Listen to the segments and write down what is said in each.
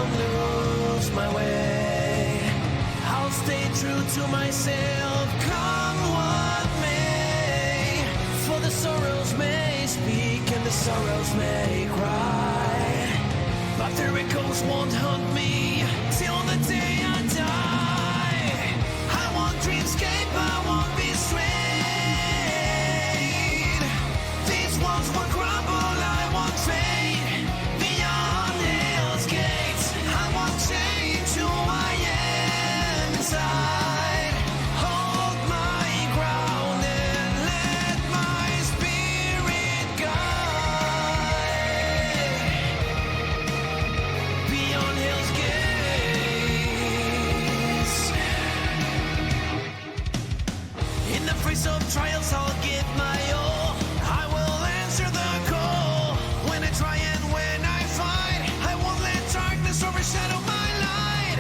won't lose my way. I'll stay true to myself, come what may. For the sorrows may speak and the sorrows may cry, but their echoes won't haunt me till the day I die. I won't dreamscape, I won't be swayed. These walls won't crumble, I won't fade. Beyond hell's gates, I won't change who I am inside. Hold my ground and let my spirit guide. Beyond hell's gates. In the face of trials, I'll give my all. I will answer the call. When I try and when I fight, I won't let darkness overshadow my light.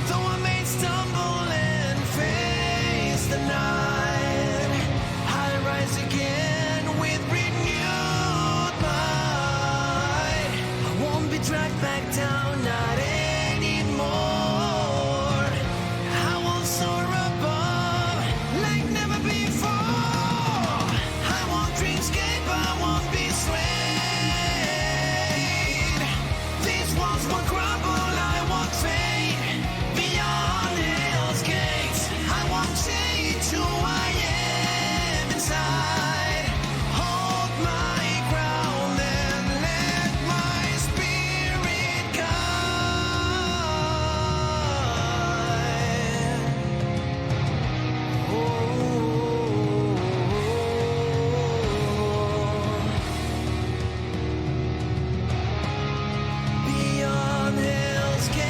Though I may stumble and face the night, I rise again with renewed might. I won't be dragged back down, not anymore. I will soar above like never before. I won't dreamscape, I won't be swayed. These walls won't crumble, I won't fade. Beyond hell's gates, I won't change who I am inside. Hold my ground and let my spirit guide. Beyond hell's gates.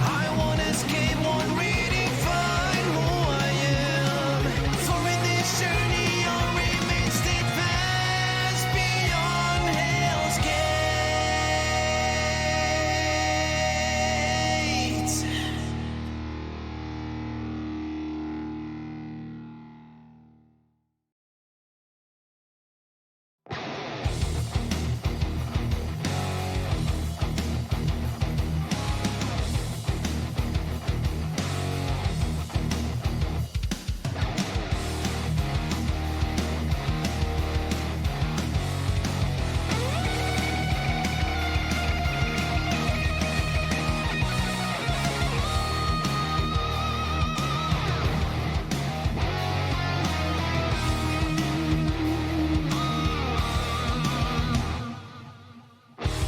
I won't escape, won't redefine who I am. For in this journey I'll remain steadfast beyond hell's gates.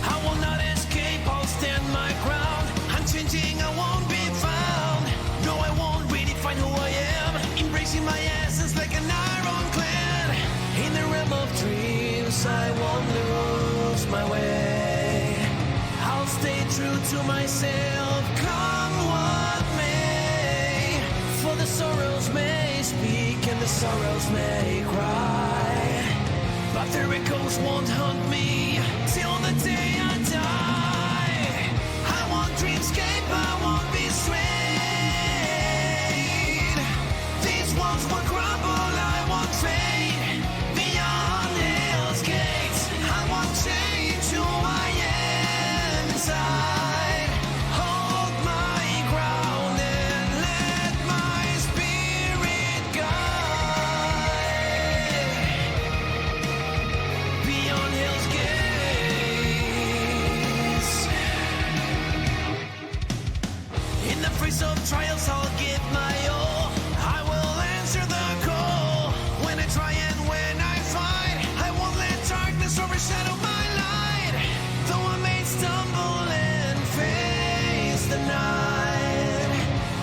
I will not escape, I'll stand my ground. Unchanging, I won't be found. No, I won't redefine who I am. Embracing my essence like an ironclad. In the realm of dreams, I won't lose my way. I'll stay true to myself, come what may. For the sorrows may speak and the sorrows may cry, but their echoes won't haunt me till the day I die. I won't dreamscape, I won't be swayed. These walls won't crumble, I won't fade. Beyond hell's gates, I won't change who I am inside. Hold my ground and let my spirit guide. Beyond hell's gates. In the face of trials, I'll give my all. I will answer the call. When I try and when I fight, I won't let darkness overshadow my light. Though I may stumble and face the night,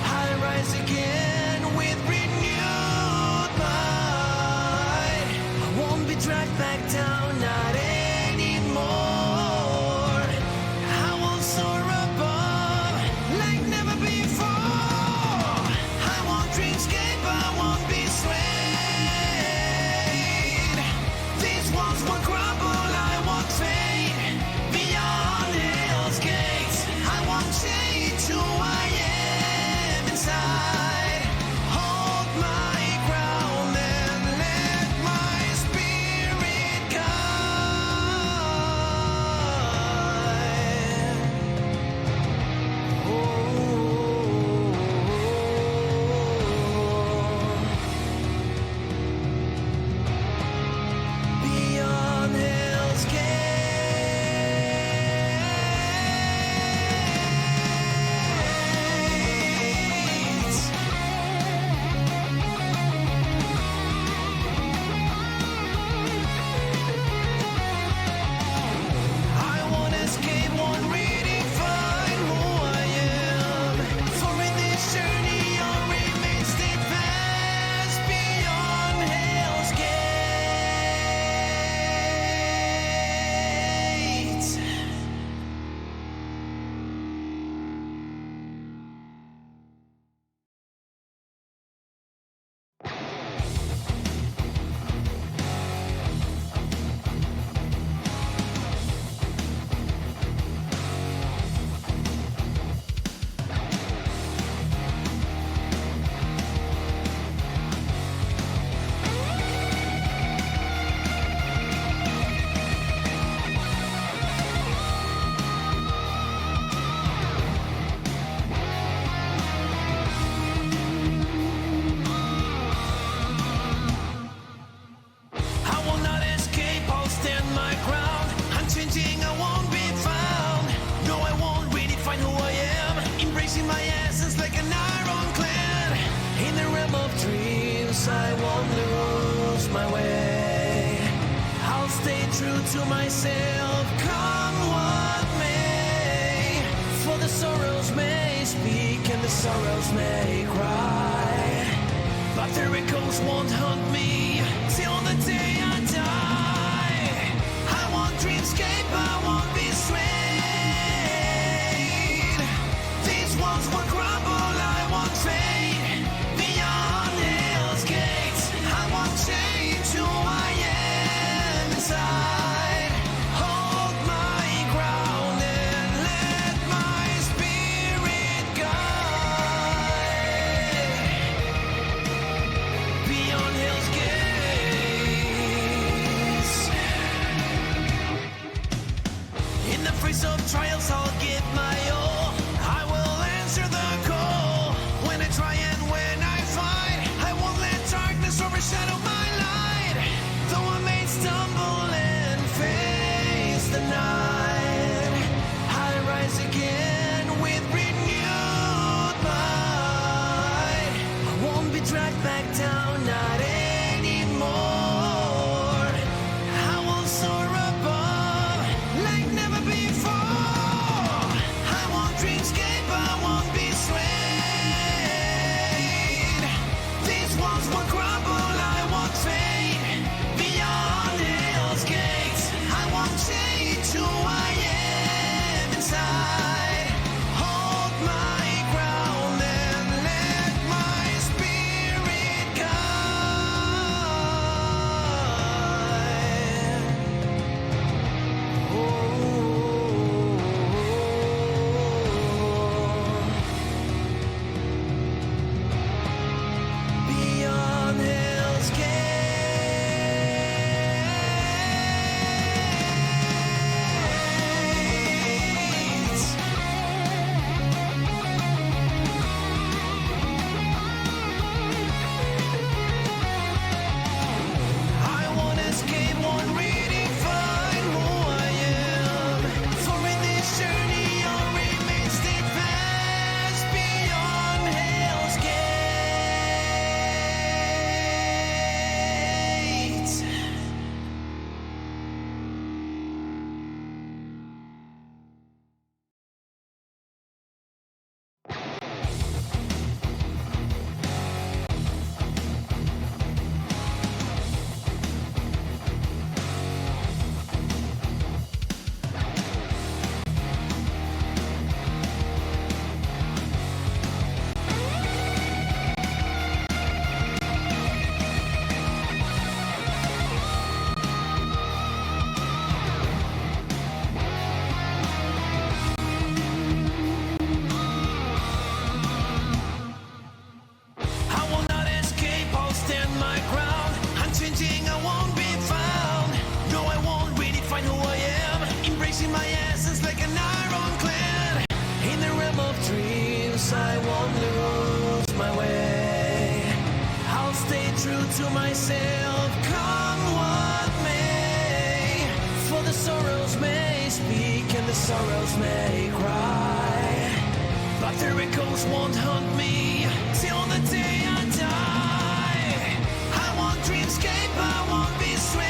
I rise again with renewed might. I won't be dragged back down, not anymore. I will soar above like never before. I won't my essence like an ironclad. In the realm of dreams, I won't lose my way. I'll stay true to myself, come what may. For the sorrows may speak and the sorrows may cry, but their echoes won't haunt me till the day I die. I won't dreamscape, I won't be swayed. These walls will crumble, I won't fade. Beyond hell's gates, I won't change who I am inside. Hold my ground and let my spirit guide. Beyond hell's gates. In the face of trials, I'll give my all. I will answer the call. When I try and when I fight, I won't let darkness overshadow my light. Though I may stumble and face the night, I rise again with renewed might. I won't be dragged back down, not anymore. I will soar above like never before. I won't dreamscape, I won't be swayed. These walls will crumble, I won't fade. Beyond hell's gates, I won't change who I am inside. Hold my ground and let my spirit guide. Beyond hell's gates. I won't escape, won't redefine who I am. For in this journey, I'll remain steadfast beyond hell's gates. I will not escape, I'll stand my ground. Unchanging, I won't be found. No, I won't redefine who I am. Embracing my essence like an ironclad. In the realm of dreams, I won't lose my way. I'll stay true to myself, come what may. For the sorrows may speak and the sorrows may cry, but their echoes won't haunt me till the day I die. I won't dreamscape, I won't be swayed.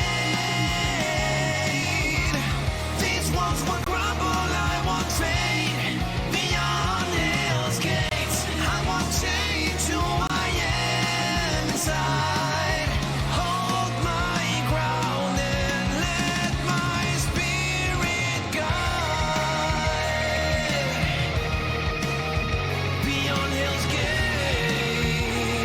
These walls will crumble, I won't fade. Beyond hell's gates, I won't change who I am inside. Hold my ground and let my spirit guide. Beyond hell's gates.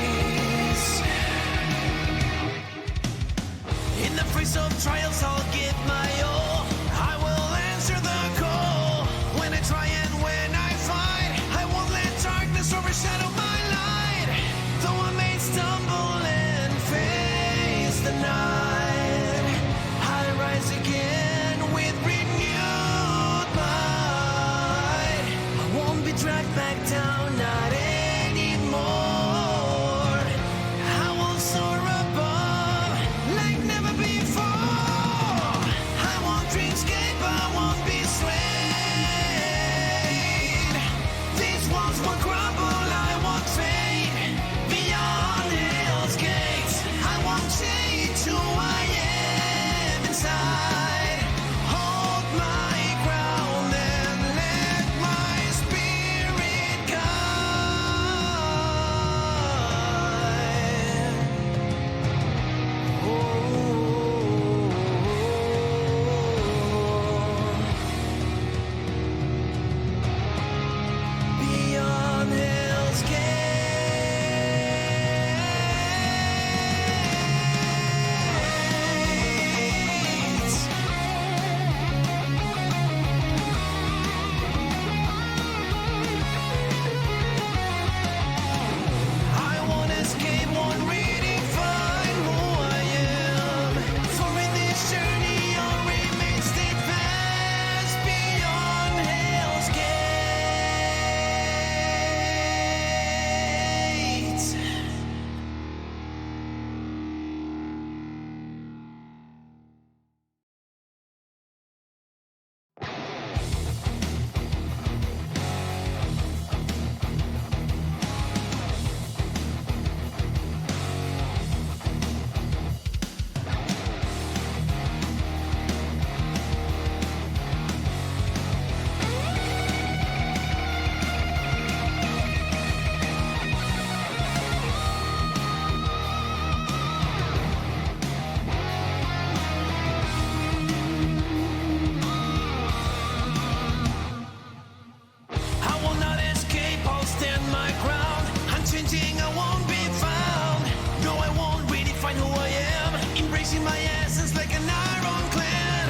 my essence like an ironclad.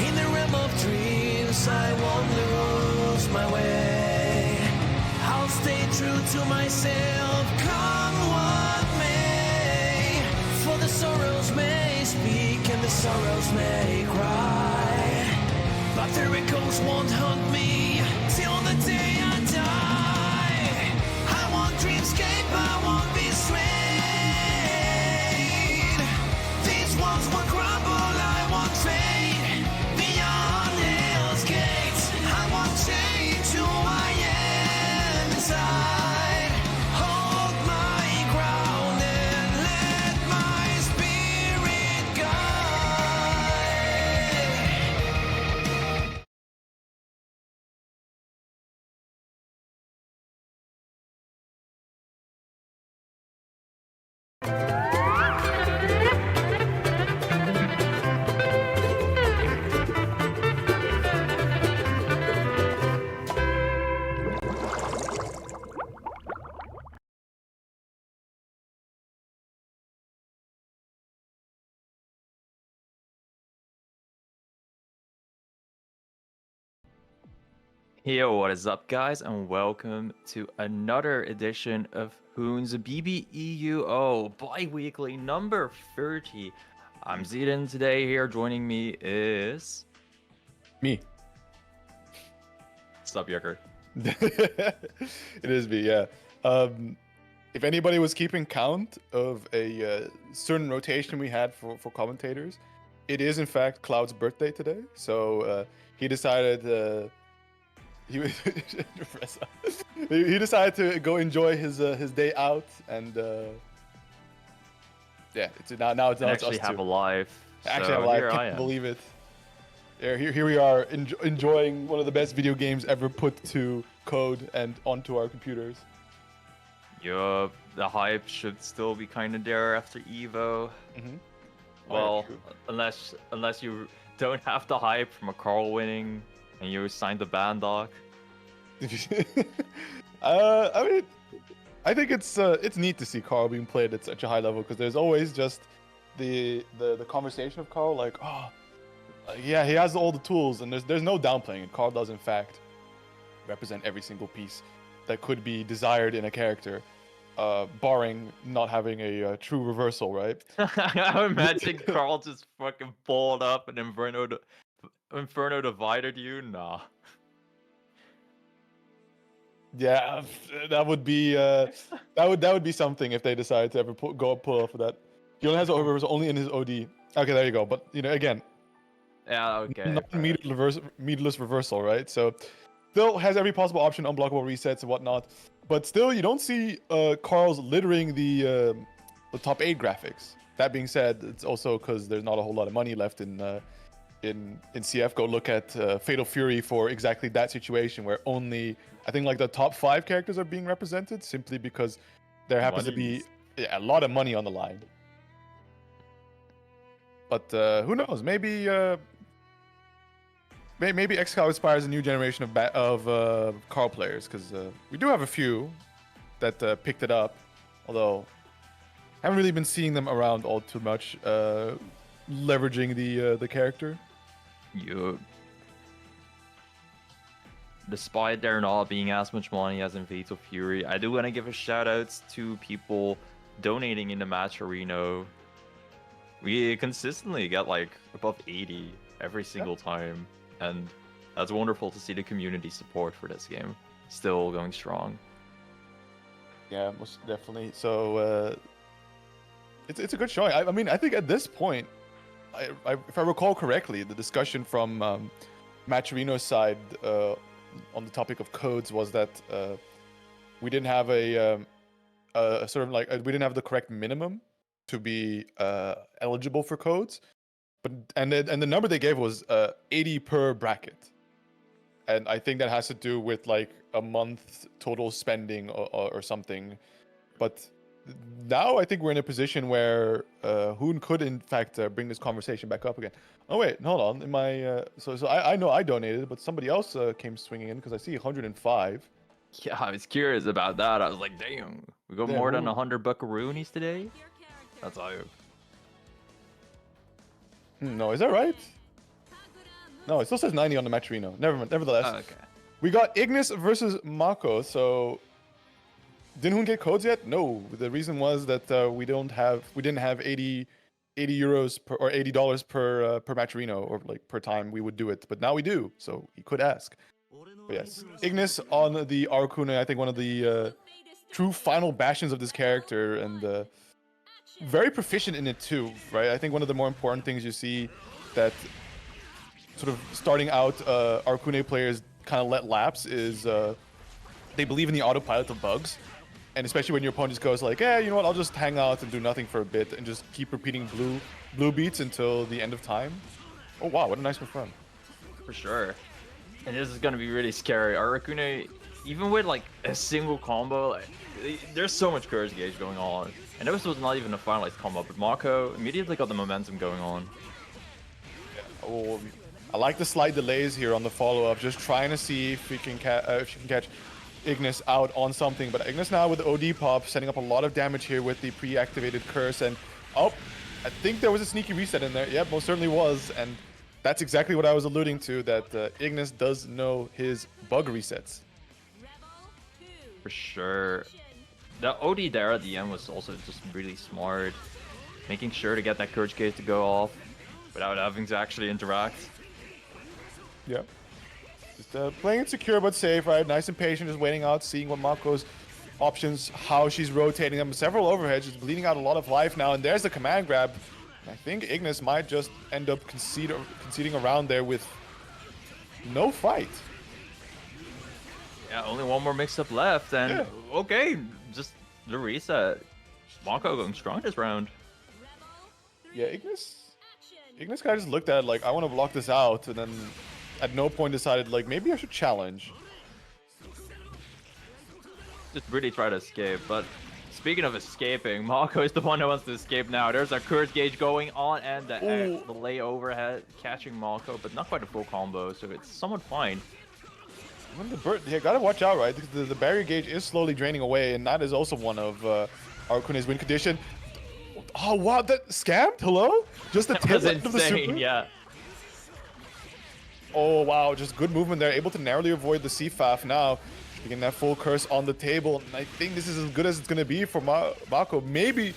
In the realm of dreams, I won't lose my way. I'll stay true to myself, come what may. For the sorrows may speak and the sorrows may cry, but the echoes won't haunt me till the day I die. I want dreamscape, I won't be swayed. These walls will crumble, I won't fade. Beyond hell's gates, I won't change who I am inside. Hold my ground and let my spirit guide. Yo, what is up, guys, and welcome to another edition of Hoon's EUO Bi-Weekly number 30. I'm Zidane today. Here joining me is Me. Sup, Yucker. It is me, yeah. If anybody was keeping count of a certain rotation we had for commentators, it is in fact Cloud's birthday today. So he decided he he decided to go enjoy his day out, and yeah, now it's Actually us have two. a live. Actually So have a live. here I Can't am. believe it. Yeah, here we are enjoying one of the best video games ever put to code and onto our computers. Yup, the hype should still be kind of there after Evo. Mm-hmm. Well, true. unless you don't have the hype from a Carl winning and you signed the ban doc. I mean, I think it's neat to see Carl being played at such a high level, because there's always just the conversation of Carl, like, oh, yeah, he has all the tools, and there's no downplaying it. Carl does in fact represent every single piece that could be desired in a character, barring not having a true reversal, right? I imagine Carl just fucking pulled up and Inferno divided you. Nah. Yeah, that would be that would be something if they decide to ever pull off of that. He only has a reversal only in his OD. Okay, there you go. But again, Yeah, okay. non-meterless reversal, right? So still has every possible option, unblockable resets and whatnot. But still, you don't see Carl's littering the top 8 graphics. That being said, it's also because there's not a whole lot of money left in CF. Go look at Fatal Fury for exactly that situation, where only I think like the top 5 characters are being represented, simply because there happens to be a lot of money on the line. But who knows? Maybe maybe xCloud inspires a new generation of Carl players, because we do have a few that picked it up, although haven't really been seeing them around all too much, leveraging the character. Despite there not being as much money as in Fatal Fury, I do want to give a shout out to people donating in the match arena. We consistently get like above 80 every single time, and that's wonderful to see the community support for this game still going strong. Yeah, most definitely. So it's a good showing. I mean, I think at this point, if I recall correctly, the discussion from Matcherino's side on the topic of codes was that we didn't have a sort of like we didn't have the correct minimum to be eligible for codes, but and the number they gave was 80 per bracket, and I think that has to do with like a month total spending or something. But now I think we're in a position where Hoon could in fact bring this conversation back up again. Oh wait, hold on. In my so I know I donated, but somebody else came swinging in, because I see 105. Yeah, I was curious about that. I was like, damn, we got Yeah, more than who- 100 buckaroonies today. That's how. No, is that right? No, it still says 90 on the Matcherino. Nevertheless, Oh, okay. we got Ignis versus Mako. So, didn't get codes yet? No. The reason was that we didn't have 80 euros per, or $80 per Matcherino, or like per time we would do it. But now we do, so he could ask. But yes, Ignis on the Arcuna, I think one of the true final bastions of this character, and very proficient in it too, right? I think one of the more important things you see that sort of starting out Arcune players kind of let lapse is they believe in the autopilot of bugs. And especially when your opponent just goes like, you know what, I'll just hang out and do nothing for a bit and just keep repeating blue beats until the end of time. Oh wow, what a nice confirm. For sure. And this is gonna be really scary. Arcune, even with like a single combo, like, there's so much courage gauge going on. And this was not even a finalized combo, but Mako immediately got the momentum going on. Yeah. Oh, I like the slight delays here on the follow-up, just trying to see if she can catch Ignis out on something. But Ignis now with the OD pop, setting up a lot of damage here with the pre-activated curse. And oh, I think there was a sneaky reset in there. Yep, most certainly was. And that's exactly what I was alluding to, that Ignis does know his bug resets. For sure. The OD there at the end was also just really smart. Making sure to get that courage gauge to go off without having to actually interact. Yeah. Just playing it secure but safe, right? Nice and patient, just waiting out, seeing what Mako's options, how she's rotating them. Several overheads, just bleeding out a lot of life now. And there's the command grab. I think Ignis might just end up conceding around there with no fight. Yeah, only one more mix-up left, and okay, just the reset. Mako going strong this round. Yeah, Ignis kind of just looked at it like, I want to block this out, and then at no point decided like, maybe I should challenge. Just really try to escape, but speaking of escaping, Mako is the one who wants to escape now. There's a courage gauge going on, and the lay overhead catching Mako, but not quite a full combo, so it's somewhat fine. When the bird, yeah, gotta watch out, right? The barrier gauge is slowly draining away, and that is also one of Arcune's win condition. Oh wow, that scammed? Hello? Just the tip of the super? Yeah. Oh wow, just good movement there, able to narrowly avoid the CFAF now. Getting that full curse on the table, and I think this is as good as it's gonna be for Mako. Maybe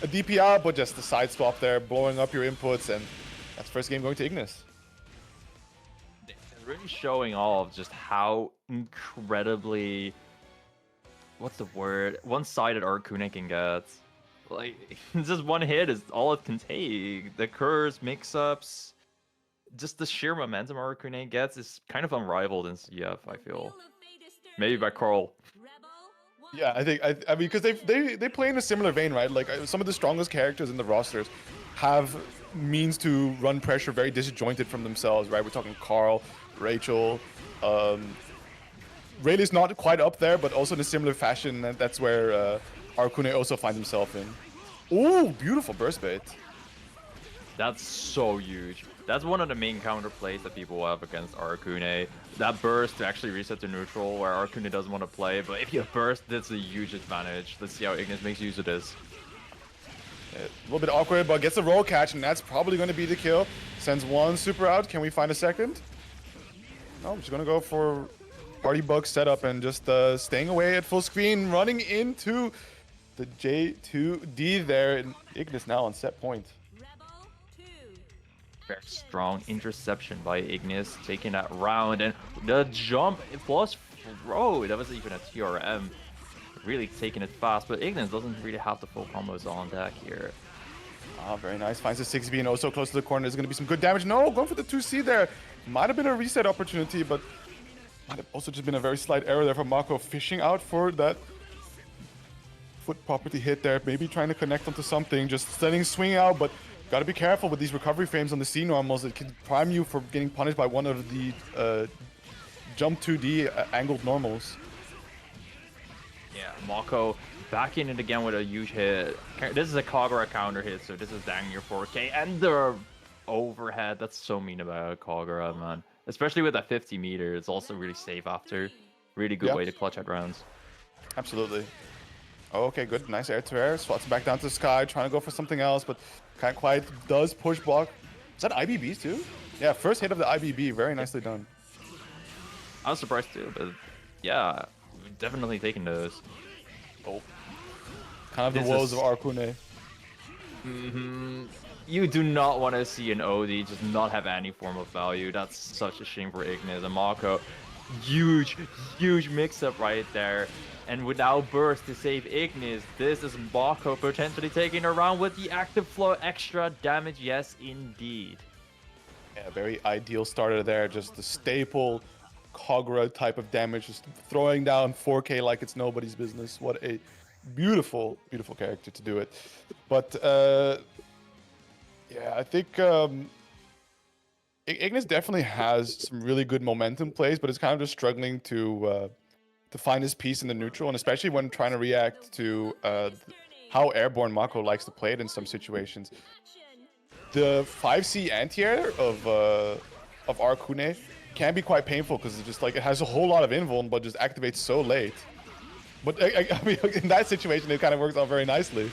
a DPR, but just the side swap there, blowing up your inputs, and that's first game going to Ignis. Really showing off just how incredibly, what's the word, one-sided Arcune can get. Like, just one hit is all it can take. The curse, mix-ups, just the sheer momentum Arcune gets is kind of unrivaled in CF, I feel. Maybe by Carl. Yeah, I mean, because they play in a similar vein, right? Like, some of the strongest characters in the rosters have means to run pressure very disjointed from themselves, right? We're talking Carl, Rachel, Rayleigh's not quite up there, but also in a similar fashion, and that's where Arcune also finds himself in. Oh, beautiful burst bait. That's so huge. That's one of the main counter plays that people have against Arcune. That burst to actually reset to neutral, where Arcune doesn't want to play, but if you burst, that's a huge advantage. Let's see how Ignis makes use of this. A little bit awkward, but gets a roll catch, and that's probably going to be the kill. Sends one super out. Can we find a second? No, just going to go for party bug setup and just staying away at full screen, running into the J2D there. And Ignis now on set point. Very strong interception by Ignis, taking that round, and the jump plus throw. That was even a TRM. Really taking it fast, but Ignis doesn't really have the full combos on deck here. Ah, very nice. Finds the 6B and also close to the corner. There's going to be some good damage. No, going for the 2C there. Might have been a reset opportunity, but might have also just been a very slight error there from Mako, fishing out for that foot property hit there. Maybe trying to connect onto something, just letting swing out, but got to be careful with these recovery frames on the C normals. It can prime you for getting punished by one of the jump 2D angled normals. Yeah, Mako back in it again with a huge hit. This is a Kagura counter hit, so this is dang near 4K. And the overhead, that's so mean about Kagura, man. Especially with that 50 meter, it's also really safe after. Really good way to clutch out rounds. Absolutely. Oh, okay, good. Nice air to air. Swats back down to the sky, trying to go for something else, but can't quite. Does push block Is that IBBs too? Yeah, first hit of the IBB. Very nicely done. I was surprised too, but yeah, definitely taking those. Oh. Kind of the This woes is- of Arcune. You do not want to see an OD just not have any form of value. That's such a shame for Ignis and Mako. Huge, huge mix-up right there. And without Burst to save Ignis, this is Mako potentially taking a round with the active flow extra damage. Yes, indeed. Yeah, very ideal starter there. Just the staple Kagura type of damage. Just throwing down 4K like it's nobody's business. What a beautiful, beautiful character to do it. But yeah, I think Ignis definitely has some really good momentum plays, but it's kind of just struggling to find his piece in the neutral, and especially when trying to react to how airborne Mako likes to play it in some situations. The 5C anti-air of Arcune can be quite painful because it's just like it has a whole lot of invuln, but just activates so late. But I mean, in that situation, it kind of works out very nicely.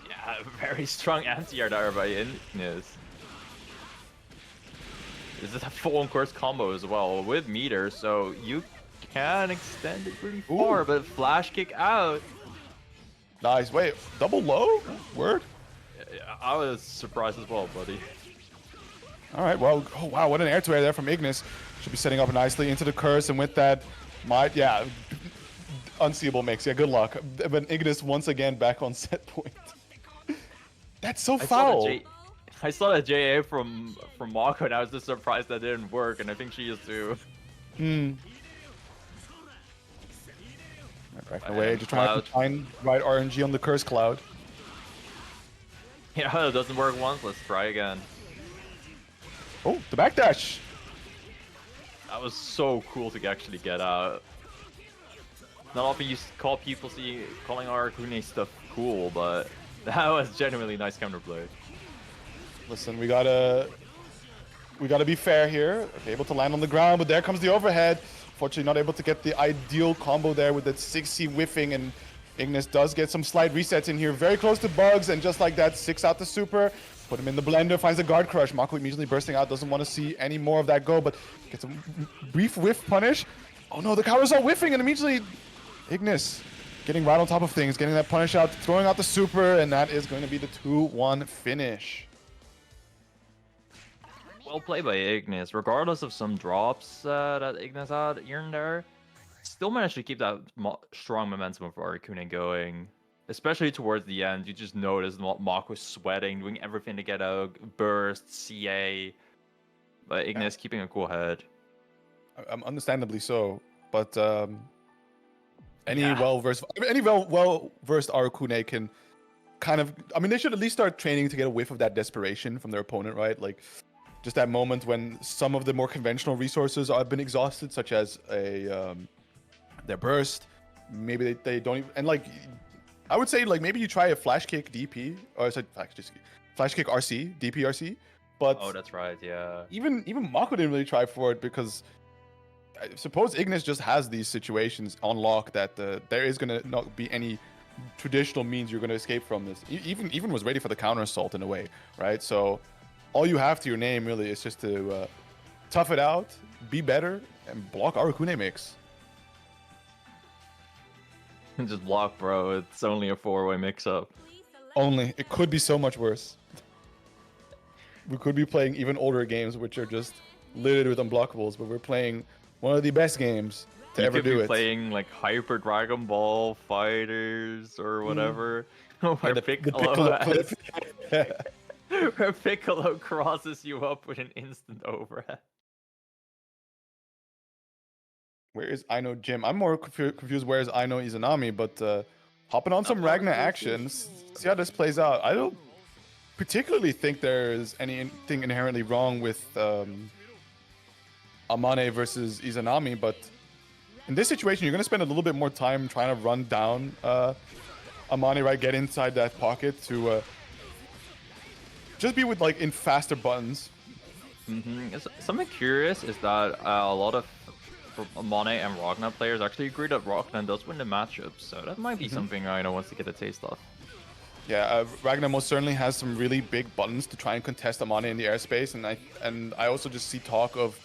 Yeah, very strong anti-air there by Ignis. This is a full-on course combo as well with meter, so you can extend it pretty far, Ooh. but flash kick out. Nice. Wait, double low? Word? I was surprised as well, buddy. All right. Well, oh wow, what an air to air there from Ignis. Should be setting up nicely into the curse, and with that, yeah, unseeable mix. Yeah, good luck. But Ignis once again back on set point. That's so foul. I saw that JA from Mako, and I was just surprised that didn't work, and I think she is too. Back away, just trying to find right RNG on the curse cloud. Yeah, it doesn't work once. Let's try again. Oh, the backdash. That was so cool to actually get out. Not often you call people calling Arcune stuff cool, but that was genuinely nice counterplay. Listen, we gotta be fair here. Okay, able to land on the ground, but there comes the overhead. Fortunately, not able to get the ideal combo there with that 6C whiffing, and Ignis does get some slight resets in here. Very close to bugs, and just like that, 6 out the super. Put him in the blender, finds a guard crush. Mako immediately bursting out, doesn't want to see any more of that go, but gets a brief whiff punish. Oh no, the counter's all whiffing, and immediately Ignis getting right on top of things, getting that punish out, throwing out the super, and that is going to be the 2-1 finish. Well played by Ignis. Regardless of some drops that Ignis had here and there, still managed to keep that strong momentum of Arcune going. Especially towards the end, you just noticed Mako was sweating, doing everything to get a burst, CA. But Ignis keeping a cool head. Understandably so, but any well-versed Arcune can kind of, I mean, they should at least start training to get a whiff of that desperation from their opponent, right? Like just that moment when some of the more conventional resources have been exhausted, such as their burst. Maybe they don't even, and like I would say like maybe you try a flash kick DP, or sorry, flash kick RC, DP RC. But oh, that's right, yeah. Even Mako didn't really try for it because I suppose Ignis just has these situations on lock that there is gonna not be any traditional means you're gonna escape from this. Even was ready for the counter assault in a way, right? So all you have to your name really is just to tough it out, be better, and block Arcune mix. Just block, bro. It's only a 4-way mix-up. Only. It could be so much worse. We could be playing even older games which are just littered with unblockables, but we're playing one of the best games to ever do it. You could be playing like Hyper Dragon Ball Fighters or whatever. Where where Piccolo crosses you up with an instant overhead. Where is Aino Jim? I'm more confused where is Aino Izanami, but hopping on some Ragna actions, see how this plays out. I don't particularly think there's anything inherently wrong with Amane versus Izanami, but in this situation, you're going to spend a little bit more time trying to run down Amane, right? Get inside that pocket to just be with like in faster buttons. Something curious is that a lot of Amane and Ragna players actually agree that Ragna does win the matchup, so that might be something Aino wants to get a taste of. Yeah, Ragnar most certainly has some really big buttons to try and contest Amane in the airspace, and I also just see talk of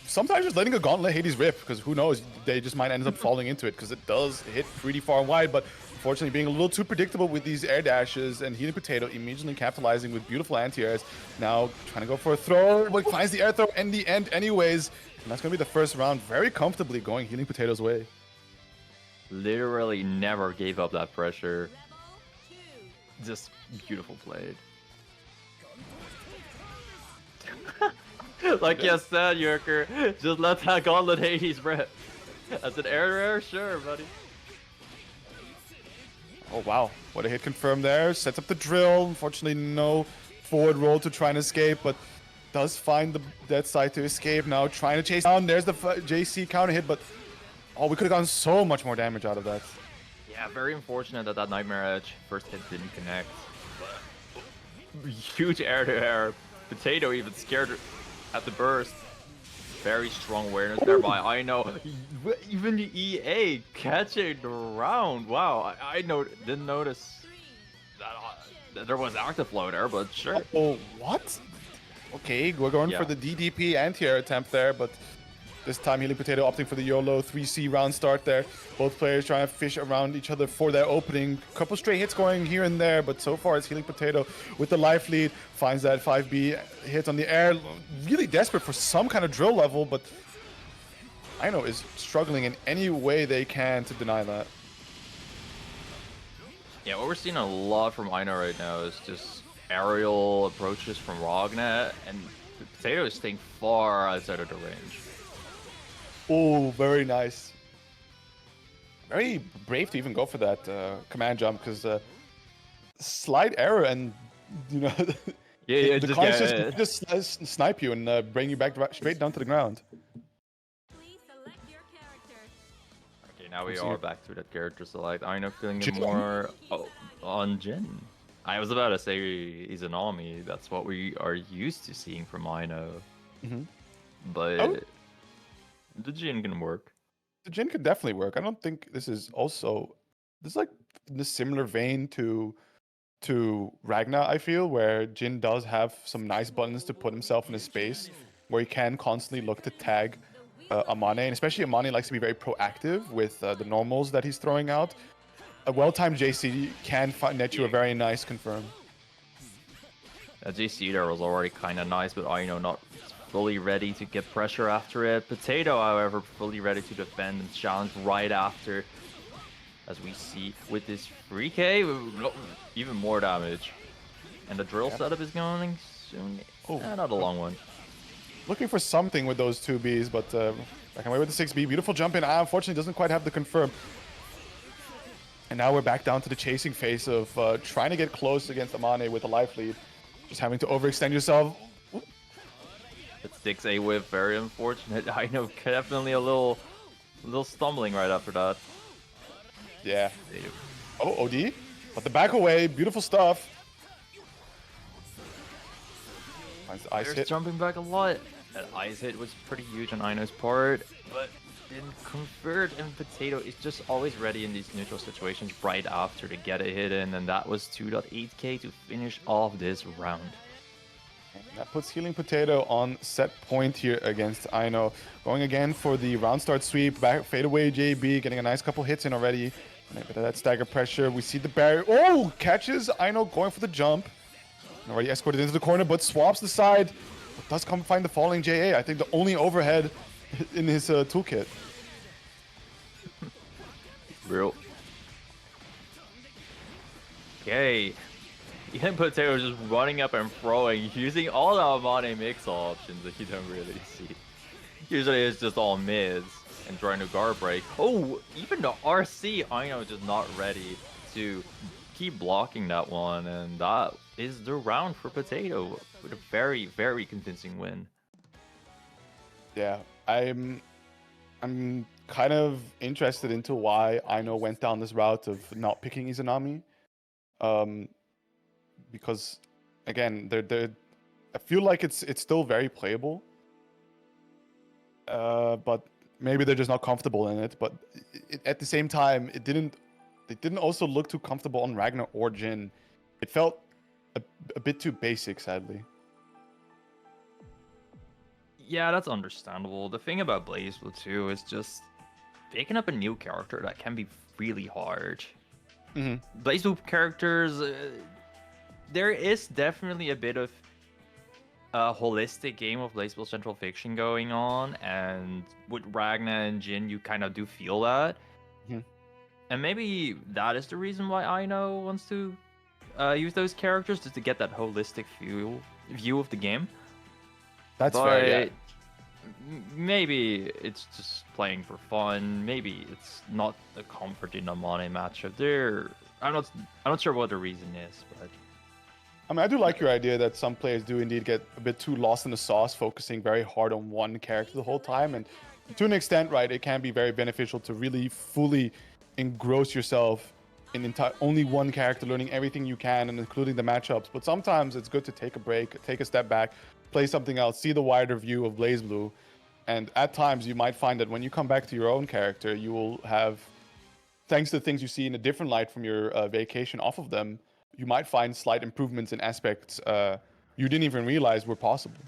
sometimes just letting a gauntlet Hades rip, because who knows, they just might end up falling into it, because it does hit pretty far wide, but unfortunately being a little too predictable with these air dashes, and Healing Potato immediately capitalizing with beautiful anti-airs, now trying to go for a throw, but finds the air throw in the end anyways, and that's going to be the first round very comfortably going Healing Potato's way. Literally never gave up that pressure. Just beautiful played. Like you said, Yerker, just let that gauntlet Hades rip. As an air, sure, buddy. Oh wow, what a hit confirmed there. Sets up the drill. Unfortunately, no forward roll to try and escape, but does find the dead side to escape. Now trying to chase down. There's the JC counter hit, but oh, we could have gotten so much more damage out of that. Yeah, very unfortunate that that Nightmare Edge first hit didn't connect. Huge air-to-air. Potato even scared at the burst. Very strong awareness there by I know. Even the EA catching the round. Wow, I didn't notice that there was active flow there, but sure. Oh, what? Okay, we're going for the DDP anti-air attempt there, but this time Healing Potato opting for the YOLO 3C round start there. Both players trying to fish around each other for their opening. Couple stray hits going here and there, but so far it's Healing Potato with the life lead. Finds that 5B hit on the air. Really desperate for some kind of drill level, but Ino is struggling in any way they can to deny that. Yeah, what we're seeing a lot from Ino right now is just aerial approaches from Ragnar, and Potato is staying far outside of the range. Oh, very nice. Very brave to even go for that command jump, because slight error and, you know, Yeah, the concept just snipe you and bring you back straight down to the ground. Okay, now we are back to that character select. I know feeling it more on Jin. I was about to say Izanami. That's what we are used to seeing from Ino. But the Jin can work. The Jin could definitely work. I don't think this is like in a similar vein to Ragnar, I feel, where Jin does have some nice buttons to put himself in a space where he can constantly look to tag Amane, and especially Amane likes to be very proactive with the normals that he's throwing out. A well-timed JC can net you a very nice confirm. That JC there was already kind of nice, but I know not fully ready to get pressure after it. Potato, however, fully ready to defend and challenge right after. As we see with this 3K, even more damage. And the drill setup is going soon. Not a long one. Looking for something with those 2Bs, but back away with the 6B. Beautiful jump in. Unfortunately, doesn't quite have the confirm. And now we're back down to the chasing phase of trying to get close against Amane with a life lead. Just having to overextend yourself. It sticks a whip, very unfortunate. I know, definitely a little stumbling right after that. Yeah. Oh, OD. But the back away, beautiful stuff. Finds the ice hit. Jumping back a lot. That ice hit was pretty huge on Ino's part, but didn't convert, and Potato is just always ready in these neutral situations right after to get a hit in, and that was 2.8k to finish off this round. That puts Healing Potato on set point here against Ino. Going again for the round start sweep, back fade away JB, getting a nice couple hits in already. And a bit of that stagger pressure. We see the barrier. Oh, catches Ino going for the jump. And already escorted into the corner, but swaps the side. But does come find the falling JA. I think the only overhead in his toolkit. Real. Okay. Healing Potato is just running up and throwing, using all the Amane mix options that you don't really see. Usually it's just all mids and trying to guard break. Oh, even the RC, I know, just not ready to keep blocking that one, and that is the round for Potato with a very, very convincing win. Yeah, I'm kind of interested into why Ino went down this route of not picking Izanami. Because again, I feel like it's still very playable. But maybe they're just not comfortable in it. But at the same time, it didn't they didn't also look too comfortable on Ragnar or Jhin. It felt a bit too basic, sadly. Yeah, that's understandable. The thing about BlazBlue too is just picking up a new character that can be really hard. BlazBlue characters, there is definitely a bit of a holistic game of BlazBlue Central Fiction going on, and with Ragnar and Jhin, you kind of do feel that. And maybe that is the reason why Aino wants to use those characters, just to get that holistic view of the game. That's But fair, yeah. maybe it's just playing for fun. Maybe it's not a comfort in a Mane matchup. I'm not sure what the reason is, but I mean, I do like your idea that some players do indeed get a bit too lost in the sauce, focusing very hard on one character the whole time. And to an extent, right, it can be very beneficial to really fully engross yourself in only one character, learning everything you can and including the matchups. But sometimes it's good to take a break, take a step back, play something else, see the wider view of BlazBlue. And at times you might find that when you come back to your own character, you will have, thanks to things you see in a different light from your vacation off of them, you might find slight improvements in aspects you didn't even realize were possible.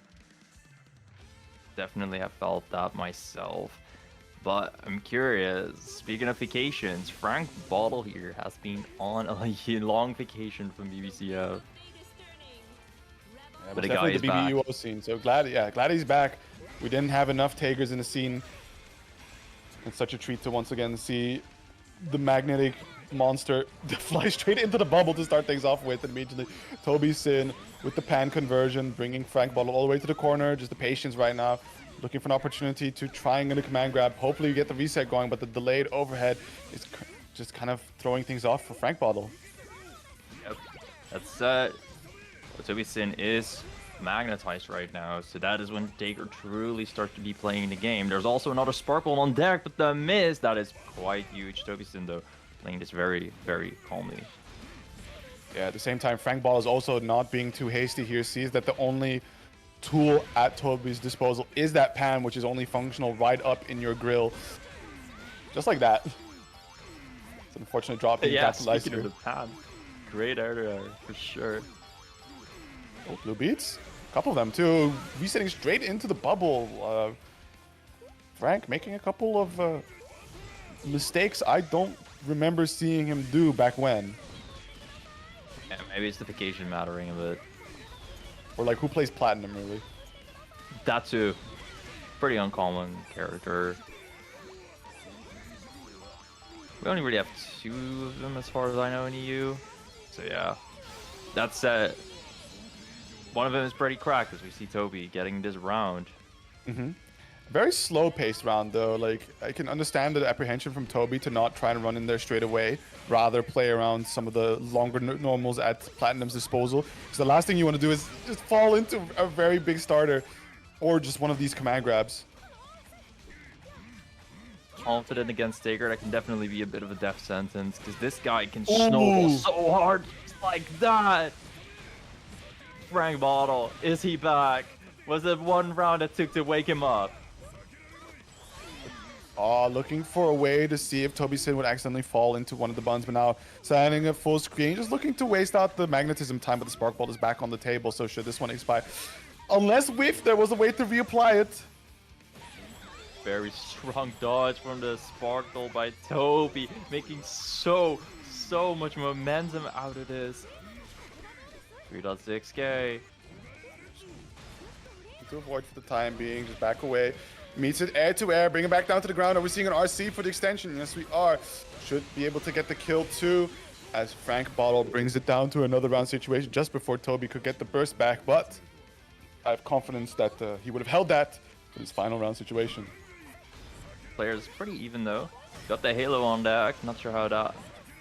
definitely have felt that myself. But I'm curious, speaking of vacations, Frank Bottle here has been on a long vacation from BBCF. Yeah, But the definitely guy is the back. BBUO scene. So glad he's back. We didn't have enough Tagers in the scene. It's such a treat to once again see the magnetic monster fly straight into the bubble to start things off with. Immediately, Toby Sin with the pan conversion, bringing Frank Bottle all the way to the corner. Just the patience right now. Looking for an opportunity to try and get a command grab. Hopefully you get the reset going, but the delayed overhead is just kind of throwing things off for Frank Bottle. Yep. That's Toby Sin is magnetized right now, so that is when Taker truly starts to be playing the game. There's also another Sparkle on deck, but the miss, that is quite huge. Toby Sin, though, playing this very, very calmly. Yeah, at the same time, Frank Ball is also not being too hasty here. Sees that the only tool at Toby's disposal is that pan, which is only functional right up in your grill. Just like that. It's an unfortunate drop being Yeah, capitalized speaking here. of the pan, great air there, for sure. Oh, blue beats. A couple of them, too. Resetting straight into the bubble. Frank making a couple of mistakes I don't remember seeing him do back when. Yeah, maybe it's the vacation mattering a bit. Or like, who plays Platinum, really? That too. Pretty uncommon character. We only really have 2 of them as far as I know in EU. So yeah. That's one of them is pretty cracked, as we see Toby getting this round. Very slow-paced round, though. Like, I can understand the apprehension from Toby to not try and run in there straight away, rather play around some of the longer normals at Platinum's disposal. Because the last thing you want to do is just fall into a very big starter, or just one of these command grabs. Confident against Taker, that can definitely be a bit of a death sentence, because this guy can snowball so hard, just like that. Frank Bottle, is he back? Was it one round that took to wake him up? Looking for a way to see if Toby Sin would accidentally fall into one of the buns, but now standing at full screen, just looking to waste out the magnetism time, but the Spark Bolt is back on the table, so should this one expire? Unless Whiff, there was a way to reapply it. Very strong dodge from the Sparkle by Toby, making so much momentum out of this. 3.6k. To avoid for the time being, just back away. Meets it air to air, bring it back down to the ground. Are we seeing an RC for the extension? Yes, we are. Should be able to get the kill too, as Frank Bottle brings it down to another round situation just before Toby could get the burst back. But I have confidence that he would have held that for his final round situation. Player's pretty even though. Got the Halo on deck. Not sure how that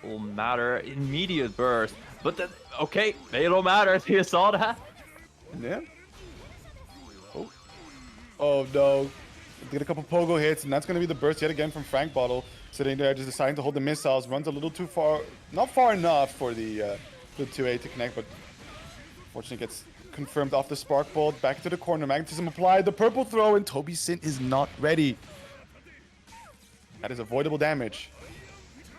will matter. Immediate burst. But then, okay, Halo matters. You saw that? Yeah. Oh no. Get a couple pogo hits, and that's going to be the burst yet again from Frank Bottle. Sitting there, just deciding to hold the missiles. Runs a little too far. Not far enough for the 2A to connect, but fortunately gets confirmed off the Spark Bolt. Back to the corner. Magnetism applied. The purple throw, and Toby Sin is not ready. That is avoidable damage.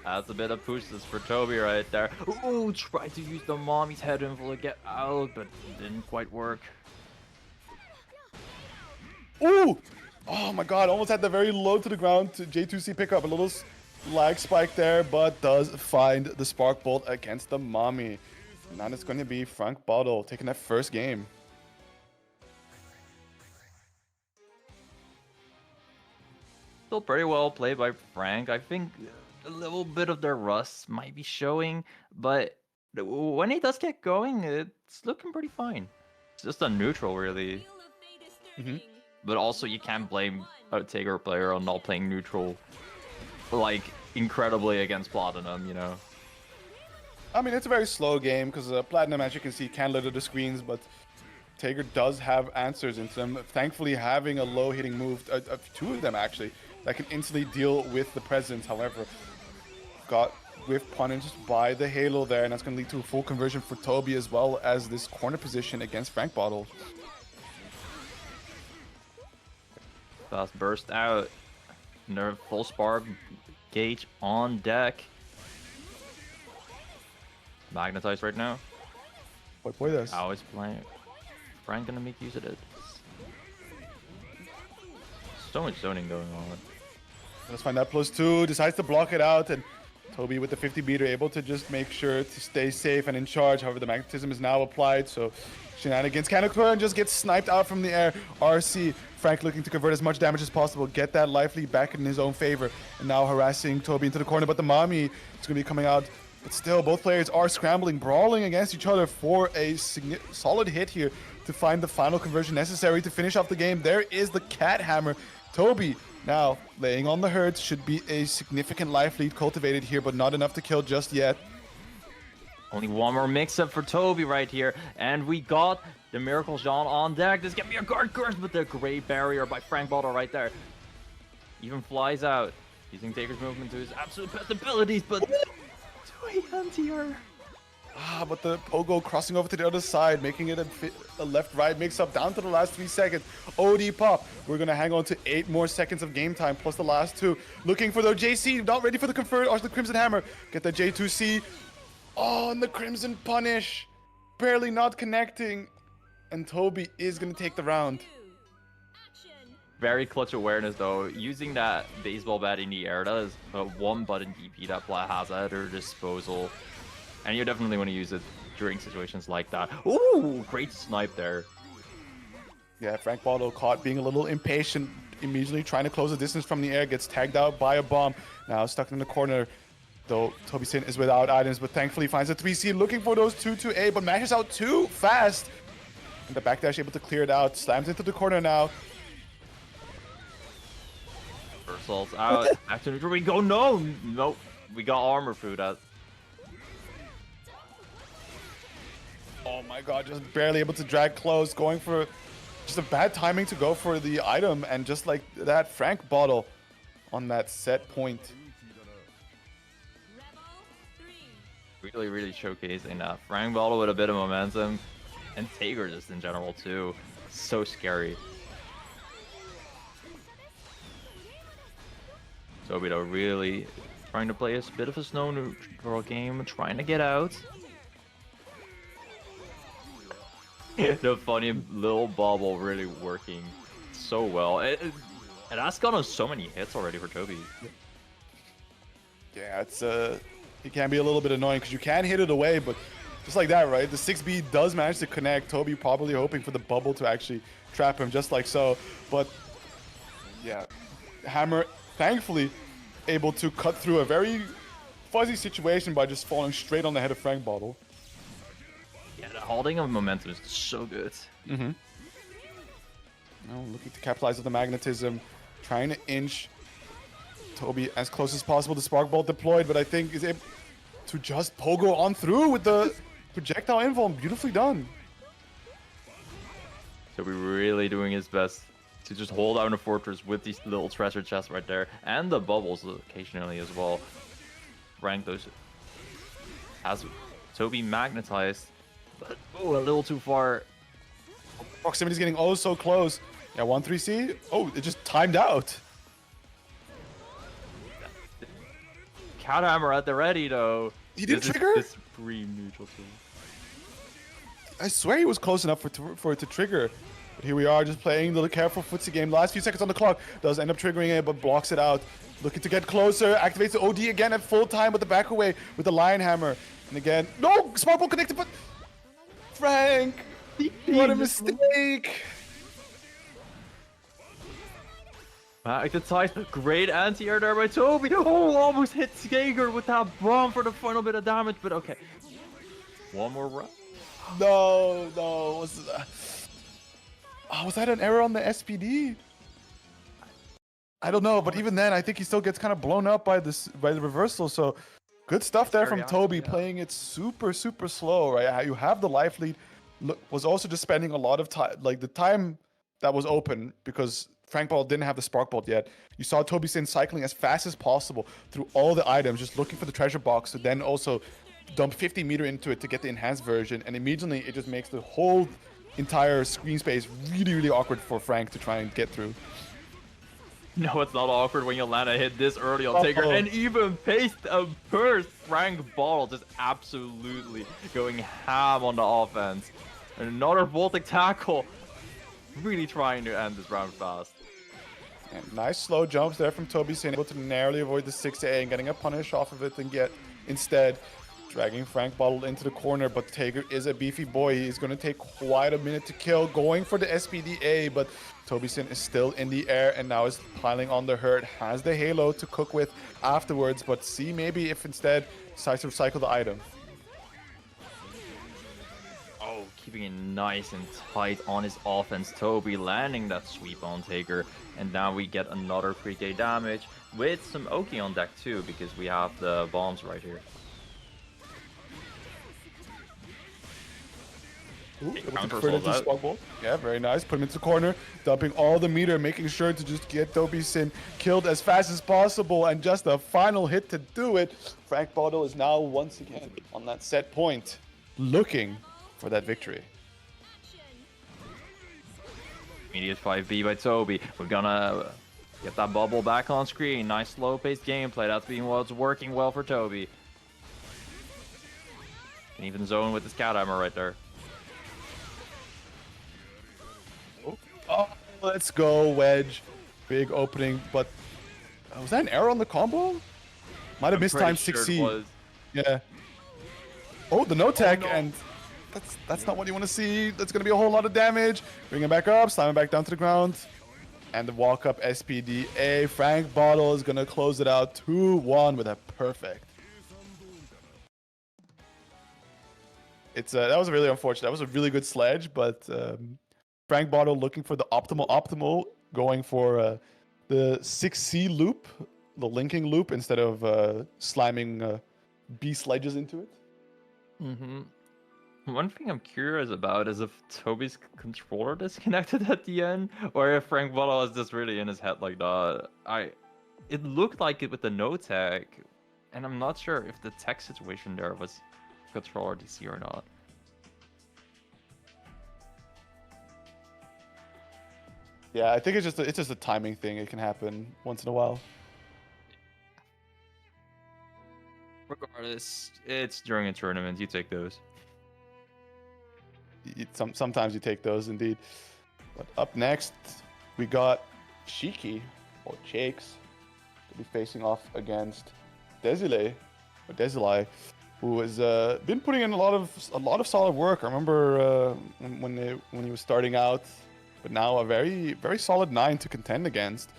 That's a bit of pushes for Toby right there. Ooh, tried to use the mommy's head info to get out, but didn't quite work. Ooh! Oh my god, almost had the very low to the ground to J2C pick up. A little lag spike there, but does find the Spark Bolt against the mommy. Now it's going to be Frank Bottle taking that first game. Still pretty well played by Frank. I think a little bit of their rust might be showing, but when he does get going, it's looking pretty fine. It's just a neutral, really. But also, you can't blame a Taker player on not playing neutral, like, incredibly against Platinum, you know? I mean, it's a very slow game because Platinum, as you can see, can litter the screens, but Taker does have answers into them. Thankfully, having a low-hitting move, two of them actually, that can instantly deal with the presence. However, got whiff punished by the Halo there, and that's going to lead to a full conversion for Toby as well as this corner position against Frank Bottle. Fast burst out. Nerf full spark gauge on deck. Magnetized right now. Boy, this. How is playing? Frank gonna make use of it. So much zoning going on. Let's find that +2. Decides to block it out, and Toby with the 50 meter able to just make sure to stay safe and in charge. However, the magnetism is now applied, so shenanigans can occur and just gets sniped out from the air. RC, Frank looking to convert as much damage as possible, get that life lead back in his own favor, and now harassing Toby into the corner, but the mommy is going to be coming out. But still, both players are scrambling, brawling against each other for a solid hit here to find the final conversion necessary to finish off the game. There is the cat hammer. Toby now laying on the hurt. Should be a significant life lead cultivated here, but not enough to kill just yet. Only one more mix-up for Toby right here, and we got the Miracle Jean on deck. This can be a guard curse, but the great barrier by Frank Bottle right there. Even flies out, using Taker's movement to his absolute best abilities, but to a anti-air. But the Pogo crossing over to the other side, making it a left-right mix-up down to the last 3 seconds. OD pop. We're going to hang on to 8 more seconds of game time, plus the last 2. Looking for the JC, not ready for the convert, or the Crimson Hammer. Get the J2C. Oh, and the Crimson Punish. Barely not connecting. And Toby is going to take the round. Very clutch awareness, though. Using that baseball bat in the air, that is a one-button DP that Plat has at her disposal. And you definitely want to use it during situations like that. Ooh, great snipe there. Yeah, Frank Bottle caught being a little impatient, immediately trying to close the distance from the air, gets tagged out by a bomb. Now stuck in the corner, though Toby Sin is without items, but thankfully finds a 3C, looking for those 2-2-A, but mashes out too fast. And the backdash able to clear it out, slams into the corner now. Reversals out, back to neutral we go, no! Nope, we got armor food out. Oh my god, just barely able to drag close, going for just a bad timing to go for the item, and just like that, Frank Bottle on that set point. Really showcasing that. Frank Bottle with a bit of momentum, and Taker just in general too. So scary. Sobito really trying to play a bit of a snow neutral game, trying to get out. The funny little bubble really working so well. And that's gotten so many hits already for Toby. Yeah, it's it can be a little bit annoying because you can hit it away, but just like that, right? The 6B does manage to connect. Toby probably hoping for the bubble to actually trap him just like so. But yeah, Hammer thankfully able to cut through a very fuzzy situation by just falling straight on the head of Frank Bottle. Yeah, the holding of momentum is so good. Now looking to capitalize on the magnetism, trying to inch Toby as close as possible. The Spark Bolt deployed, but I think is able to just pogo on through with the projectile info. Beautifully done. Toby really doing his best to just hold down the fortress with these little treasure chests right there, and the bubbles occasionally as well. Frank those has Toby magnetized. But, oh, a little too far. Proximity's getting oh so close. Yeah, 1-3C. Oh, it just timed out. cat hammer at the ready though. He didn't This trigger? This free neutral too. I swear he was close enough for it to trigger. But here we are, just playing the careful footsie game. Last few seconds on the clock. Does end up triggering it, but blocks it out. Looking to get closer. Activates the OD again at full time with the back away with the Lion Hammer. And again, no! Smart ball connected, but... Frank! What a mistake! Back to tight. Great anti-air there by Toby. Oh, almost hit Skager with that bomb for the final bit of damage, but okay. One more round. No. Was that an error on the SPD? I don't know, but even then, I think he still gets kind of blown up by the reversal. So good stuff there from Toby, playing it super slow, right? You have the life lead. Was also just spending a lot of time, like the time that was open because Frank Ball didn't have the Spark Bolt yet. You saw Toby Sin cycling as fast as possible through all the items, just looking for the treasure box to then also dump 50 meter into it to get the enhanced version. And immediately it just makes the whole entire screen space really awkward for Frank to try and get through. No, it's not awkward when you land a hit this early on Taker and even paste a burst. Frank Ball just absolutely going ham on the offense. Another Voltic tackle. Really trying to end this round fast. And nice slow jumps there from Toby Sin, able to narrowly avoid the 6A and getting a punish off of it and get instead dragging Frank Bottle into the corner. But Taker is a beefy boy. He's going to take quite a minute to kill, going for the SPDA, but Toby Sin is still in the air and now is piling on the hurt. Has the halo to cook with afterwards, but see maybe if instead decides to recycle the item. Oh, keeping it nice and tight on his offense. Toby landing that sweep on Taker. And now we get another 3k damage with some Oki on deck too, because we have the bombs right here. Yeah, very nice. Put him into the corner, dumping all the meter, making sure to just get Toby Sin killed as fast as possible. And just a final hit to do it. Frank Bottle is now once again on that set point, looking for that victory. Immediate 5B by Toby. We're gonna get that bubble back on screen. Nice slow-paced gameplay. That's been what's working well for Toby. Can even zone with the scout hammer right there. Oh, let's go, Wedge. Big opening, but was that an error on the combo? Might have missed time 6C. Yeah. Oh, the no tech, and that's not what you want to see. That's going to be a whole lot of damage. Bring him back up, slam him back down to the ground. And the walk-up SPDA. Frank Bottle is going to close it out 2-1 with a perfect. That was really unfortunate. That was a really good sledge, but Frank Bottle looking for the optimal, going for the 6C loop, the linking loop, instead of slamming B sledges into it. Mm-hmm. One thing I'm curious about is if Toby's controller disconnected at the end, or if Frank Bottle is just really in his head like that. It looked like it with the no tech, and I'm not sure if the tech situation there was controller DC or not. Yeah, I think it's just a timing thing. It can happen once in a while. Regardless, it's during a tournament. You take those. Sometimes you take those indeed. But up next, we got Shiki, or Chakes, to be facing off against Desile, who has been putting in a lot of solid work. I remember when he was starting out, but now a very solid 9 to contend against.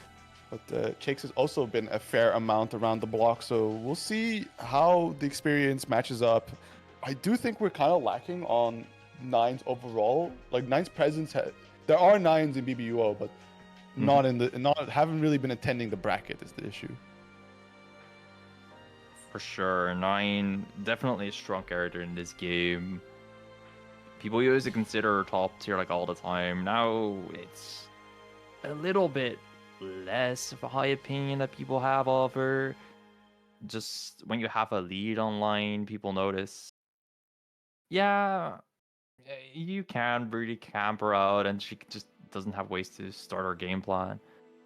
But Chakes has also been a fair amount around the block, so we'll see how the experience matches up. I do think we're kind of lacking on 9s overall. Like 9's presence, there are 9s in BBUO, but haven't really been attending the bracket is the issue. For sure, 9 definitely a strong character in this game. People used to consider top tier like all the time. Now it's a little bit less of a high opinion that people have of her. Just when you have a lead online, people notice. Yeah, you can really camp her out, and she just doesn't have ways to start her game plan.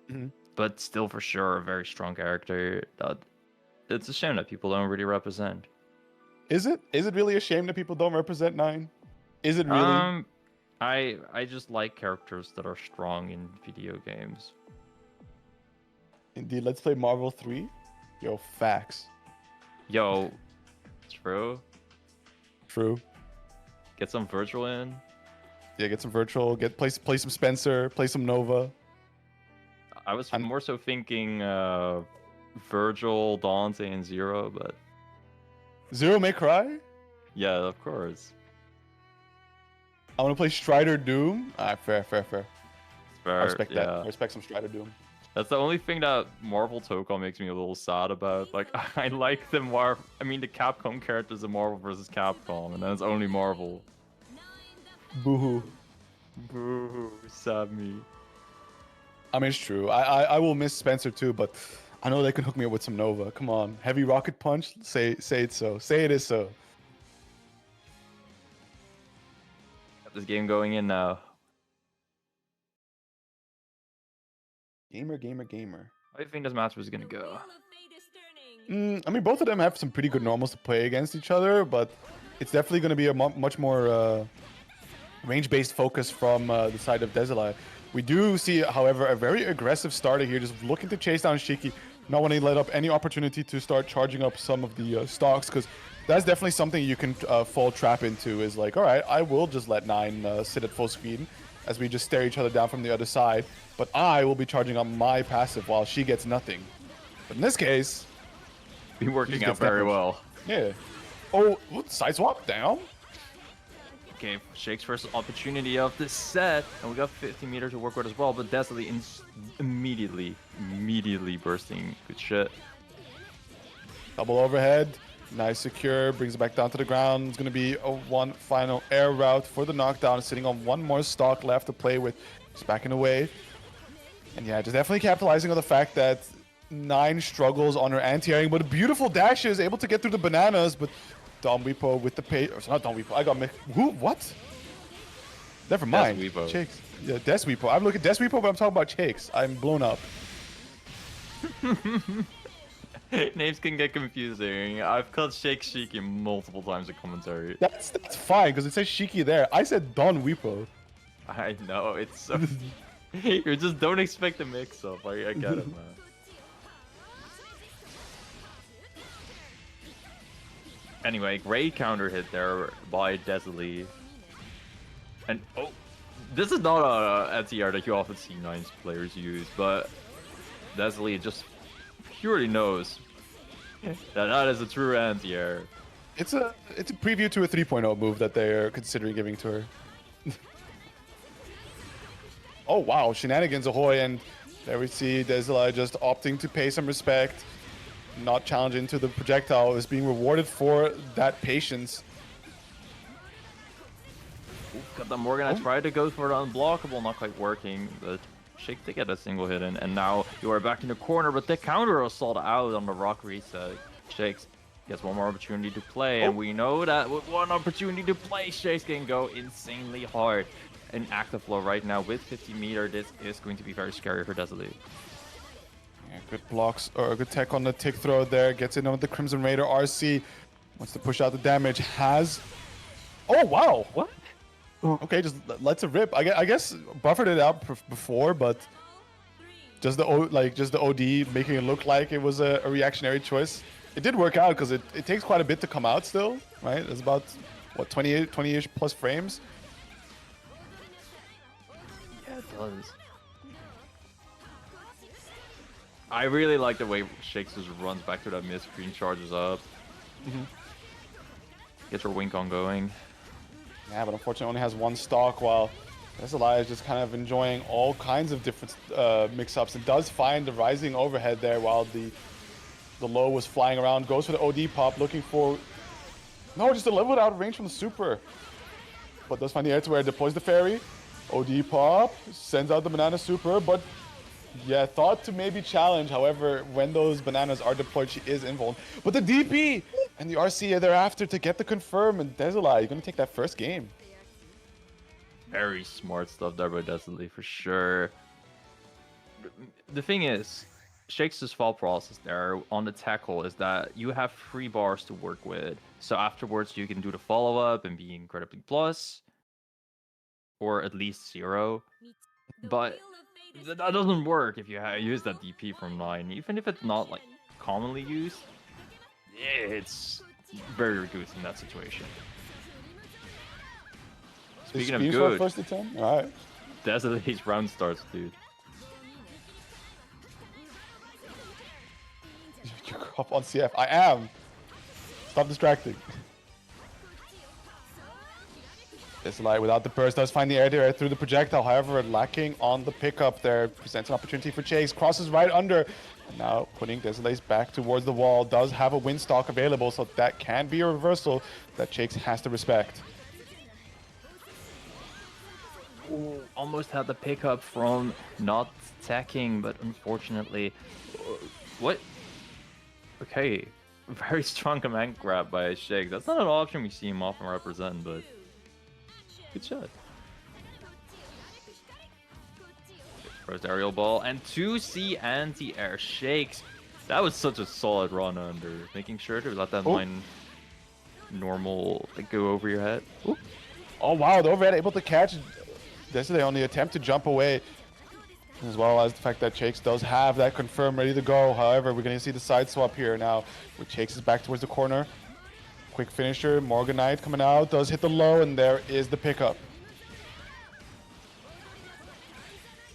Mm-hmm. But still, for sure, a very strong character that it's a shame that people don't really represent. Is it? Is it really a shame that people don't represent 9? Is it really? I just like characters that are strong in video games. Indeed. Let's play Marvel 3. Yo, facts. Yo, true. True. Get some virtual in. Yeah, get some virtual. Play some Spencer. Play some Nova. I was more so thinking Virgil, Dante, and Zero, but Zero May Cry. yeah, of course. I want to play Strider Doom. Fair. It's fair, I respect that. yeah. I respect some Strider Doom. That's the only thing that Marvel Tokon makes me a little sad about. Like, I like the the Capcom characters in Marvel vs. Capcom, and then it's only Marvel. Boo-hoo. Boo, sad me. I mean, it's true. I will miss Spencer too, but I know they can hook me up with some Nova. Come on. Heavy Rocket Punch? Say it so. Say it is so. Got this game going in now. Gamer. How do you think this match was gonna go? I mean, both of them have some pretty good normals to play against each other, but it's definitely going to be a much more range-based focus from the side of Desilai. We do see, however, a very aggressive starter here, just looking to chase down Shiki, not wanting to let up any opportunity to start charging up some of the stocks, because that's definitely something you can fall trap into, is like, all right, I will just let 9 sit at full speed as we just stare each other down from the other side, but I will be charging up my passive while she gets nothing. But in this case... Be working out very well. Yeah. Oh, side swap down? Okay, Shake's first opportunity of this set, and we got 50 meters to work with as well, but Desilai immediately bursting. Good shit. Double overhead. Nice secure. Brings it back down to the ground. It's going to be a one final air route for the knockdown. Sitting on one more stock left to play with. Just backing away. And yeah, just definitely capitalizing on the fact that 9 struggles on her anti-airing, but a beautiful dash is able to get through the bananas, but Don Weepo with the pay. It's not Don Weepo. I got mixed. Who? What? Never mind. Des Weepo. Chakes. Yeah, Des Weepo. I'm looking at Des Weepo, but I'm talking about Chakes. I'm blown up. Names can get confusing. I've called Shake Shiki multiple times in commentary. That's fine, because it says Shiki there. I said Don Weepo. I know, it's so... You just don't expect a mix-up. I get it, man. Anyway, great counter hit there by Desilai. And, oh, this is not a anti-air that you often see 9 players use, but Desilai just purely knows that is a true anti-air. It's a preview to a 3.0 move that they're considering giving to her. Oh wow, shenanigans ahoy, and there we see Desilai just opting to pay some respect, not challenging to the projectile, is being rewarded for that patience. Got the Morgan. I tried to go for the unblockable, not quite working, but Shake to get a single hit in, and now you are back in the corner, but the counter assault out on the rock reset. Shakes gets one more opportunity to play, and we know that with one opportunity to play, Shakes can go insanely hard. In active flow right now with 50 meter, this is going to be very scary for Desilai. Yeah, good blocks, or a good tech on the tick throw there, gets in on the Crimson Raider RC, wants to push out the damage, has... Oh wow! What? Okay, just lets it rip. I guess buffered it out before, but just the OD making it look like it was a reactionary choice. It did work out because it takes quite a bit to come out still, right? It's about what 20-ish plus frames. Yeah, it does. I really like the way Shakes just runs back to that mid screen, charges up. Gets her wink on going. Yeah, but unfortunately only has one stock, while Desilai is just kind of enjoying all kinds of different mix-ups. It does find the rising overhead there while the low was flying around. Goes for the OD pop, looking for... No, just a little bit out of range from the super. But does find the air to where it deploys the fairy. OD pop, sends out the banana super, but yeah, thought to maybe challenge. However, when those bananas are deployed, she is invulnerable. But the DP and the RC thereafter to get the confirm, and Desilai, you're going to take that first game. Very smart stuff there by Desilai for sure. The thing is, Shakes' thought process there on the tackle is that you have 3 bars to work with. So afterwards, you can do the follow up and be incredibly plus, or at least 0. But that doesn't work if you use that DP from 9, even if it's not like commonly used. It's very good in that situation. Speaking of Screams for a good, first attempt. All right. that's how these round starts, dude. You're up on CF. I am. Stop distracting. Desolate without the burst does find the air there through the projectile. However, lacking on the pickup there. Presents an opportunity for Chase. Crosses right under. And now putting Desolate's back towards the wall. Does have a win stock available, so that can be a reversal that Chase has to respect. Ooh, almost had the pickup from not attacking, but unfortunately, what? Okay, very strong command grab by Shakes. That's not an option we see him often represent, but good shot. First aerial ball and 2C anti-air Shakes. That was such a solid run under, making sure to let that line normal go over your head. Ooh. Oh wow, the overhead able to catch Desolate on the attempt to jump away. As well as the fact that Shakes does have that confirm ready to go. However, we're going to see the side swap here now. With Shakes is back towards the corner. Quick finisher, Morganite coming out, does hit the low, and there is the pickup.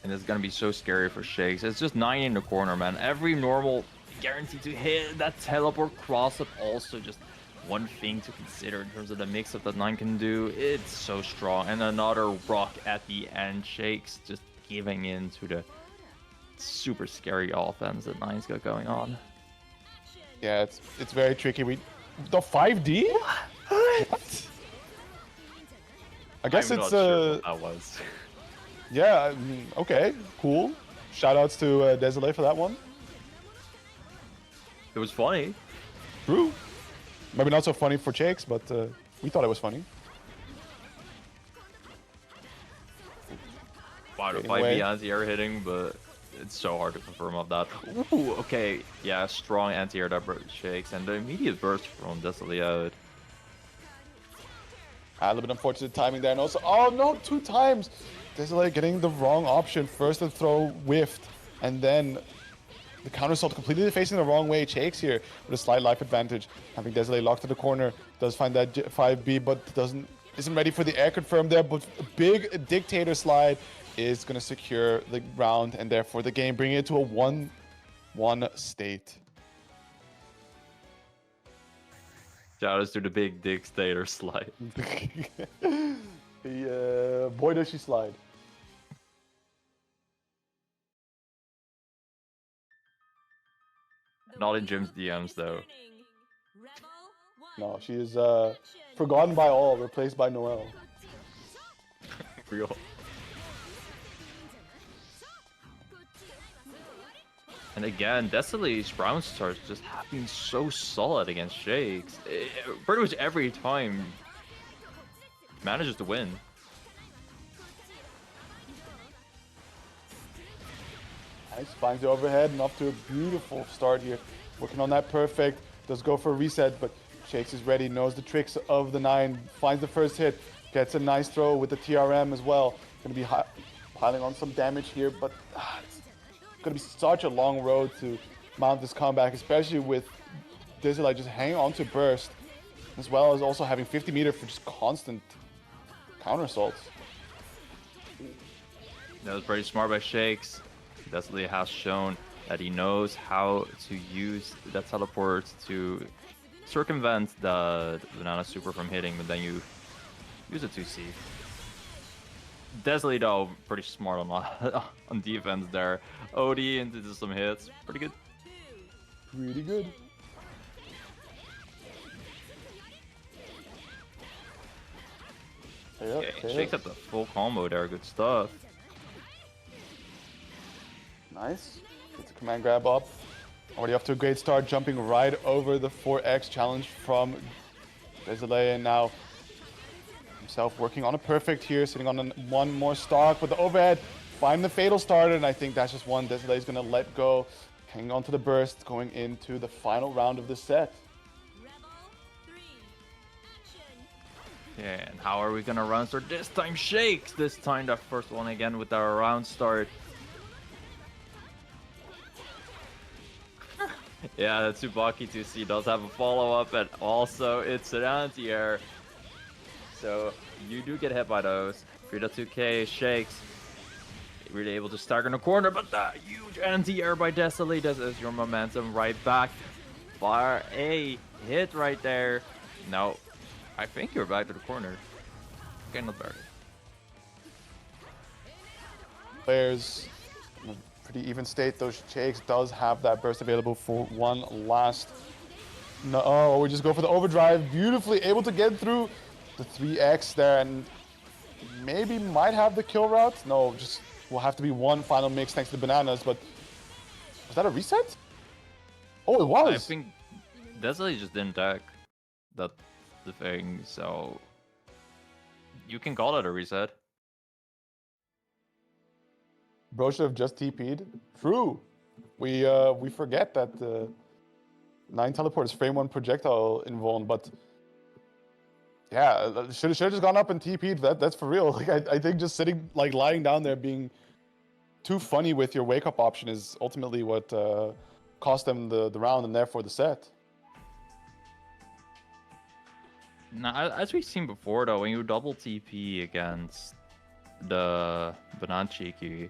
And it's gonna be so scary for Shakes. It's just 9 in the corner, man. Every normal guaranteed to hit. That teleport cross up also just one thing to consider in terms of the mix up that 9 can do. It's so strong. And another rock at the end. Shakes just giving in to the super scary offense that 9's got going on. Yeah, it's very tricky. The 5D? What? I guess I'm it's not sure what that was. Yeah, okay, cool. Shoutouts to Desolate for that one. It was funny. True. Maybe not so funny for Shakes, but we thought it was funny. Wow, the Getting 5B away. anti-air hitting, but it's so hard to confirm of that. Ooh, okay. Yeah, strong anti-air that Shakes, and the immediate burst from Desolate out. A little bit unfortunate timing there, and also, oh no, 2 times! Desolate getting the wrong option. First the throw whiffed, and then the counter assault completely facing the wrong way. Shakes here with a slight life advantage. Having Desolate locked to the corner, does find that 5B, but isn't ready for the air confirm there, but a big dictator slide is going to secure the round and therefore the game, bringing it to a 1-1 state. Shoutouts to the big dictator slide. Boy does she slide. Not in Jim's DMs though. No, she is forgotten by all, replaced by Noelle. Real. And again, Desolate's round starts just have been so solid against Shakes. Pretty much every time manages to win. Nice, finds the overhead and off to a beautiful start here. Working on that perfect, does go for a reset, but Shakes is ready, knows the tricks of the 9, finds the first hit, gets a nice throw with the TRM as well. Gonna be piling on some damage here, but it's gonna be such a long road to mount this comeback, especially with Desolate just hanging on to burst, as well as also having 50 meter for just constant counter assaults. That was pretty smart by Shakes. Desolate has shown that he knows how to use that teleport to circumvent the banana super from hitting, but then you use a 2C. Desolate though, pretty smart on defense there. OD into some hits, pretty good. Pretty good. Okay, Shakes at the full combo there, good stuff. Nice. Gets a command grab up. Already off to a great start, jumping right over the 4x challenge from Desolate, and now himself working on a perfect here, sitting on one more stock, but the overhead, find the fatal starter, and I think that's just one Desolate is going to let go. hang on to the burst going into the final round of the set. Yeah, and how are we gonna run? So this time Shakes. This time the first one again with our round start. Yeah, the Tsubaki 2C does have a follow-up, and also it's an anti-air. So you do get hit by those. Frida 2K Shakes. Really able to stagger in the corner, but that huge anti-air by Desolate does is your momentum right back. Fire a hit right there. No, I think you're back to the corner. Okay, not bad. Players in a pretty even state. Those Shakes does have that burst available for one last. No, oh, we just go for the overdrive. Beautifully able to get through the 3x there, and maybe might have the kill route. No, just will have to be one final mix thanks to the bananas. But was that a reset? Oh, it was. I think Desolate just didn't deck. That's the thing, so you can call it a reset. Bro should have just TP'd. True. We forget that 9 teleport is frame 1 projectile involved, but yeah, should have just gone up and TP'd. That's for real. Like I think just sitting, like lying down there being too funny with your wake up option is ultimately what cost them the round and therefore the set. Now, as we've seen before, though, when you double TP against the Banan Shiki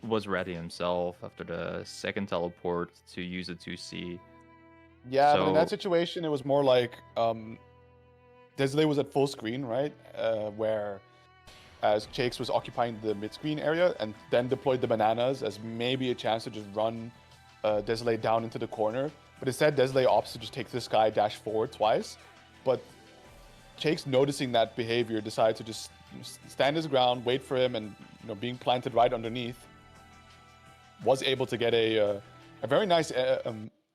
was ready himself after the second teleport to use a 2C. Yeah, So, but in that situation, it was more like Desolate was at full screen, right? Where as Shakes was occupying the mid-screen area and then deployed the bananas as maybe a chance to just run Desolate down into the corner. But instead, Desolate opts to just take this guy, dash forward twice. But Shakes, noticing that behavior, decided to just stand his ground, wait for him, and being planted right underneath, was able to get a very nice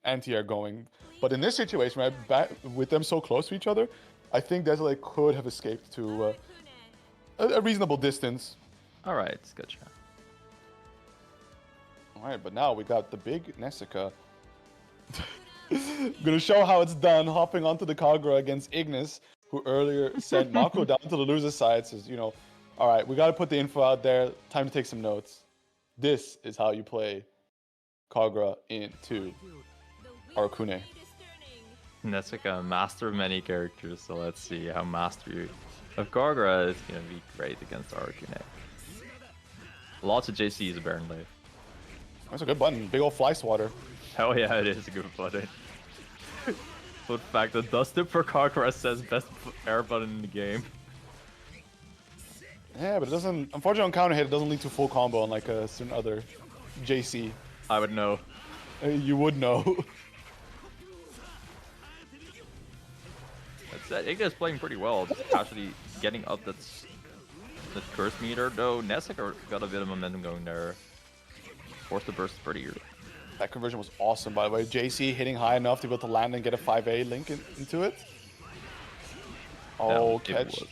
anti-air going. But in this situation, right, with them so close to each other, I think Desolate could have escaped to a reasonable distance. all right, it's good shot. All right, but now we got the big Nessica. Gonna show how it's done, hopping onto the Kagura against Ignis, who earlier sent Mako down to the loser side. Says, all right, we gotta put the info out there. Time to take some notes. This is how you play Kagura into Arcune. Nessica, master of many characters, so let's see how mastery of Kagura is gonna be great against Arcune. Lots of JCs apparently. That's a good button. Big old fly swatter. Hell yeah, it is a good button. Fun fact, the Dustin for Kagura says best air button in the game. Yeah, but it doesn't. Unfortunately, on counter hit, it doesn't lead to full combo unlike a certain other JC. I would know. You would know. That said, Ignis playing pretty well, just actually getting up that curse meter, though Nessica got a bit of momentum going there. Forced the burst pretty early. That conversion was awesome, by the way. JC hitting high enough to be able to land and get a 5A link into it. Oh, catch.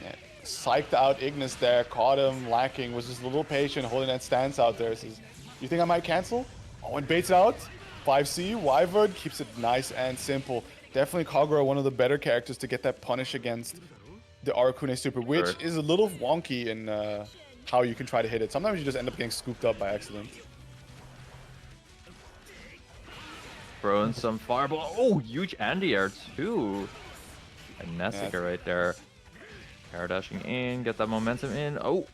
Yeah. Psyched out Ignis there, caught him lacking, was just a little patient, holding that stance out there. Says, you think I might cancel? Oh, and baits out. 5C, Wyvern keeps it nice and simple. Definitely Kagura, one of the better characters to get that punish against the Arcune super, which is a little wonky in how you can try to hit it. Sometimes you just end up getting scooped up by accident. Throwing some fireball. Oh, huge anti-air too. And Nessica right there. Air dashing in, get that momentum in. Oh.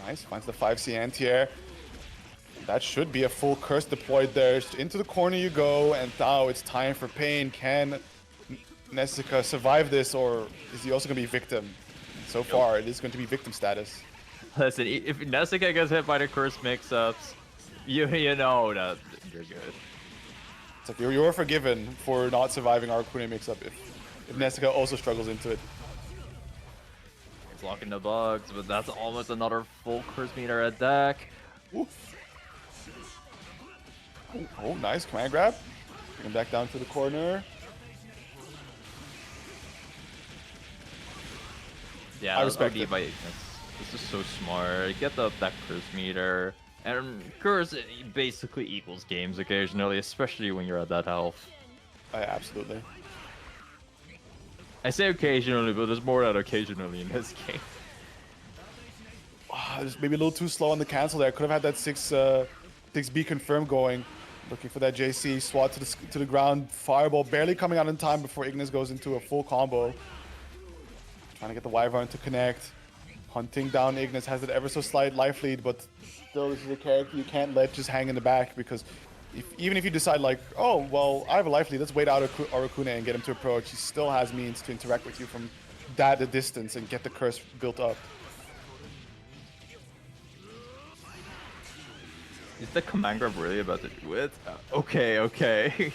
Nice, finds the 5C anti-air. That should be a full curse deployed there. Into the corner you go, and now it's time for pain. Can Nessica survive this, or is he also going to be victim? So far, it is going to be victim status. Listen, if Nessica gets hit by the curse mix-ups, you know that you're good. It's like you're forgiven for not surviving our Arcune mix-up if Nessica also struggles into it. He's blocking the bugs, but that's almost another full curse meter at deck. Oof. Oh, nice command grab. Bring him back down to the corner. Yeah, I I respect respect it. by Ignis. This is so smart. Get that curse meter. And curse basically equals games occasionally, especially when you're at that health. Absolutely. I say occasionally, but there's more than occasionally in this game. Just maybe a little too slow on the cancel there. Could have had that 6B confirm going. Looking for that JC swat to the ground. Fireball barely coming out in time before Ignis goes into a full combo. Trying to get the Wyvern to connect. Hunting down Ignis, has it ever so slight life lead, but still this is a character you can't let just hang in the back, because even if you decide like, oh, well, I have a life lead, let's wait out Arakune and get him to approach, he still has means to interact with you from that distance and get the curse built up. Is the command grab really about to do it? Okay.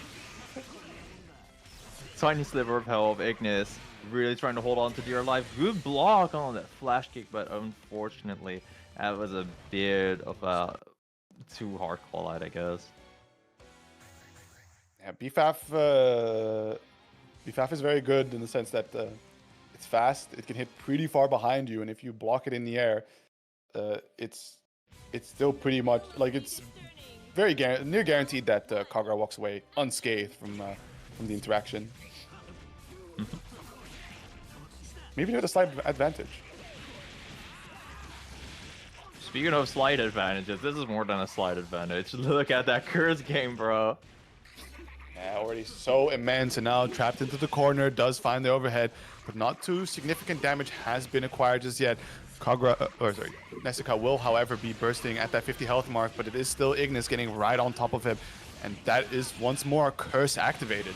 Tiny sliver of health, Ignis really trying to hold on to dear life. Good block on that flash kick, but unfortunately, that was a bit of a too hard call out, I guess. Yeah, BFAF is very good in the sense that it's fast, it can hit pretty far behind you, and if you block it in the air, it's still pretty much like it's very near guaranteed that Kagura walks away unscathed from the interaction. Maybe with a slight advantage. Speaking of slight advantages, this is more than a slight advantage. Look at that curse game, bro. Yeah, already so immense, and now trapped into the corner, does find the overhead, but not too significant damage has been acquired just yet. Nessica will, however, be bursting at that 50 health mark, but it is still Ignis getting right on top of him, and that is once more curse activated.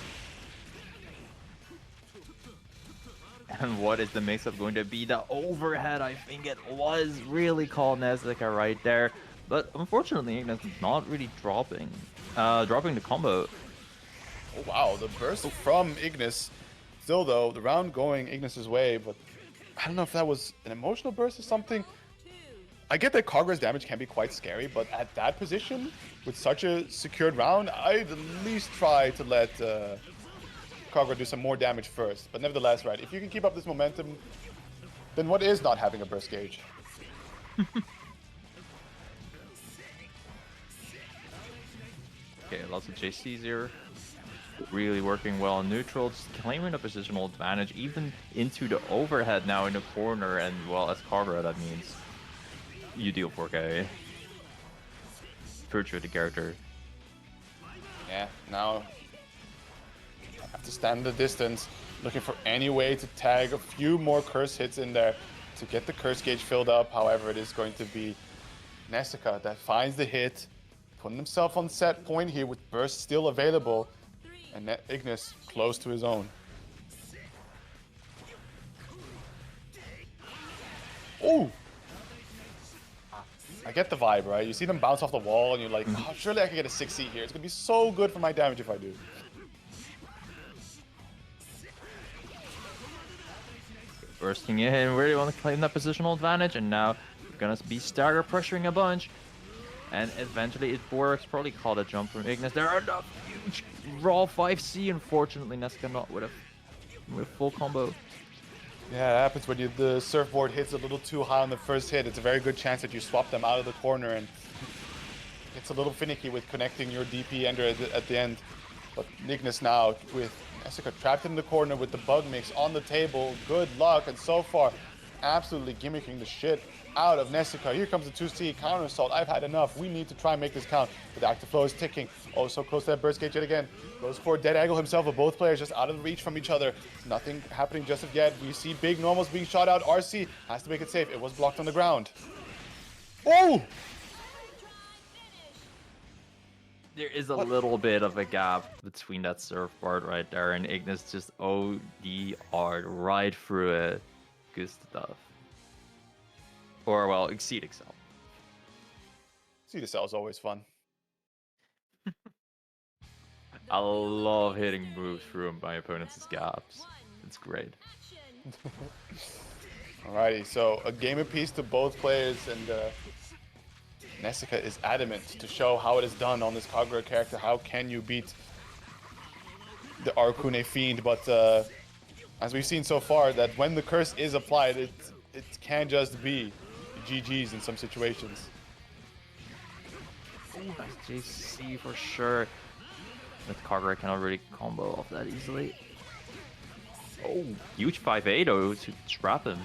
And what is the mix-up going to be? The overhead, I think it was really called Nessica right there. But unfortunately, Ignis is not really dropping the combo. Oh wow, the burst from Ignis. Still though, the round going Ignis's way, but I don't know if that was an emotional burst or something. I get that Kagura's damage can be quite scary, but at that position, with such a secured round, I'd at least try to let Kagura do some more damage first. But nevertheless, right, if you can keep up this momentum, then what is not having a burst gauge? Okay, lots of JCs here. Really working well on neutral, just claiming a positional advantage, even into the overhead now in the corner, and well, as Kagura, that means you deal 4K. Virtue of the character. Yeah, now I have to stand the distance, looking for any way to tag a few more curse hits in there to get the curse gauge filled up. However, it is going to be Nessica that finds the hit, putting himself on set point here with burst still available, and Ignis close to his own. Oh! I get the vibe, right? You see them bounce off the wall and you're like, oh, surely I can get a 6C here. It's gonna be so good for my damage if I do. Bursting in, really want to claim that positional advantage, and now we're gonna be stagger pressuring a bunch. And eventually it works. Probably caught a jump from Ignis. There are enough huge raw 5C. Unfortunately, Nessica not with full combo. Yeah, it happens when the surfboard hits a little too high on the first hit. It's a very good chance that you swap them out of the corner, and it's a little finicky with connecting your DP ender at the end. But Ignis now with Nessica trapped in the corner with the bug mix on the table. Good luck, and so far, absolutely gimmicking the shit out of Nessica. Here comes the 2C counter assault. I've had enough. We need to try and make this count. But the active flow is ticking. Oh, so close to that burst gauge yet again. Goes for a dead angle himself, but both players just out of reach from each other. Nothing happening just of yet. We see big normals being shot out. RC has to make it safe. It was blocked on the ground. Oh! There is a little bit of a gap between that surfboard right there, and Ignis just OD'd right through it. Good stuff. Or, well, Exceed Excel. See the cell is always fun. I love hitting moves through my opponent's gaps. It's great. Alrighty, so a game apiece to both players, and Nessica is adamant to show how it is done on this Kagura character. How can you beat the Arakune Fiend? But as we've seen so far, that when the curse is applied, it can just be GGs in some situations. Ooh, nice JC for sure. With Kagura cannot really combo off that easily. Oh, huge 5A though to trap him.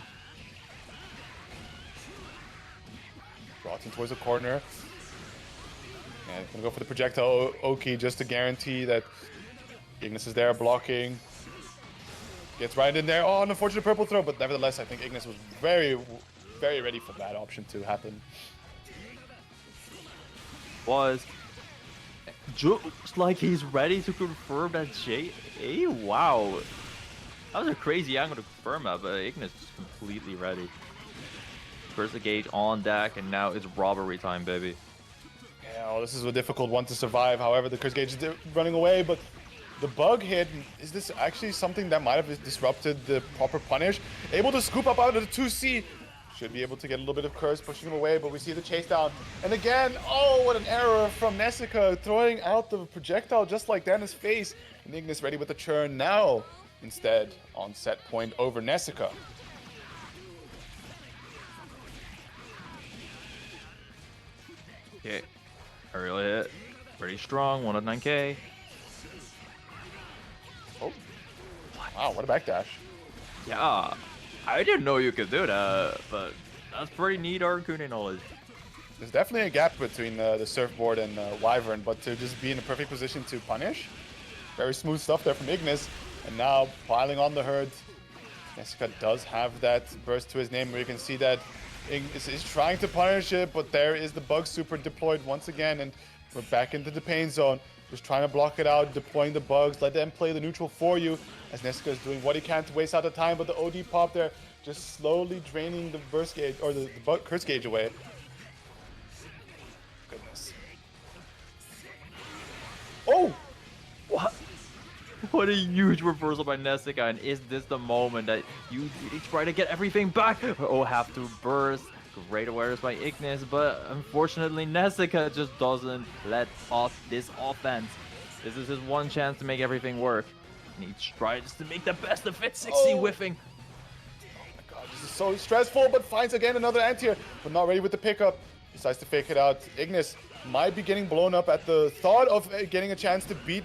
Brought in towards the corner. And gonna go for the projectile Oki just to guarantee that Ignis is there blocking. Gets right in there. Oh, an unfortunate purple throw, but nevertheless, I think Ignis was very, very ready for that option to happen. Was just like he's ready to confirm that JA. Wow. That was a crazy angle to confirm that, but Ignis is completely ready. First the gauge on deck, and now it's robbery time, baby. Yeah, well, this is a difficult one to survive. However, the curse gauge is running away, but the bug hit, is this actually something that might have disrupted the proper punish? Able to scoop up out of the 2C. Should be able to get a little bit of curse pushing him away, but we see the chase down. And again, oh, what an error from Nessica, throwing out the projectile just like that in his face. And Ignis ready with the churn now, instead on set point over Nessica. Okay, aerial hit, pretty strong, 109k. Oh, wow, what a backdash. Yeah, I didn't know you could do that, but that's pretty neat Arcane knowledge. There's definitely a gap between the surfboard and Wyvern, but to just be in a perfect position to punish, very smooth stuff there from Ignis. And now piling on the herd, Nessica does have that burst to his name where you can see that Ignis is trying to punish it, but there is the bug super deployed once again, and we're back into the pain zone. Just trying to block it out, deploying the bugs, let them play the neutral for you, as Nessica is doing what he can to waste out the time, but the OD pop there just slowly draining the burst gauge, or the curse gauge away. Goodness. Oh! What? What a huge reversal by Nessica, and is this the moment that you really try to get everything back? Oh, have to burst. Great awareness by Ignis, but unfortunately Nessica just doesn't let off this offense. This is his one chance to make everything work. And he tries to make the best of it, 60 whiffing. Oh my god, this is so stressful, but finds again another anti-air, but not ready with the pickup. Decides to fake it out. Ignis might be getting blown up at the thought of getting a chance to beat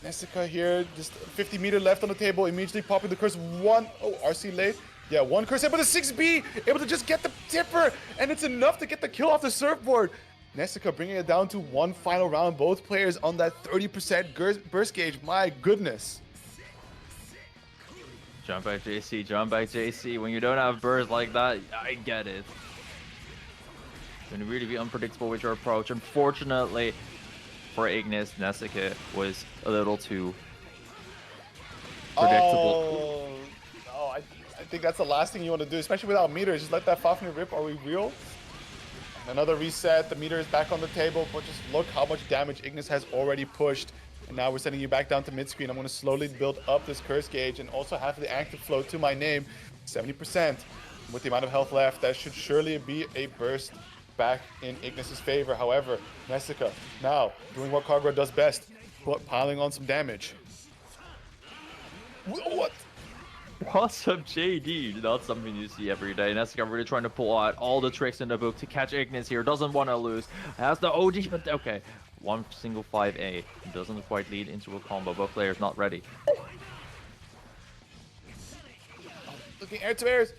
Nessica here. Just 50 meter left on the table, immediately popping the curse. One, oh, RC late. Yeah, one curse hit, but a 6B, able to just get the tipper, and it's enough to get the kill off the surfboard. Nessica bringing it down to one final round. Both players on that 30% burst gauge. My goodness. Jump back JC, jump back JC. When you don't have burst like that, I get it. It's gonna really be unpredictable with your approach. Unfortunately for Ignis, Nessica was a little too predictable. Oh, I think that's the last thing you want to do, especially without meters. Just let that Fafnir rip. Are we real? Another reset. The meter is back on the table, but just look how much damage Ignis has already pushed. And now we're sending you back down to mid-screen. I'm going to slowly build up this curse gauge and also have the active flow to my name. 70%. With the amount of health left, that should surely be a burst back in Ignis's favor. However, Nessica now doing what Kagura does best, but piling on some damage. What? Awesome JD, not something you see every day. Nessica really trying to pull out all the tricks in the book to catch Ignis here. Doesn't want to lose. Has the OD, but okay. One single 5A. Doesn't quite lead into a combo. Both players not ready. Looking air to airs.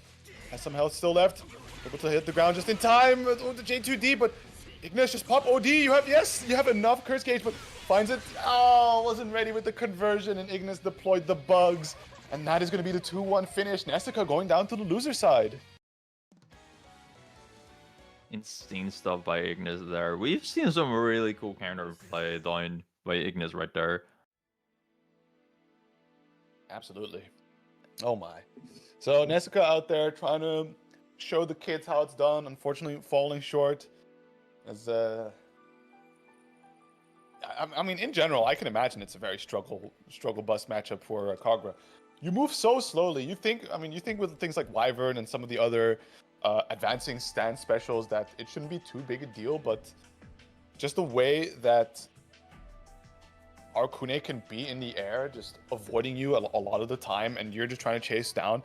Has some health still left. Able to hit the ground just in time with the J2D, but Ignis just pop OD. You have enough curse gauge, but finds it. Oh, wasn't ready with the conversion, and Ignis deployed the bugs. And that is going to be the 2-1 finish. Nessica going down to the loser side. Insane stuff by Ignis there. We've seen some really cool counterplay done by Ignis right there. Absolutely. Oh my. So Nessica out there trying to show the kids how it's done. Unfortunately, falling short. As I mean, in general, I can imagine it's a very struggle bus matchup for Kagura. You move so slowly. You think with things like Wyvern and some of the other advancing stance specials that it shouldn't be too big a deal, but just the way that Arcane can be in the air, just avoiding you a lot of the time, and you're just trying to chase down,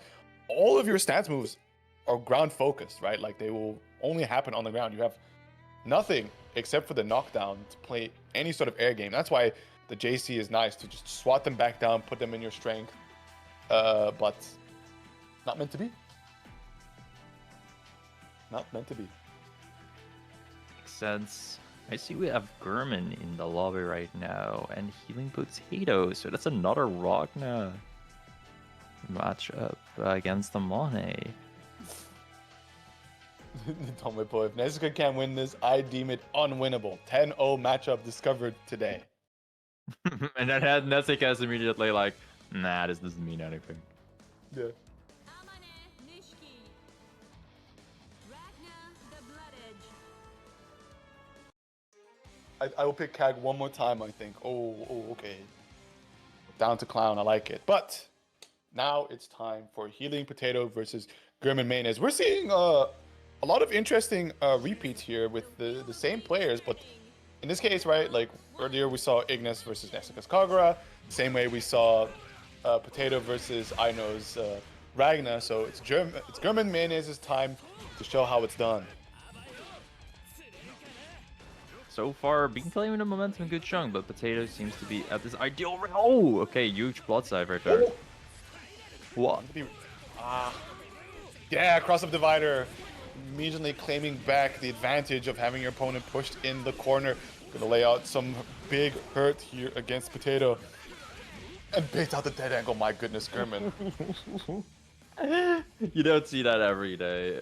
all of your stance moves are ground focused, right? Like they will only happen on the ground. You have nothing except for the knockdown to play any sort of air game. That's why the JC is nice to just swat them back down, put them in your strength. But not meant to be. Not meant to be. Makes sense. I see we have Gurman in the lobby right now and Healing Potato, so that's another Ragna matchup against the Amane. Tomopo, if Nezuka can't win this, I deem it unwinnable. 10-0 matchup discovered today. And then had Nezuka is immediately like, nah, this doesn't mean anything. Yeah. I will pick Kag one more time, I think. Oh, okay. Down to Clown, I like it. But now it's time for Healing Potato versus Gurman Mayonnaise. We're seeing a lot of interesting repeats here with the same players, but in this case, right, like earlier we saw Ignis versus Nezuka's Kagura, same way we saw Potato versus Aino's Ragna, so it's Gurman Mayonnaise's time to show how it's done. So far, been claiming the momentum a good chunk, but Potato seems to be at this ideal. Oh, okay, huge blood side right there. What? Yeah, cross-up divider. Immediately claiming back the advantage of having your opponent pushed in the corner. Gonna lay out some big hurt here against Potato. And bait out the dead angle, my goodness, Gurman. You don't see that every day.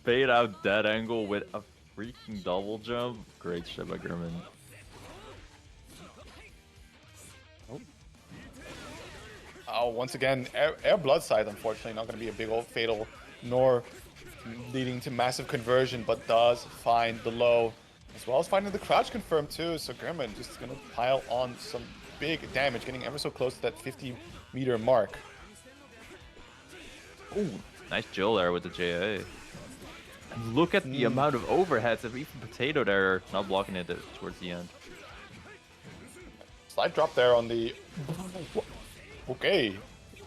Bait out dead angle with a freaking double jump. Great shit by Gurman. Oh, once again, air blood side, unfortunately, not going to be a big old fatal, nor leading to massive conversion, but does find the low, as well as finding the crouch confirmed too. So Gurman just going to pile on some big damage, getting ever so close to that 50-meter mark. Ooh, nice Jill there with the JA. And look at the amount of overheads of even Potato there, not blocking it towards the end. Slight drop there on the... Okay.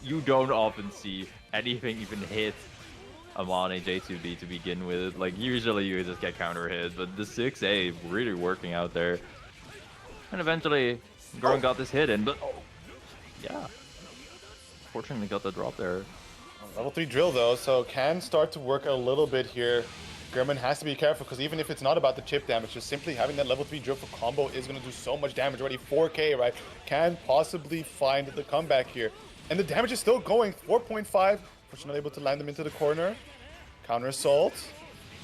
You don't often see anything even hit Amane J2B to begin with. Like, usually you just get counter hit, but the 6A really working out there. And eventually, Gurman got this hit in, but yeah. Fortunately got the drop there. Level 3 drill though, so can start to work a little bit here. Gurman has to be careful because even if it's not about the chip damage, just simply having that level 3 drill for combo is going to do so much damage already. 4k, right? Can possibly find the comeback here. And the damage is still going. 4.5. Fortunately not able to land them into the corner. Counter assault.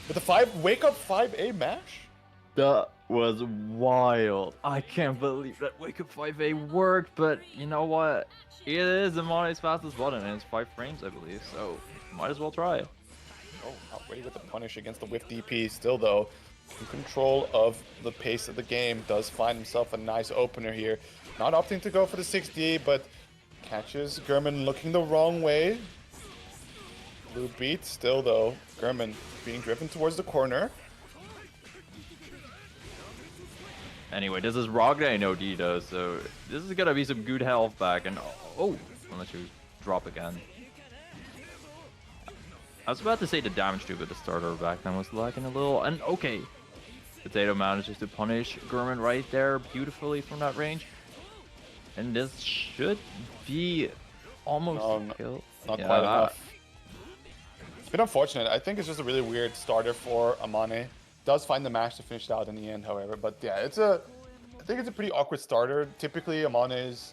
With the 5 wake up 5A mash? That was wild. I can't believe that Wake Up 5A worked, but you know what? It is Amane's fastest button, and it's 5 frames, I believe, so might as well try it. Oh, not ready with the punish against the whiff DP. Still, though, in control of the pace of the game. Does find himself a nice opener here. Not opting to go for the 6D, but catches Gurman looking the wrong way. Blue beat. Still, though, Gurman being driven towards the corner. Anyway, this is Ragna in OD though, so this is gonna be some good health back, and oh, unless you drop again. I was about to say the damage too, but the starter back then was lacking a little, and okay. Potato manages to punish Gurman right there beautifully from that range. And this should be almost a kill. Not quite enough. It's been unfortunate. I think it's just a really weird starter for Amane. Does find the mash to finish it out in the end, however. But yeah, I think it's a pretty awkward starter. Typically, Amane's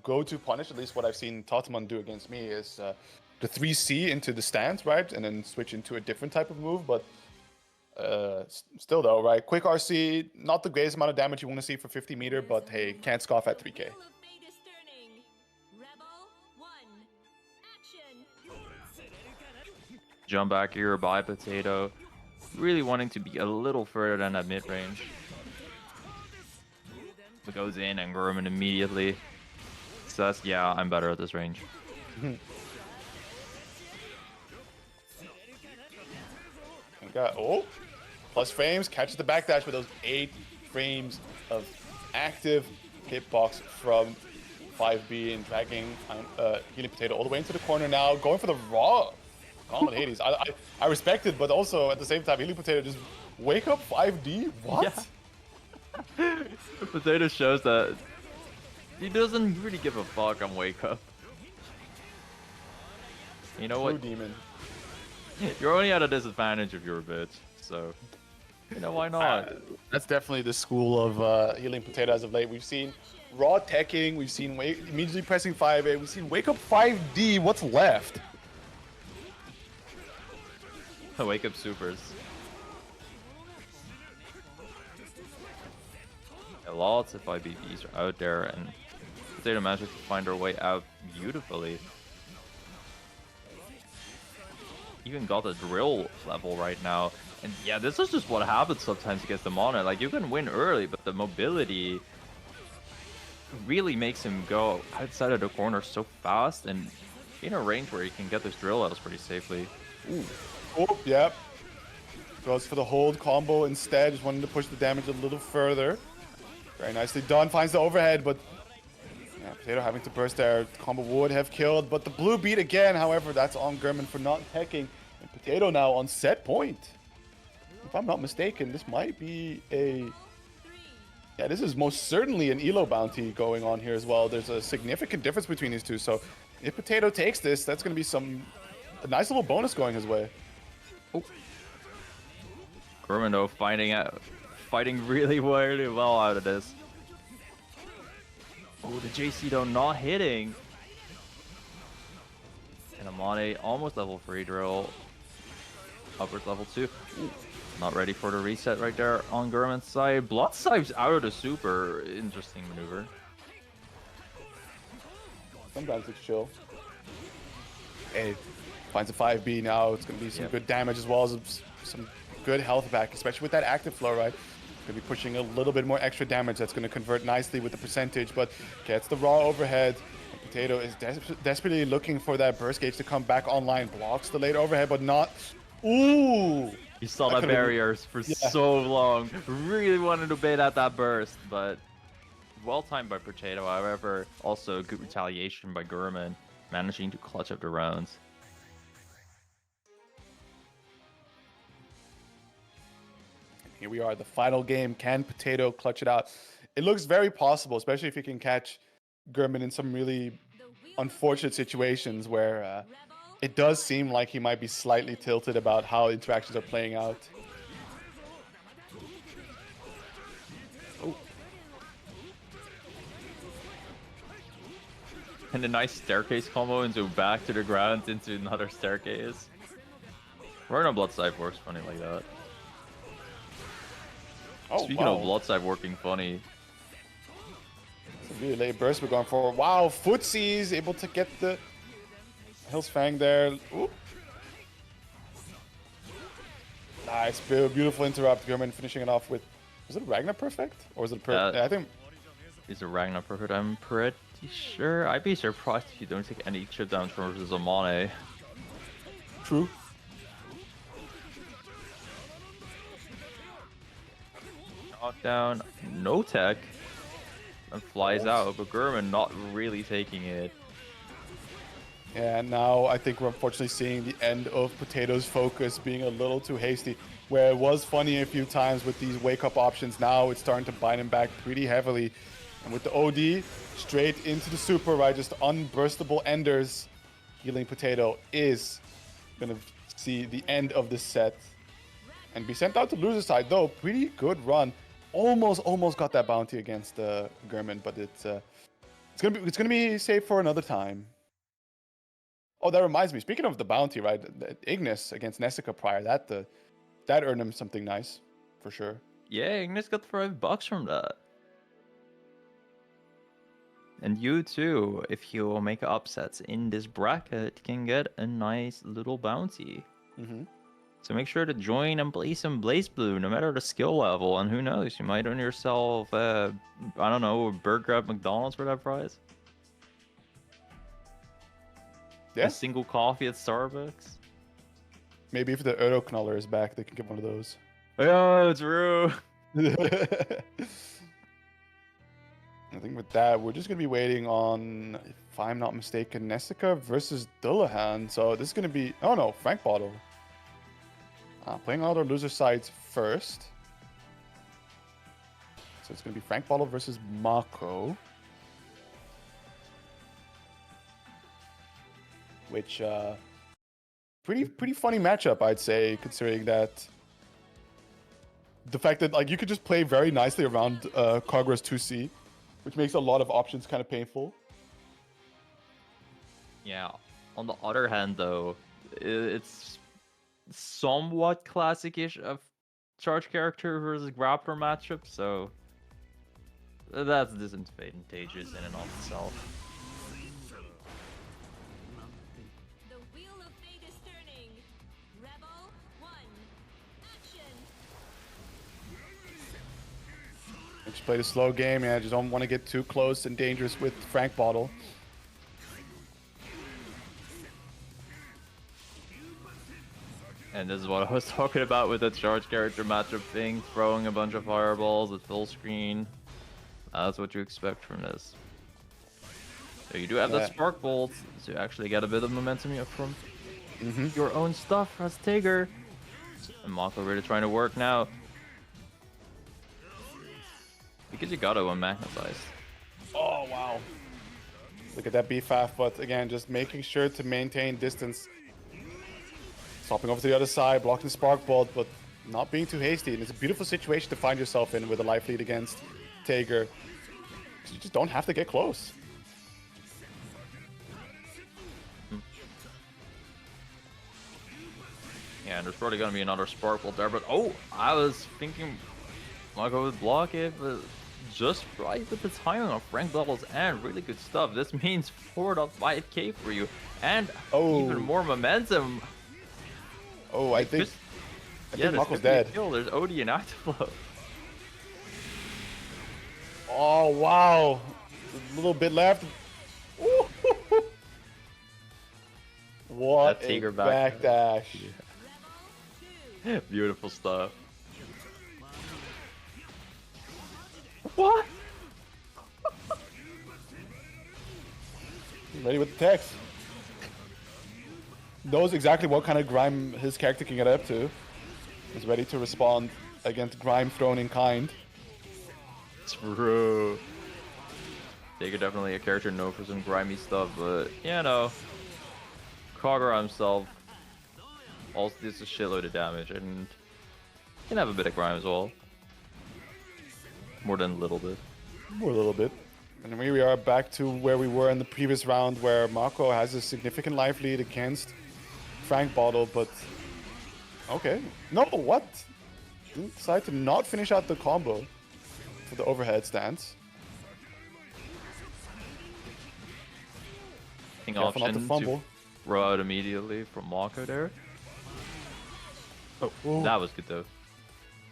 go-to punish, at least what I've seen Tatamon do against me, is the 3C into the stance, right? And then switch into a different type of move. But still though, right? Quick RC, not the greatest amount of damage you want to see for 50 meter, but hey, can't scoff at 3k. Jump back here by Potato. Really wanting to be a little further than that mid-range. It goes in and Gurman immediately says, yeah, I'm better at this range. Oh, plus frames, catches the backdash with those 8 frames of active hitbox from 5B and dragging Healing Potato all the way into the corner now, going for the raw calm and Hades. I respect it, but also at the same time, Healing Potato just wake up 5D? What? Yeah. Potato shows that he doesn't really give a fuck on Wake Up. You know True what? demon. You're only at a disadvantage if you're a bitch, so you know why not? That's definitely the school of Healing Potato as of late. We've seen raw teching, we've seen immediately pressing 5A, we've seen wake up 5D. What's left? Wake Up supers. Lots of IBBs are out there, and Potato managed to find their way out beautifully. Even got a drill level right now. And yeah, this is just what happens sometimes against the Mono. Like, you can win early, but the mobility really makes him go outside of the corner so fast and in a range where he can get those drill levels pretty safely. Ooh. Oh, yep. Goes for the hold combo instead. Just wanted to push the damage a little further. Very nicely done. Finds the overhead, but yeah, Potato having to burst there. Combo would have killed, but the blue beat again. However, that's on German for not teching. And Potato now on set point. If I'm not mistaken, this might be a... Yeah, this is most certainly an ELO bounty going on here as well. There's a significant difference between these two. So if Potato takes this, that's going to be a nice little bonus going his way. Oh. German though fighting really well out of this. Oh, the JC though not hitting. And Amane almost level 3 drill. Upwards level 2. Ooh, not ready for the reset right there on German's side. Bloodsive's out of the super. Interesting maneuver. Sometimes it's chill. Hey, finds a 5B now. It's going to be some good damage as well as some good health back, especially with that active flow, right? Going to be pushing a little bit more extra damage. That's going to convert nicely with the percentage, but gets the raw overhead. And Potato is desperately looking for that burst gauge to come back online. Blocks the late overhead, but not... Ooh! He saw the barriers for so long. Really wanted to bait out that burst, but well timed by Potato. However, also good retaliation by German, managing to clutch up the rounds. Here we are, the final game. Can Potato clutch it out? It looks very possible, especially if he can catch German in some really unfortunate situations where it does seem like he might be slightly tilted about how interactions are playing out. Oh. And a nice staircase combo into back to the ground into another staircase. Running on Bloodsive works funny like that. Oh, Speaking of Bloodsive working funny. It's a really late burst we're going for. Wow, Footsie's able to get the Hill's Fang there. Ooh. Nice, beautiful interrupt. German finishing it off with... Was it a Ragnar Perfect? Or was it a Perfect? I think... It's a Ragnar Perfect, I'm pretty sure. I'd be surprised if you don't take any chip downs from versus Amane. True. Knockdown, no tech, and flies out, but German not really taking it. Yeah, now I think we're unfortunately seeing the end of Potato's focus being a little too hasty. Where it was funny a few times with these wake-up options, now it's starting to bind him back pretty heavily. And with the OD, straight into the super, right? Just unburstable enders. Healing Potato is going to see the end of this set. And be sent out to loser side, though. Pretty good run. Almost got that bounty against German, but it's gonna be saved for another time. Oh, that reminds me. Speaking of the bounty, right? Ignis against Nessica prior, that earned him something nice, for sure. Yeah, Ignis got $5 from that. And you too, if you make upsets in this bracket, can get a nice little bounty. So make sure to join and play some Blaze Blue, no matter the skill level. And who knows, you might earn yourself, I don't know, a burger at McDonald's for that prize. Yeah. A single coffee at Starbucks. Maybe if the Euro Knuller is back, they can get one of those. Oh, true. I think with that, we're just going to be waiting on, if I'm not mistaken, Nessica versus Dullahan. So this is going to be, oh no, Frank Bottle. Playing all their loser sides first. So it's going to be Frank Bottle versus Mako. Which, pretty funny matchup, I'd say, considering that the fact that like you could just play very nicely around Kagura's 2C, which makes a lot of options kind of painful. Yeah. On the other hand, though, it's somewhat classic-ish of charge character versus grappler matchup, so that's disadvantageous in and of itself. The wheel of fate is turning. Rebel 1, action. Just played a slow game. Yeah, just don't want to get too close and dangerous with Frank Bottle. And this is what I was talking about with the charge character matchup thing, throwing a bunch of fireballs at full screen. That's what you expect from this. So you do have that spark bolt, so you actually get a bit of momentum here from your own stuff as Tiger. And Mako really trying to work now. Because you got to unmagnetize. Oh, wow. Look at that B5, but again, just making sure to maintain distance. Stopping over to the other side, blocking the spark bolt, but not being too hasty. And it's a beautiful situation to find yourself in with a life lead against Tiger. You just don't have to get close. Yeah, and there's probably going to be another spark bolt there, but oh, I was thinking Mako would block it, but just right with the timing of Frank Bottle's end. Really good stuff. This means 4.5k for you, and even more momentum. Oh, I think Mako's dead. Kill. There's OD and Actiflow. Oh, wow. A little bit left. What a backdash. Yeah. Beautiful stuff. What? Ready with the text. Knows exactly what kind of grime his character can get up to. Is ready to respond against grime thrown in kind. True. Tiger definitely a character known for some grimy stuff, but you know, Kagura himself also does a shitload of damage and can have a bit of grime as well. More than a little bit. More a little bit. And here we are back to where we were in the previous round, where Mako has a significant life lead against Frank Bottle, but okay. No, what? Didn't decide to not finish out the combo for the overhead stance. Option not to fumble. Throw out immediately from Mako there. Oh, that was good though.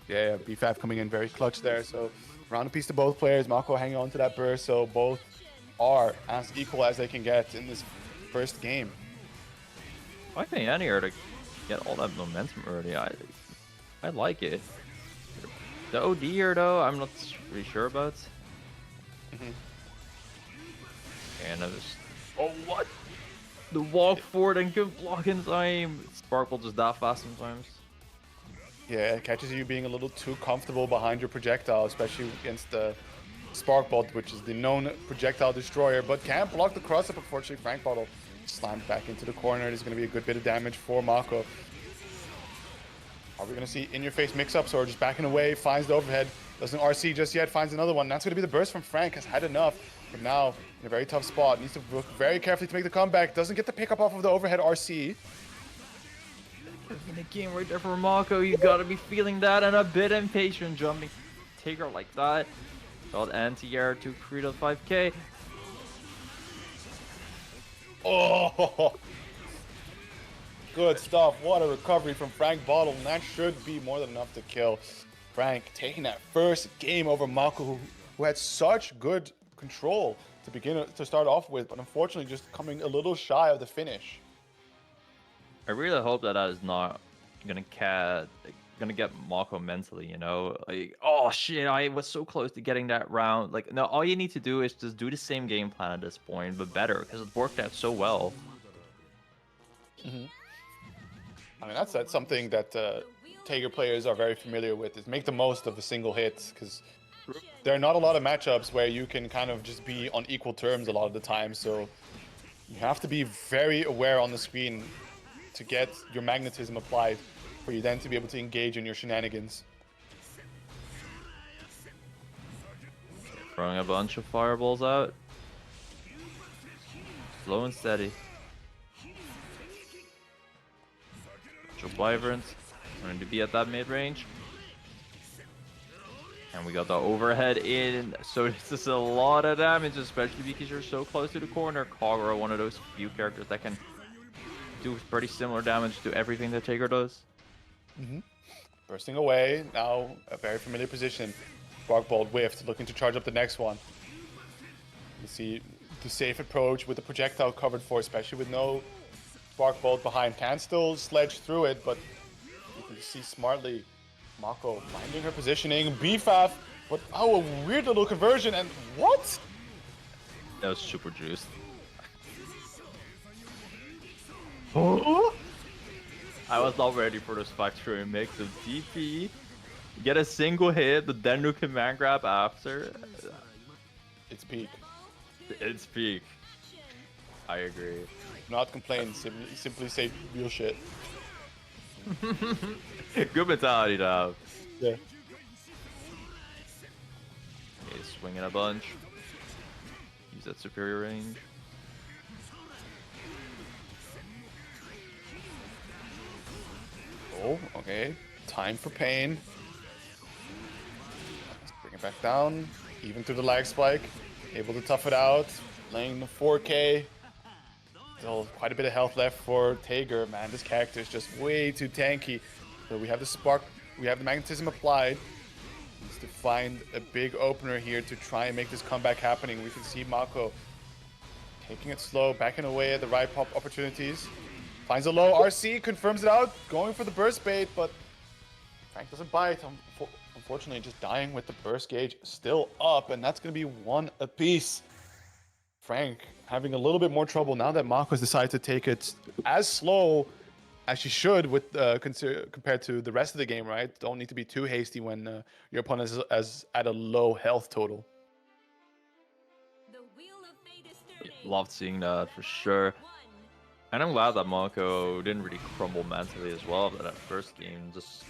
Yeah, B5 coming in very clutch there. So round a piece to both players. Mako hanging on to that burst, so both are as equal as they can get in this first game. I think any to get all that momentum early. I like it. The OD here though, I'm not really sure about. And I just what? The walk forward and good block in time. Sparkle just that fast sometimes. Yeah, it catches you being a little too comfortable behind your projectile, especially against the Spark Bolt, which is the known projectile destroyer, but can't block the cross-up. Unfortunately, Frank Bottle slammed back into the corner. There's going to be a good bit of damage for Mako. Are we going to see in-your-face mix-ups or just backing away? Finds the overhead. Doesn't RC just yet. Finds another one. That's going to be the burst from Frank. Has had enough, but now in a very tough spot. Needs to look very carefully to make the comeback. Doesn't get the pickup off of the overhead RC. In a game right there for Mako, you gotta be feeling that and a bit impatient jumping Tiger like that. Got anti-air to 3.5k. Oh, good stuff. What a recovery from Frank Bottle, and that should be more than enough to kill. Frank taking that first game over Mako, who had such good control to start off with, but unfortunately just coming a little shy of the finish. I really hope that is not gonna gonna get Mako mentally, you know? Like, oh shit, I was so close to getting that round. Like, no, all you need to do is just do the same game plan at this point, but better, because it worked out so well. I mean, that's something that Tager players are very familiar with, is make the most of a single hit, because there are not a lot of matchups where you can kind of just be on equal terms a lot of the time, so you have to be very aware on the screen to get your magnetism applied for you then to be able to engage in your shenanigans. Throwing a bunch of fireballs out. Slow and steady. Bunch of wyverns. Going to be at that mid-range. And we got the overhead in, so this is a lot of damage, especially because you're so close to the corner. Kagura, one of those few characters that can do pretty similar damage to everything that Tager does. Bursting away, now a very familiar position. Spark Bolt whiffed, looking to charge up the next one. You see the safe approach with the projectile covered for, especially with no Spark Bolt behind. Can still sledge through it, but you can see smartly Mako finding her positioning. BFAF, but oh, a weird little conversion, and what? That was super juiced. I was not ready for this factory mix of DP. Get a single hit, but then do command grab after. It's peak. It's peak. I agree. Not complain, simply say real shit. Good mentality to have. Yeah. Okay, swinging a bunch. Use that superior range. Oh, okay. Time for pain. Let's bring it back down. Even through the lag spike. Able to tough it out. Laying the 4K. Still quite a bit of health left for Tager. Man, this character is just way too tanky. So we have the spark. We have the magnetism applied. Needs to find a big opener here to try and make this comeback happening. We can see Mako taking it slow, backing away at the right pop opportunities. Finds a low RC, confirms it out, going for the burst bait, but Frank doesn't bite. Unfortunately, just dying with the burst gauge still up, and that's going to be one apiece. Frank having a little bit more trouble now that Mako's decided to take it as slow as she should with compared to the rest of the game, right? Don't need to be too hasty when your opponent is at a low health total. The wheel of fate is turning. Loved seeing that for sure. And I'm glad that Mako didn't really crumble mentally as well after that first game. Just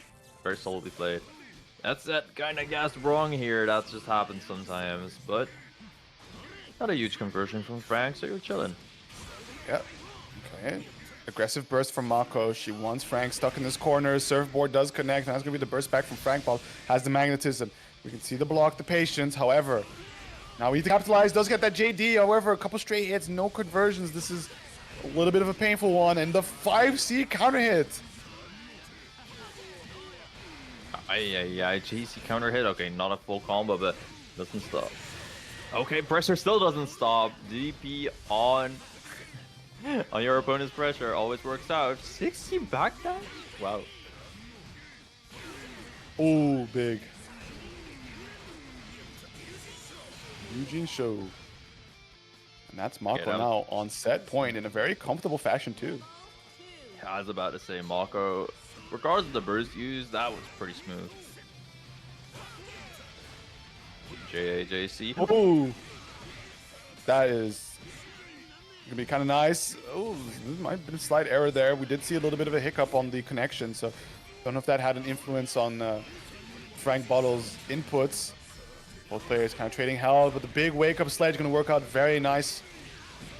very solidly played. That's that kind of guessed wrong here. That just happens sometimes. But not a huge conversion from Frank, so you're chilling. Yep. Okay. Aggressive burst from Mako. She wants Frank stuck in this corner. Surfboard does connect. Now it's going to be the burst back from Frank. Ball has the magnetism. We can see the block, the patience. However, now we need to capitalize. Does get that JD. However, a couple straight hits, no conversions. This is a little bit of a painful one. And the 5C counter hit. Yeah, GC counter hit. Okay, not a full combo, but doesn't stop. Okay, pressure still doesn't stop. DP on your opponent's pressure always works out. 60 backdash? Wow. Oh, big. Eugene Show. And that's Mako now on set point in a very comfortable fashion too. I was about to say Mako, regardless of the burst used, that was pretty smooth. JAJC. Oh, that is gonna be kind of nice. Oh, there might have been a slight error there. We did see a little bit of a hiccup on the connection, so don't know if that had an influence on Frank Bottle's inputs. Both players kind of trading health, but the big wake-up sledge gonna work out very nice.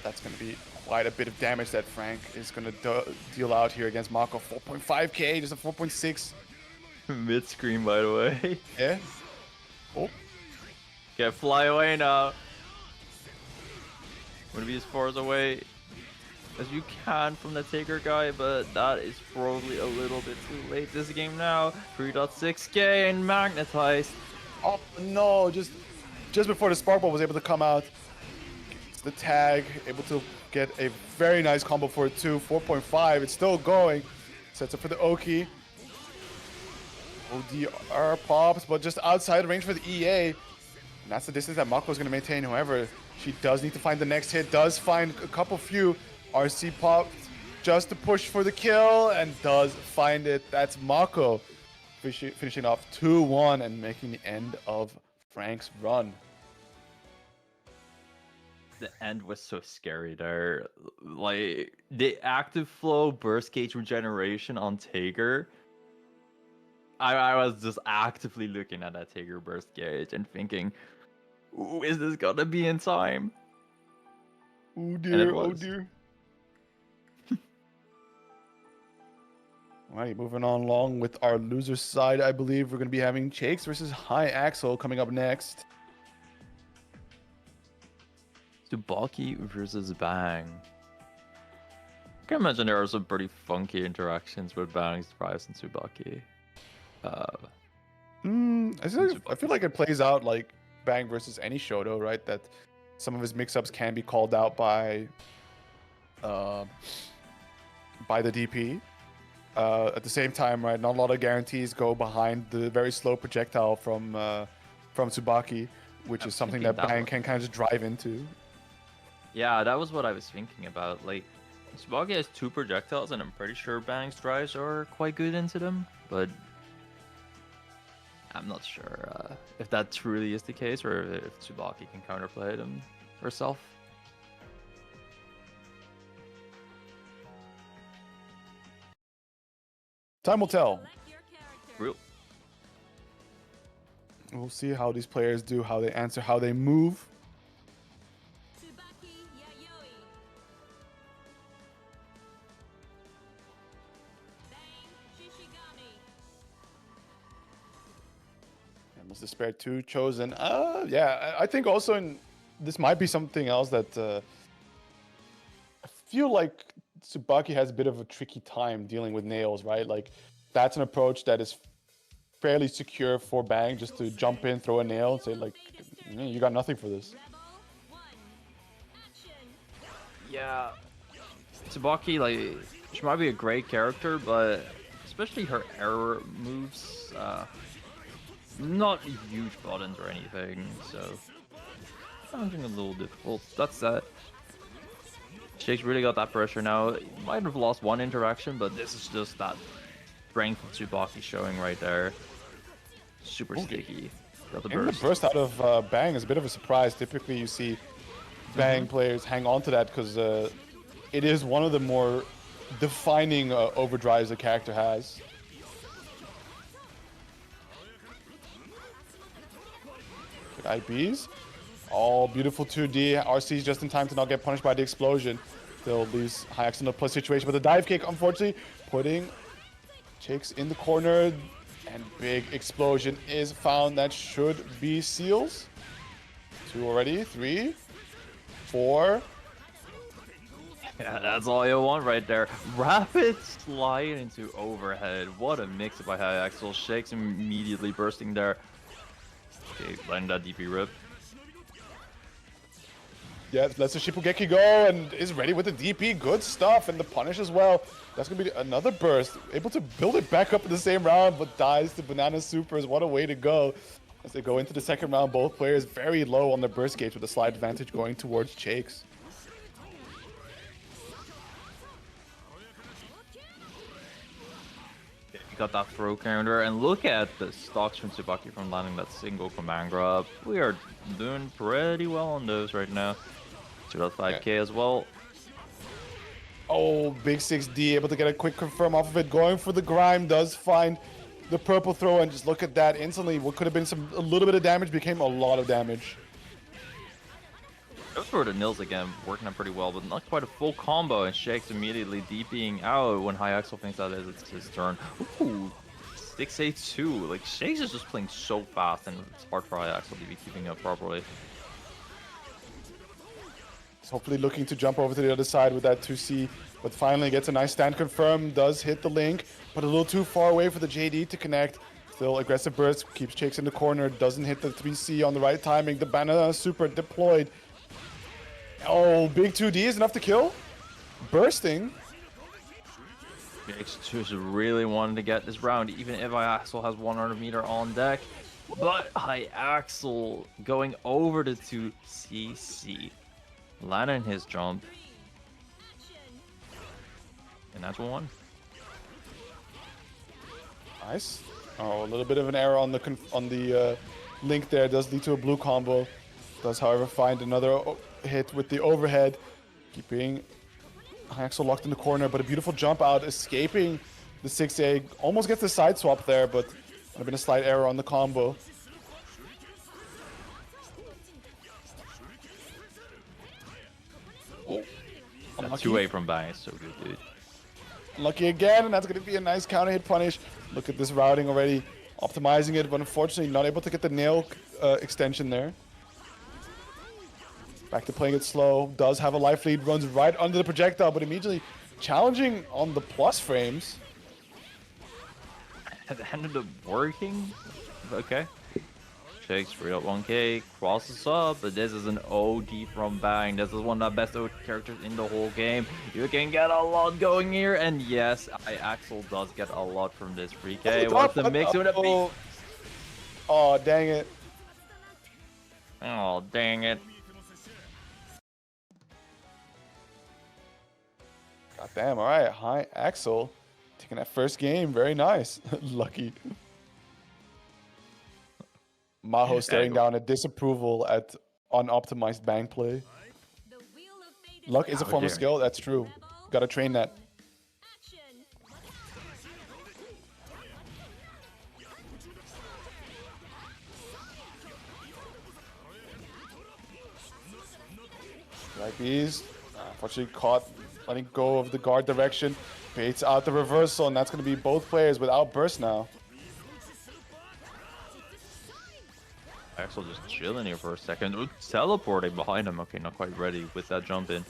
That's gonna be quite a bit of damage that Frank is gonna deal out here against Mako. 4.5k, just a 4.6. Mid-screen, by the way. Yeah. Oh. Okay, fly away now. Want to be as far away as you can from the Taker guy, but that is probably a little bit too late this game now. 3.6k and magnetized. Oh no, just before the Spark Ball was able to come out. It's the tag, able to get a very nice combo for it too. 4.5, it's still going. Sets up for the Oki. ODR pops, but just outside range for the EA. And that's the distance that Mako is going to maintain. However, she does need to find the next hit, does find a couple few. RC pops just to push for the kill, and does find it. That's Mako finishing off 2-1 and making the end of Frank's run. The end was so scary there. Like, the active flow burst gauge regeneration on Tager. I was just actively looking at that Tager burst gauge and thinking, ooh, is this gonna be in time? Oh And dear, it oh was. dear. Alright, moving on along with our loser side, I believe we're going to be having Chakes versus High Axel coming up next. Tsubaki versus Bang. I can imagine there are some pretty funky interactions with Bang's Price and Tsubaki. I feel like it plays out like Bang versus any Shoto, right? That some of his mix-ups can be called out by the DP. At the same time, right, not a lot of guarantees go behind the very slow projectile from Tsubaki, which is something that Bang can kind of just drive into. Yeah, that was what I was thinking about. Like, Tsubaki has 2 projectiles, and I'm pretty sure Bang's drives are quite good into them, but I'm not sure if that truly is the case, or if Tsubaki can counterplay them herself. Time will tell. Select your character. Real. We'll see how these players do, how they answer, how they move. Tsubaki Yayoi. Bang Shishigami. And was Despair 2 chosen? Yeah, I think also this might be something else that I feel like Tsubaki has a bit of a tricky time dealing with nails, right? Like, that's an approach that is fairly secure for Bang, just to jump in, throw a nail, and say, like, you got nothing for this. Rebel 1. Action. Yeah. Tsubaki, like, she might be a great character, but especially her error moves, not huge buttons or anything, so something a little difficult. That's that. Shakes really got that pressure now. He might have lost one interaction, but this is just that strength of Tsubaki showing right there. Super sticky. Got the And the burst. burst out of Bang is a bit of a surprise. Typically, you see Bang players hang on to that because it is one of the more defining overdrives a character has. Good IBs. All beautiful 2D. RC's just in time to not get punished by the explosion. Still leaves High Axel in a plus situation, but the dive kick, unfortunately, putting Chakes in the corner. And big explosion is found. That should be seals. 2 already. 3, 4. Yeah, that's all you want right there. Rapid slide into overhead. What a mix by High Axel. Shakes immediately bursting there. Okay, letting that DP rip. Yeah, lets the Shippugeki go and is ready with the DP. Good stuff. And the punish as well. That's going to be another burst. Able to build it back up in the same round, but dies to Banana Supers. What a way to go. As they go into the second round, both players very low on their burst gauge with a slight advantage going towards Chakes. He got that throw counter, and look at the stocks from Tsubaki from landing that single command grab. We are doing pretty well on those right now. 2.5k as well. Oh, big 6D, able to get a quick confirm off of it. Going for the grime, does find the purple throw, and just look at that. Instantly, what could have been a little bit of damage became a lot of damage. Goes for the nils again, working out pretty well, but not quite a full combo, and Shakes immediately DPing out when High Axel thinks that it's his turn. Ooh, 6-8-2. Like, Shakes is just playing so fast, and it's hard for High Axel to be keeping up properly. He's hopefully looking to jump over to the other side with that 2C, but finally gets a nice stand confirm, does hit the link, but a little too far away for the JD to connect. Still aggressive burst, keeps Chakes in the corner, doesn't hit the 3C on the right timing. The Banana Super deployed. Oh, big 2D is enough to kill. Bursting. Jakes just really wanted to get this round, even if Axel has 100 meter on deck. But Axel going over the 2CC, landing his jump, and that's 1-1. Nice. Oh, a little bit of an error on the link there. Does lead to a blue combo. Does, however, find another hit with the overhead, keeping Axel locked in the corner. But a beautiful jump out, escaping the 6A. Almost gets the side swap there, but would have been a slight error on the combo. Oh, That 2A from Bang is so good, dude. Lucky again, and that's going to be a nice counter hit punish. Look at this routing already, optimizing it, but unfortunately not able to get the nail extension there. Back to playing it slow, does have a life lead, runs right under the projectile, but immediately challenging on the plus frames. It ended up working. Okay. Shakes straight up 1K, crosses up, but this is an OD from Bang. This is one of the best OD characters in the whole game. You can get a lot going here, and yes, Axel does get a lot from this 3K. Wants to mix with a beat. Oh, dang it. Oh, dang it. God damn, all right. Hi, Axel. Taking that first game, very nice. Lucky. Maho staring down at disapproval at unoptimized Bang play. The wheel of fate Luck is a form of skill, that's true. Gotta train that. action. Like these, unfortunately caught letting go of the guard direction. Baits out the reversal, and that's gonna be both players without burst now. Axel just chilling here for a second. Ooh, teleporting behind him. Okay, not quite ready with that jump in.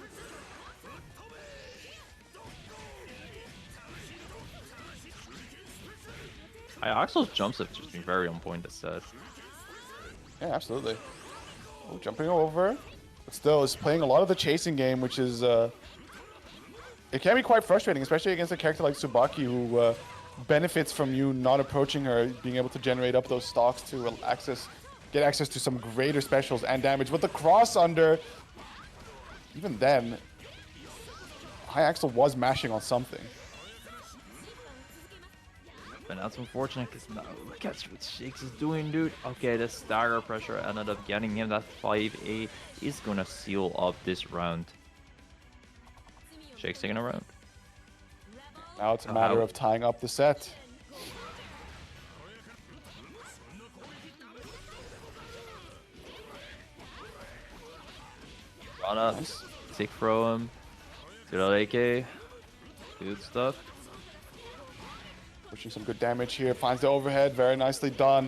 Axel's jumps have just been very on point this set. Yeah, absolutely. Oh, jumping over. But still, is playing a lot of the chasing game, which is... it can be quite frustrating, especially against a character like Tsubaki, who benefits from you not approaching her, being able to generate up those stocks to get access to some greater specials and damage. But the cross under, even then, High Axel was mashing on something. But that's unfortunate because now look at what Shakes is doing, dude. Okay, the stagger pressure ended up getting him. That 5A is gonna seal up this round. Shakes taking a round. Now it's a matter of tying up the set. Run up, tick throw him. Good old AK. Good stuff. Pushing some good damage here. Finds the overhead. Very nicely done.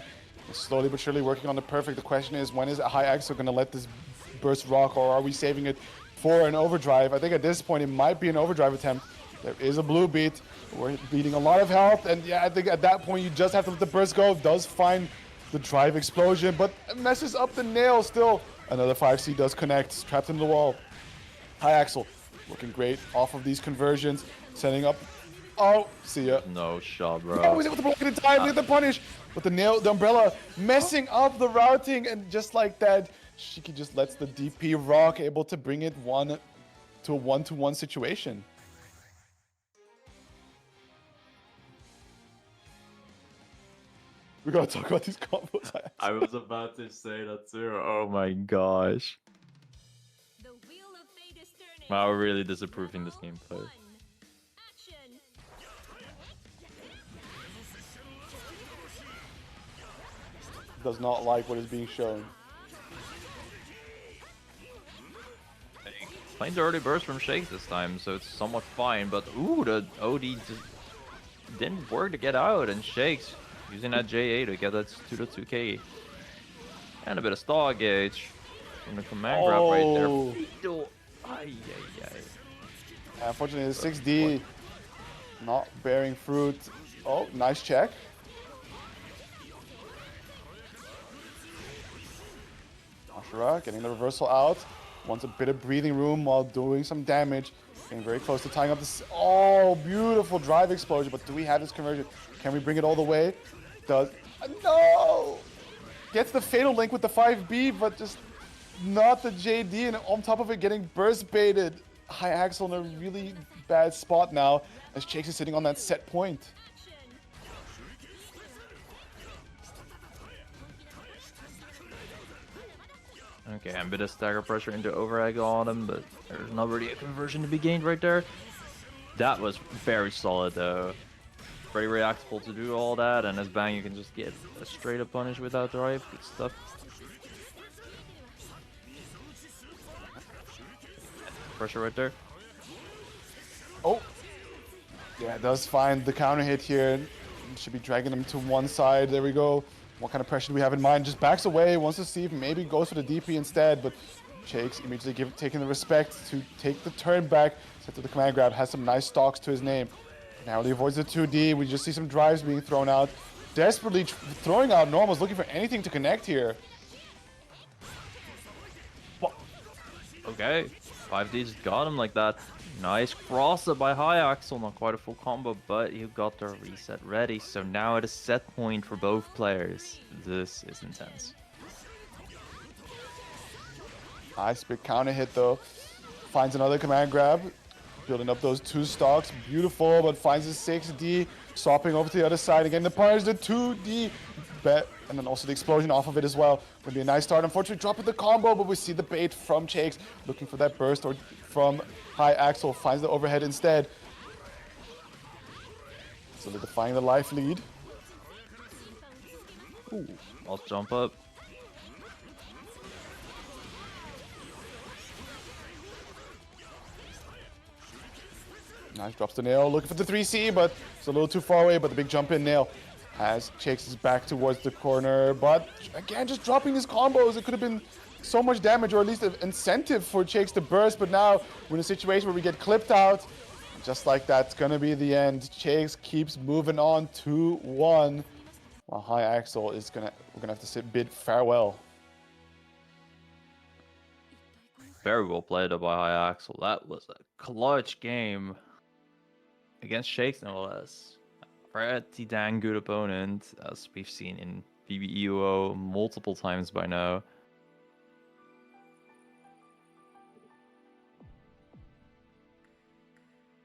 Slowly but surely working on the perfect. The question is, when is High Axel going to let this burst rock, or are we saving it for an overdrive? I think at this point it might be an overdrive attempt. There is a blue beat. We're beating a lot of health, and yeah, I think at that point you just have to let the burst go. Does find the drive explosion, but messes up the nail still. Another 5C does connect. Trapped in the wall. High Axel looking great off of these conversions. Setting up. Oh, see ya. No shot, bro. Oh, was able to block it in time. Get the punish. But the umbrella messing up the routing, and just like that, Shiki just lets the DP rock, able to bring it to a 1-to-1 situation. We gotta talk about these combos. I was about to say that too. Oh my gosh. The wheel of fate is turning. Wow, we're really disapproving this gameplay. Action. Does not like what is being shown. Playing the early burst from Shakes this time, so it's somewhat fine, but ooh, the OD just didn't work to get out, and Shakes using that JA to get that to the 2K. And a bit of star gauge from the command grab right there. Ay, ay, ay. Unfortunately, the 6D not bearing fruit. Oh, nice check. Ashura getting the reversal out. Wants a bit of breathing room while doing some damage. Getting very close to tying up this. Oh, beautiful drive explosion. But do we have this conversion? Can we bring it all the way? Does. No! Gets the fatal link with the 5B, but just not the JD. And on top of it, getting burst baited. High Axel in a really bad spot now as Chakes is sitting on that set point. Okay, a bit of stagger pressure into overhead on him, but there's not really a conversion to be gained right there. That was very solid though. Very reactable to do all that, and as Bang you can just get a straight up punish without drive. Good stuff. Pressure right there. Oh! Yeah, it does find the counter hit here. Should be dragging him to one side. There we go. What kind of pressure do we have in mind? Just backs away, wants to see if maybe goes for the DP instead, but Chakes immediately taking the respect to take the turn back. Set to the command grab, has some nice stalks to his name. Narrowly avoids the 2D. We just see some drives being thrown out. Desperately throwing out normals, looking for anything to connect here. What? Okay, 5D just got him like that. Nice cross up by High Axel, not quite a full combo, but you got the reset ready. So now at a set point for both players. This is intense. Nice big counter hit though. Finds another command grab. Building up those 2 stocks. Beautiful, but finds a 6D. Swapping over to the other side again. The punish, the 2D. Bet, and then also the explosion off of it as well. Would be a nice start. Unfortunately, dropping the combo, but we see the bait from Chakes. Looking for that burst, or from High Axel. Finds the overhead instead. Solidifying the life lead. Ooh, I'll jump up. Nice, drops the nail, looking for the 3C, but it's a little too far away, but the big jump in nail has Chakes his back towards the corner, but again, just dropping his combos. It could have been so much damage, or at least an incentive for Chakes to burst, but now we're in a situation where we get clipped out. Just like that's gonna be the end. Chakes keeps moving on 2-1, while High Axel is we're gonna have to bid farewell. Very well played by High Axel. That was a clutch game against Shakes, no less. Pretty dang good opponent, as we've seen in EUO multiple times by now.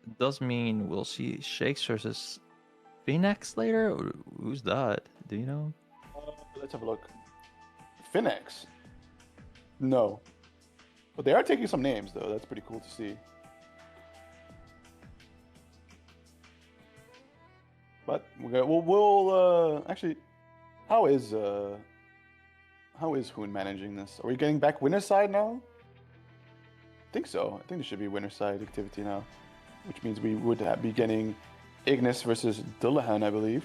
It does mean we'll see Shakes versus Phoenix later? Or who's that? Do you know? Let's have a look. Phoenix? No. But they are taking some names, though. That's pretty cool to see. But we'll actually, how is Hoon managing this? Are we getting back winner side now? I think so. I think there should be winner side activity now, which means we would be getting Ignis versus Dullahan, I believe.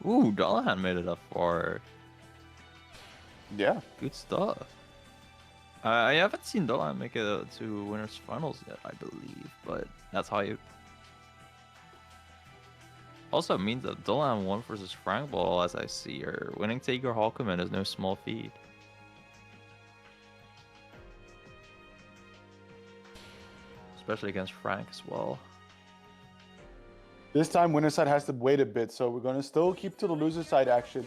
Ooh, Dullahan made it up far. Yeah. Good stuff. I haven't seen Dullahan make it to winners finals yet, I believe, but that's how you. Also means that Dullahan won versus Frank Ball, as I see her. Winning Taker Hawkman is no small feat. Especially against Frank as well. This time, winner side has to wait a bit, so we're gonna still keep to the loser side action,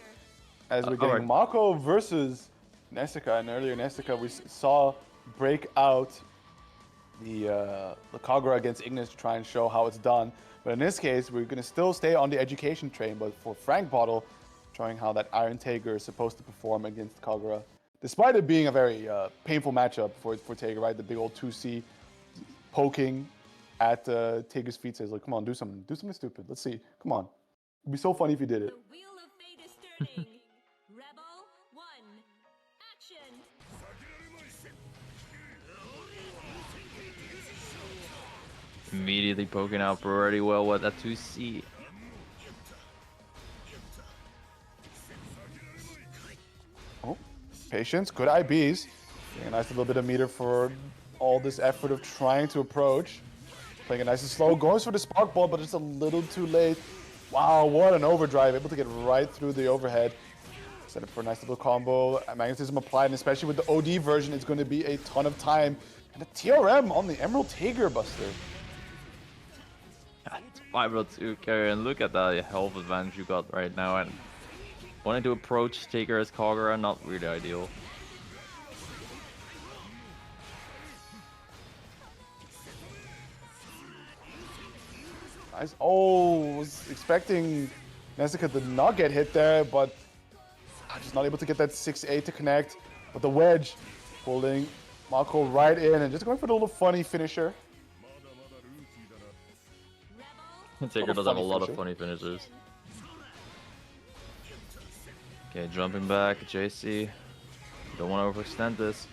as we're getting alright. Mako versus Nessica. And earlier, Nessica we saw break out the Kagura against Ignis to try and show how it's done. But in this case, we're gonna still stay on the education train, but for Frank Bottle, showing how that Iron Tager is supposed to perform against Kagura, despite it being a very painful matchup for Tager, right? The big old 2C poking at Tager's feet, says, like, come on, do something stupid. Let's see. Come on. It'd be so funny if you did it. The wheel of fate is turning. Rebel 1. Action. Immediately poking out pretty well with that 2C. Oh, patience, good IBs. Getting a nice little bit of meter for all this effort of trying to approach. Playing it nice and slow, goes for the spark ball, but it's a little too late. Wow, what an overdrive, able to get right through the overhead. Set up for a nice little combo. Magnetism applied, and especially with the OD version, it's going to be a ton of time. And a TRM on the Emerald Tiger Buster. It's 502 carry, and look at the health advantage you got right now. And wanting to approach Taker as Kagura, not really ideal. Nice. Oh, was expecting Nezuka to not get hit there, but just not able to get that 6-8 to connect. But the wedge holding Mako right in and just going for the little funny finisher. Taker does have a lot of funny finishers. Okay, jumping back, JC. Don't want to overextend this.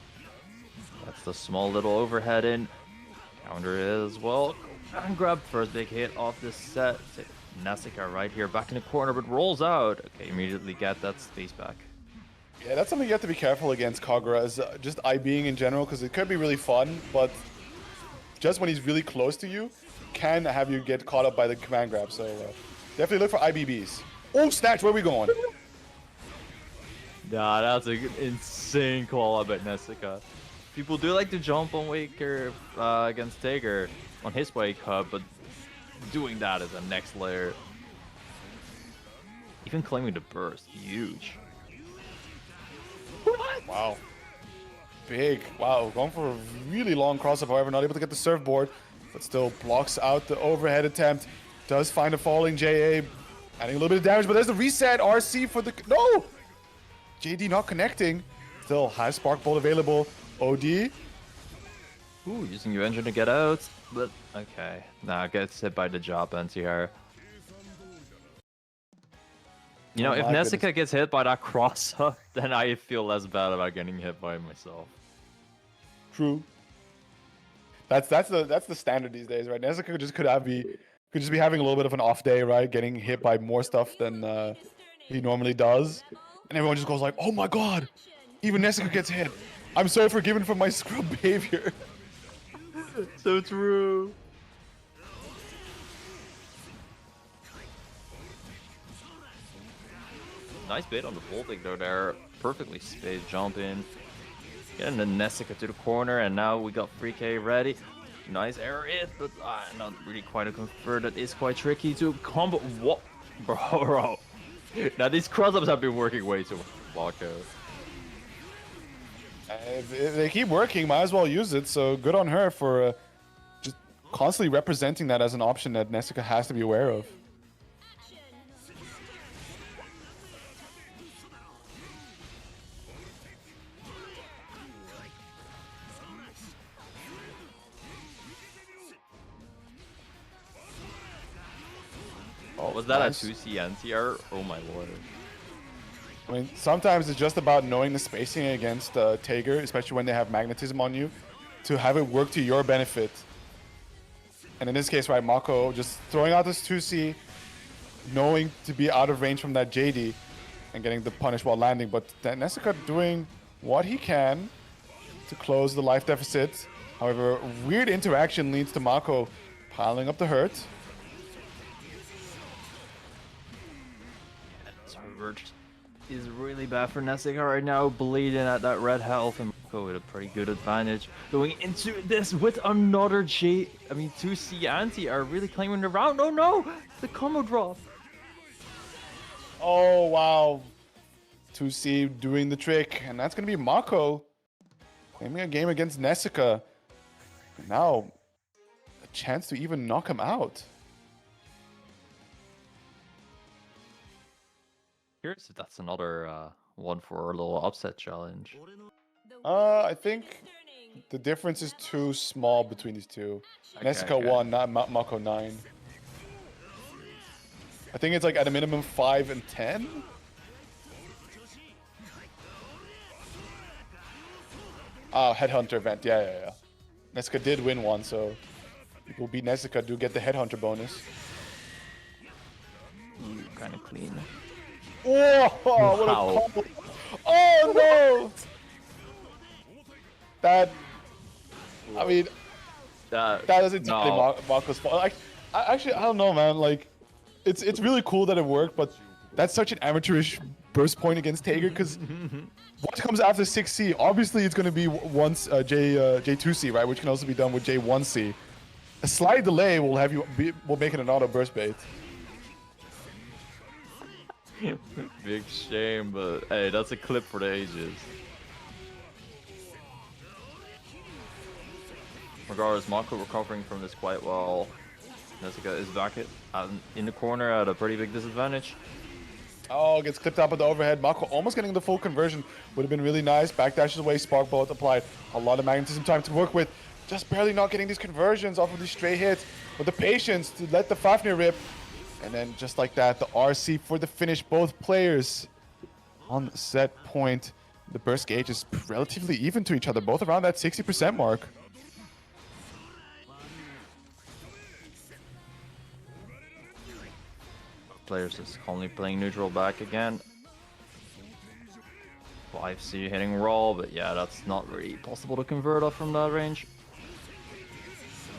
That's the small little overhead in. Counter is as well. And grab first big hit off this set. Nezuka right here, back in the corner, but rolls out. Okay, immediately get that space back. Yeah, that's something you have to be careful against Kagura, is just IBing in general, because it could be really fun, but just when he's really close to you, can have you get caught up by the command grab. So definitely look for IBBs. Oh, snatch, where are we going? Nah, that's an insane call out at Nezuka. People do like to jump on Waker against Taker on his wake hub, but doing that is a next layer. Even claiming the burst, huge. What? Wow. Big. Wow, going for a really long crossover, however, not able to get the surfboard, but still blocks out the overhead attempt. Does find a falling JA, adding a little bit of damage, but there's the reset. RC for the... No! JD not connecting. Still has Spark Bolt available. OD. Ooh, using your engine to get out, but okay. Nah, gets hit by the job anti-air. You know, Oh if my Nezuka goodness. gets hit by that cross-up, then I feel less bad about getting hit by myself. True. That's the standard these days, right? Nezuka could just be having a little bit of an off day, right? Getting hit by more stuff than he normally does, and everyone just goes like, "Oh my god, even Nezuka gets hit. I'm so forgiven for my scrub behavior." So true. Nice bait on the vaulting though there. Perfectly spaced jump in. Getting the Nezuka to the corner, and now we got 3K ready. Nice air hit, but not really quite a convert. That is quite tricky to combo. What? Bro. Now these cross-ups have been working way too well. If they keep working, might as well use it. So good on her for just constantly representing that as an option that Nezuka has to be aware of. Oh, was that nice. a 2C NCR? Oh my lord. I mean, sometimes it's just about knowing the spacing against Tager, especially when they have magnetism on you, to have it work to your benefit. And in this case, right, Mako just throwing out this 2C, knowing to be out of range from that JD, and getting the punish while landing. But Nezuka doing what he can to close the life deficit. However, weird interaction leads to Mako piling up the hurt. Surge is really bad for Nezuka right now, bleeding at that red health, and Mako with a pretty good advantage going into this with another 2C anti are really claiming the round. Oh no, the combo drop. Oh wow, 2C doing the trick, and that's gonna be Mako claiming a game against Nezuka. Now, a chance to even knock him out. Curious if that's another one for a little upset challenge. I think the difference is too small between these two. Nezuka okay. 1, not Mako 9. I think it's like at a minimum 5 and 10. Headhunter event, yeah. Nezuka did win one, so people who beat Nezuka do get the Headhunter bonus. Kind of clean. Oh, what Wow. a combo. Oh no! That, I mean, that is entirely no. Mako's fault. Actually, I don't know, man. Like, it's really cool that it worked, but that's such an amateurish burst point against Tager, because what comes after 6C? Obviously, it's going to be once J2C, right? Which can also be done with J1C. A slight delay will make it an auto burst bait. Big shame, but hey, that's a clip for the ages. Regardless, Mako recovering from this quite well. Nessica is back in the corner at a pretty big disadvantage. Oh, gets clipped out with the overhead. Mako almost getting the full conversion. Would have been really nice. Backdashes away, Spark Bullet applied. A lot of magnetism time to work with. Just barely not getting these conversions off of these stray hits. With the patience to let the Fafnir rip. And then just like that, the RC for the finish. Both players on set point. The burst gauge is relatively even to each other. Both around that 60% mark. Players just calmly playing neutral back again. 5C hitting roll, but yeah, that's not really possible to convert off from that range.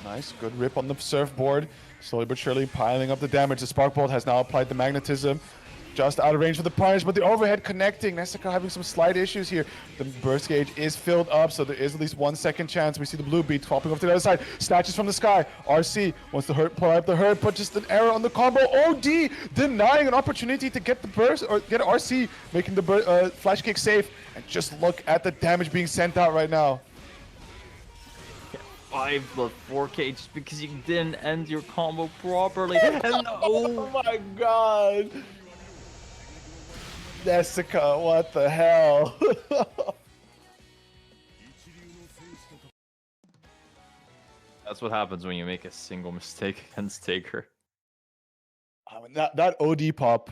Nice, good rip on the surfboard. Slowly but surely piling up the damage. The Spark Bolt has now applied the magnetism. Just out of range for the punish, but the overhead connecting. Nessica having some slight issues here. The burst gauge is filled up, so there is at least 1 second chance. We see the blue beat popping off to the other side. Snatches from the sky. RC wants to pull out the hurt, but just an error on the combo. OD denying an opportunity to get the burst, or get RC making the flash kick safe. And just look at the damage being sent out right now. 5 plus 4K just because you didn't end your combo properly. And Oh my god. Nessica, what the hell? That's what happens when you make a single mistake against Taker. I mean, that OD pop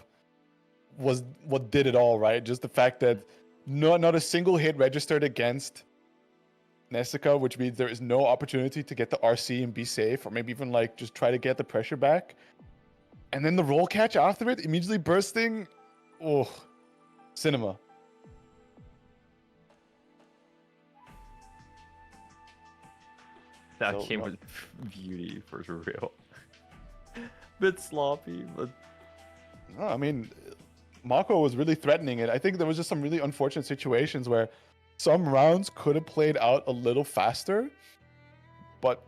was what did it all, right? Just the fact that not a single hit registered against Nessica, which means there is no opportunity to get the RC and be safe, or maybe even like just try to get the pressure back. And then the roll catch after it, immediately bursting. Oh, cinema. That So, came with beauty for real. Bit sloppy, but No, I mean, Mako was really threatening it. I think there was just some really unfortunate situations where some rounds could have played out a little faster, but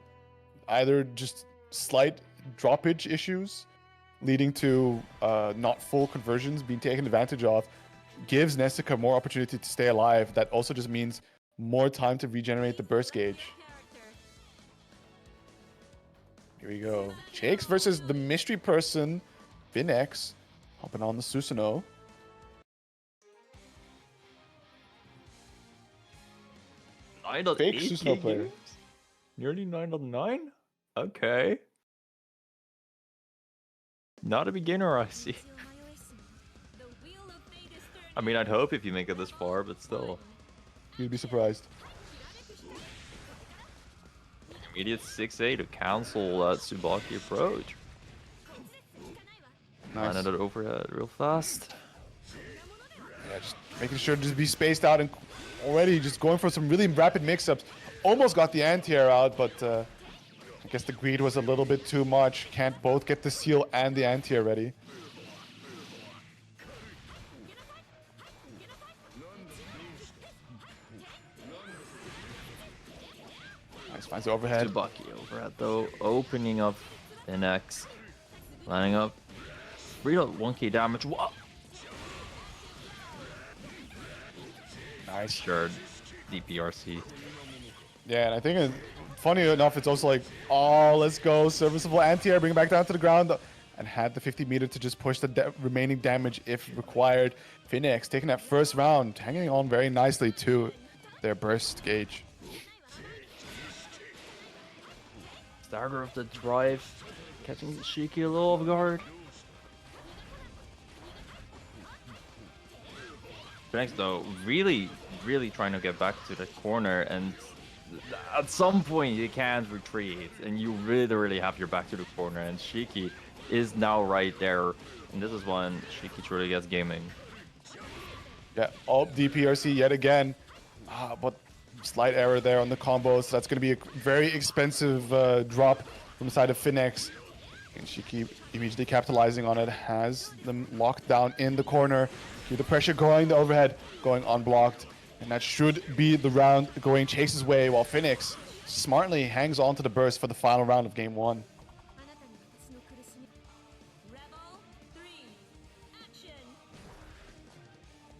either just slight droppage issues leading to not full conversions being taken advantage of gives Nessica more opportunity to stay alive. That also just means more time to regenerate the burst gauge. Here we go. Jakes versus the mystery person, Vinex, hopping on the Susanoo. Fake 9.8 Susanoo player. games? Nearly 9.9? Okay. Not a beginner, I see. I mean, I'd hope if you make it this far, but still. You'd be surprised. Immediate 6-8 to cancel that Tsubaki approach. Nice. Landed it overhead real fast. Yeah, just making sure to just be spaced out and already just going for some really rapid mix-ups. Almost got the anti-air out, but I guess the greed was a little bit too much. Can't both get the seal and the anti-air ready. Nice, finds the overhead. Tsubaki overhead though, opening up the next. Lining up. 3.1k damage. What? Nice. Sure, DPRC. Yeah, and I think funny enough, it's also like, oh, let's go, serviceable anti-air, bring it back down to the ground, and had the 50 meter to just push the remaining damage if required. Phoenix taking that first round, hanging on very nicely to their burst gauge. Stagger of the drive, catching Shiki a little off guard. Phoenix though, really trying to get back to the corner, and at some point you can't retreat, and you really have your back to the corner, and Shiki is now right there, and this is when Shiki truly gets gaming. Yeah, DPRC yet again, but slight error there on the combos. So that's going to be a very expensive drop from the side of Phoenix. And Shiki immediately capitalizing on it, has them locked down in the corner. Keep the pressure going, the overhead going unblocked. And that should be the round going Chase's way, while Phoenix smartly hangs on to the burst for the final round of game 1. あなたに私の苦しみ Rebel 3 Action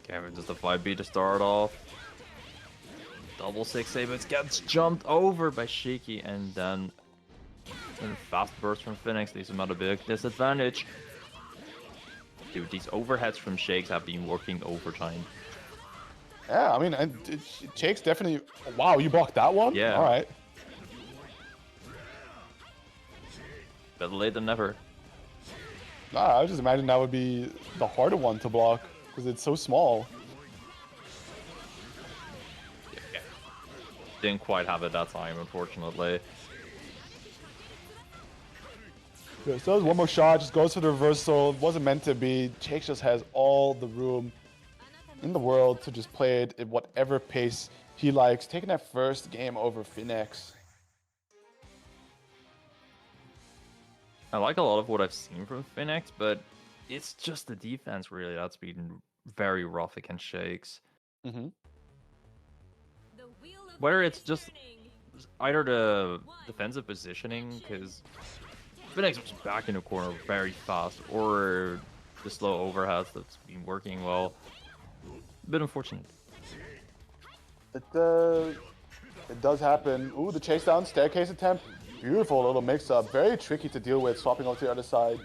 Okay, just a 5B to start off. Double 6A, but gets jumped over by Shiki, and then a fast burst from Phoenix leaves him at a big disadvantage. Dude, these overheads from Shakes have been working overtime. Yeah, I mean, Chake's definitely... Wow, you blocked that one? Yeah. All right. Better late than never. Nah, I was just imagining that would be the harder one to block, because it's so small. Didn't quite have it that time, unfortunately. Yeah, so there's one more shot, just goes for the reversal. Wasn't meant to be. Jake just has all the room in the world to just play it at whatever pace he likes. Taking that first game over Phoenix. I like a lot of what I've seen from Phoenix, but it's just the defense really that's been very rough against Shakes. Mm-hmm. The wheel of Whether fate it's is just turning. either the defensive positioning, because Phoenix was back in the corner very fast, or the slow overheads that's been working well. A bit unfortunate. It does happen. Ooh, the chase down, staircase attempt. Beautiful little mix-up. Very tricky to deal with, swapping over to the other side.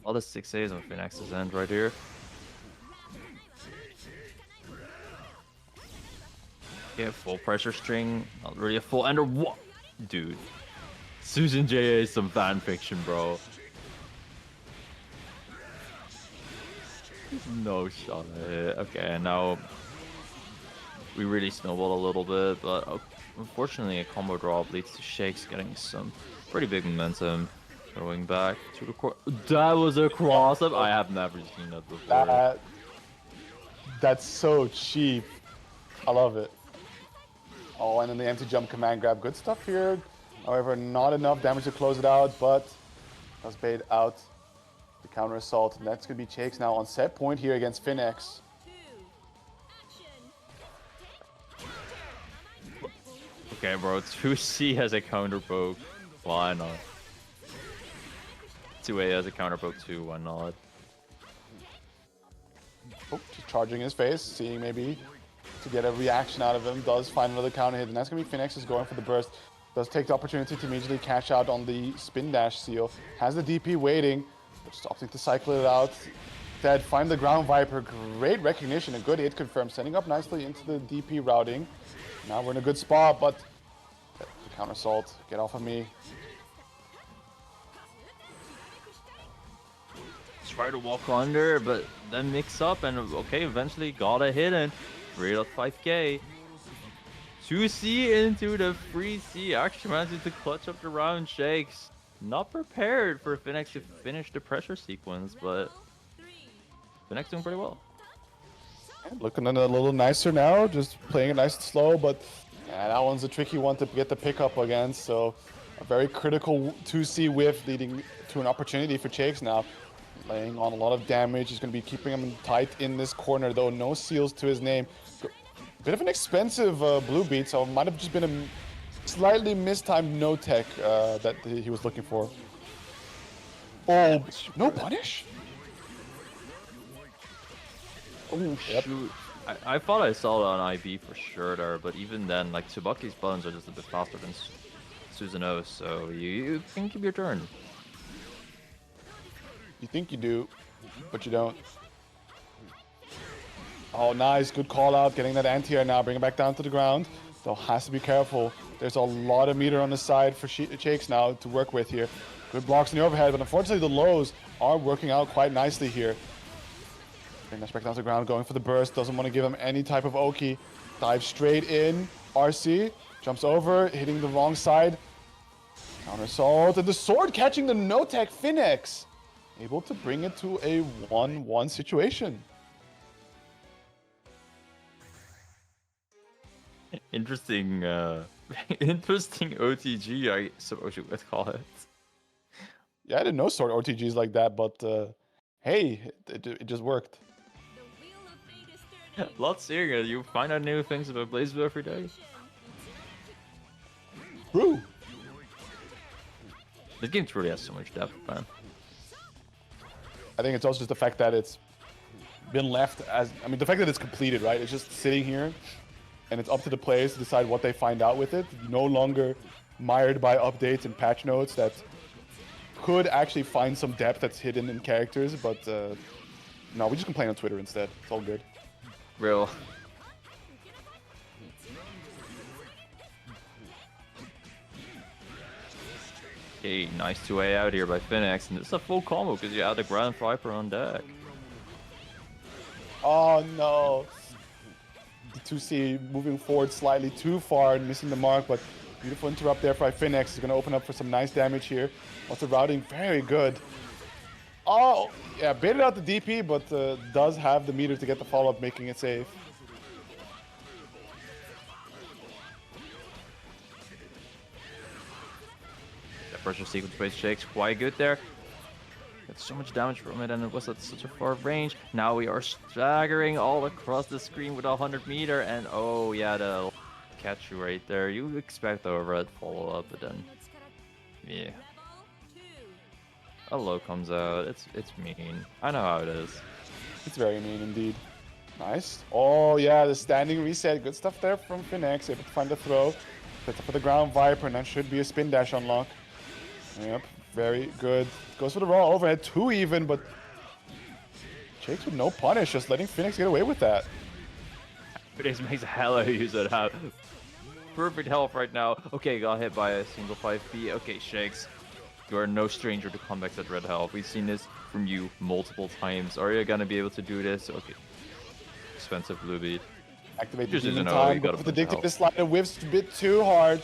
All the 6As on Phoenix's end right here. Yeah, full pressure string. Not really a full ender. What? Dude. Susan J.A. is some fan fiction, bro. No shot at it. Okay, now we really snowballed a little bit, but unfortunately a combo drop leads to Shakes getting some pretty big momentum. Throwing back to the court. That was a cross-up. I have never seen that before. That's so cheap. I love it. Oh, and then the empty jump command grab. Good stuff here. However, not enough damage to close it out, but does bait out the counter assault. And that's going to be Shakes now on set point here against Phoenix. 2 Action Okay, bro. 2C has a counter poke. Why not? 2A has a counter poke too. Why not? Oh, just charging his face, seeing maybe to get a reaction out of him. Does find another counter hit, and that's going to be Phoenix is going for the burst. Does take the opportunity to immediately cash out on the spin dash seal. Has the DP waiting, but just opting to cycle it out. Dead, find the ground Viper. Great recognition, a good hit confirmed, setting up nicely into the DP routing. Now we're in a good spot, but the counter assault, get off of me. Try to walk under, but then mix up, and okay, eventually got a hit and 3.5k. 2C into the free C. Actually manages to clutch up the round. Shakes. Not prepared for Phoenix to finish the pressure sequence, but Phoenix doing pretty well. Looking a little nicer now, just playing it nice and slow, but yeah, that one's a tricky one to get the pickup against, so a very critical 2C whiff leading to an opportunity for Shakes now. Laying on a lot of damage. He's going to be keeping him tight in this corner, though. No seals to his name. Bit of an expensive blue beat, so it might have just been a slightly mistimed no-tech that he was looking for. Oh, no punish? Oh, shoot. I thought I saw it on IB for sure there, but even then, like, Tsubaki's buttons are just a bit faster than Susanoo's, so you can keep your turn. You think you do, but you don't. Oh, nice. Good call out. Getting that anti-air now. Bring it back down to the ground. Though has to be careful. There's a lot of meter on the side for Shakes now to work with here. Good blocks in the overhead, but unfortunately the lows are working out quite nicely here. Bring that back down to the ground. Going for the burst. Doesn't want to give him any type of Oki. Dives straight in. RC. Jumps over. Hitting the wrong side. Counter assault. And the sword catching the no-tech Phoenix. Able to bring it to a 1-1 situation. Interesting, interesting OTG, I suppose you would call it. Yeah, I didn't know sort OTGs like that, but hey, it just worked. The wheel of fate is turning. Lots seeing it. You find out new things about BlazBlue every day. True. This game truly has so much depth, man. I think it's also just the fact that it's been left as, I mean, the fact that it's completed, right? It's just sitting here, and it's up to the players to decide what they find out with it. No longer mired by updates and patch notes that could actually find some depth that's hidden in characters, but no, we just complain on Twitter instead. It's all good. Real. Okay, nice 2A out here by Phoenix, and it's a full combo because you have the Grand Viper on deck. Oh no. The 2C moving forward slightly too far and missing the mark, but beautiful interrupt there by Phoenix. Is going to open up for some nice damage here. What's the routing? Very good. Oh, yeah, baited out the DP, but does have the meter to get the follow-up, making it safe. The pressure sequence base shakes quite good there. Got so much damage from it, and it was at such a far range. Now we are staggering all across the screen with a 100-meter, and oh yeah, the catch you right there. You expect the overhead follow-up, but then yeah, a low comes out. It's mean. I know how it is. It's very mean indeed. Nice. Oh yeah, the standing reset. Good stuff there from Phoenix. Able to find the throw. Sets up for the ground Viper, and that should be a spin dash unlock. Yep, very good. Goes for the raw overhead, 2 even, but Jakes with no punish, just letting Phoenix get away with that. Phoenix makes a hella use of that. Perfect health right now. Okay, got hit by a single 5B. Okay, Shakes, you are no stranger to comebacks at red health. We've seen this from you multiple times. Are you gonna be able to do this? Okay. Expensive blue beat. Activate the Just demon isn't time, you got but a the bunch of addictive health. slider whiffs a bit too hard.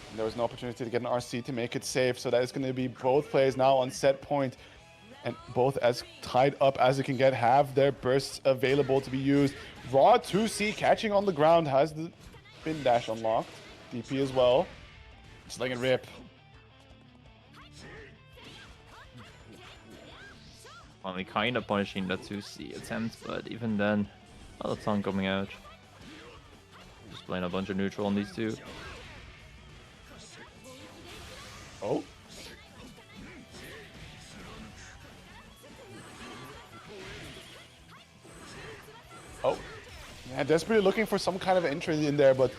And there was no opportunity to get an RC to make it safe, so that is going to be both players now on set point, and both as tied up as they can get, have their bursts available to be used. Raw 2C catching on the ground, has the spin dash unlocked. DP as well. Just letting it rip. Finally kind of punishing the 2C attempt, but even then, another ton coming out. Just playing a bunch of neutral on these two. Oh. Oh. Yeah, desperately looking for some kind of entry in there, but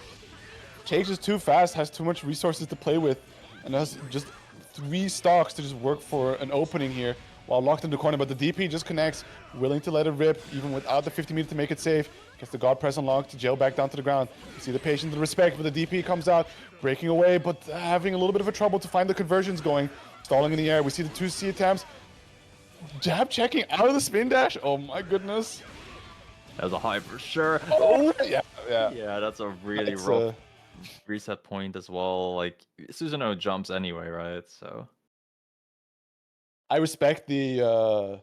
Chase is too fast, has too much resources to play with, and has just 3 stocks to just work for an opening here while locked in the corner. But the DP just connects, willing to let it rip, even without the 50 meter to make it safe. Gets the God press unlocked to jail back down to the ground. You see the patience and the respect, but the DP comes out, breaking away, but having a little bit of a trouble to find the conversions going. Stalling in the air. We see the 2C attempts. Jab checking out of the spin dash. Oh my goodness. That was a high for sure. Oh, yeah. Yeah, that's a really It's, rough reset point as well. Like, Susanoo jumps anyway, right? So I respect the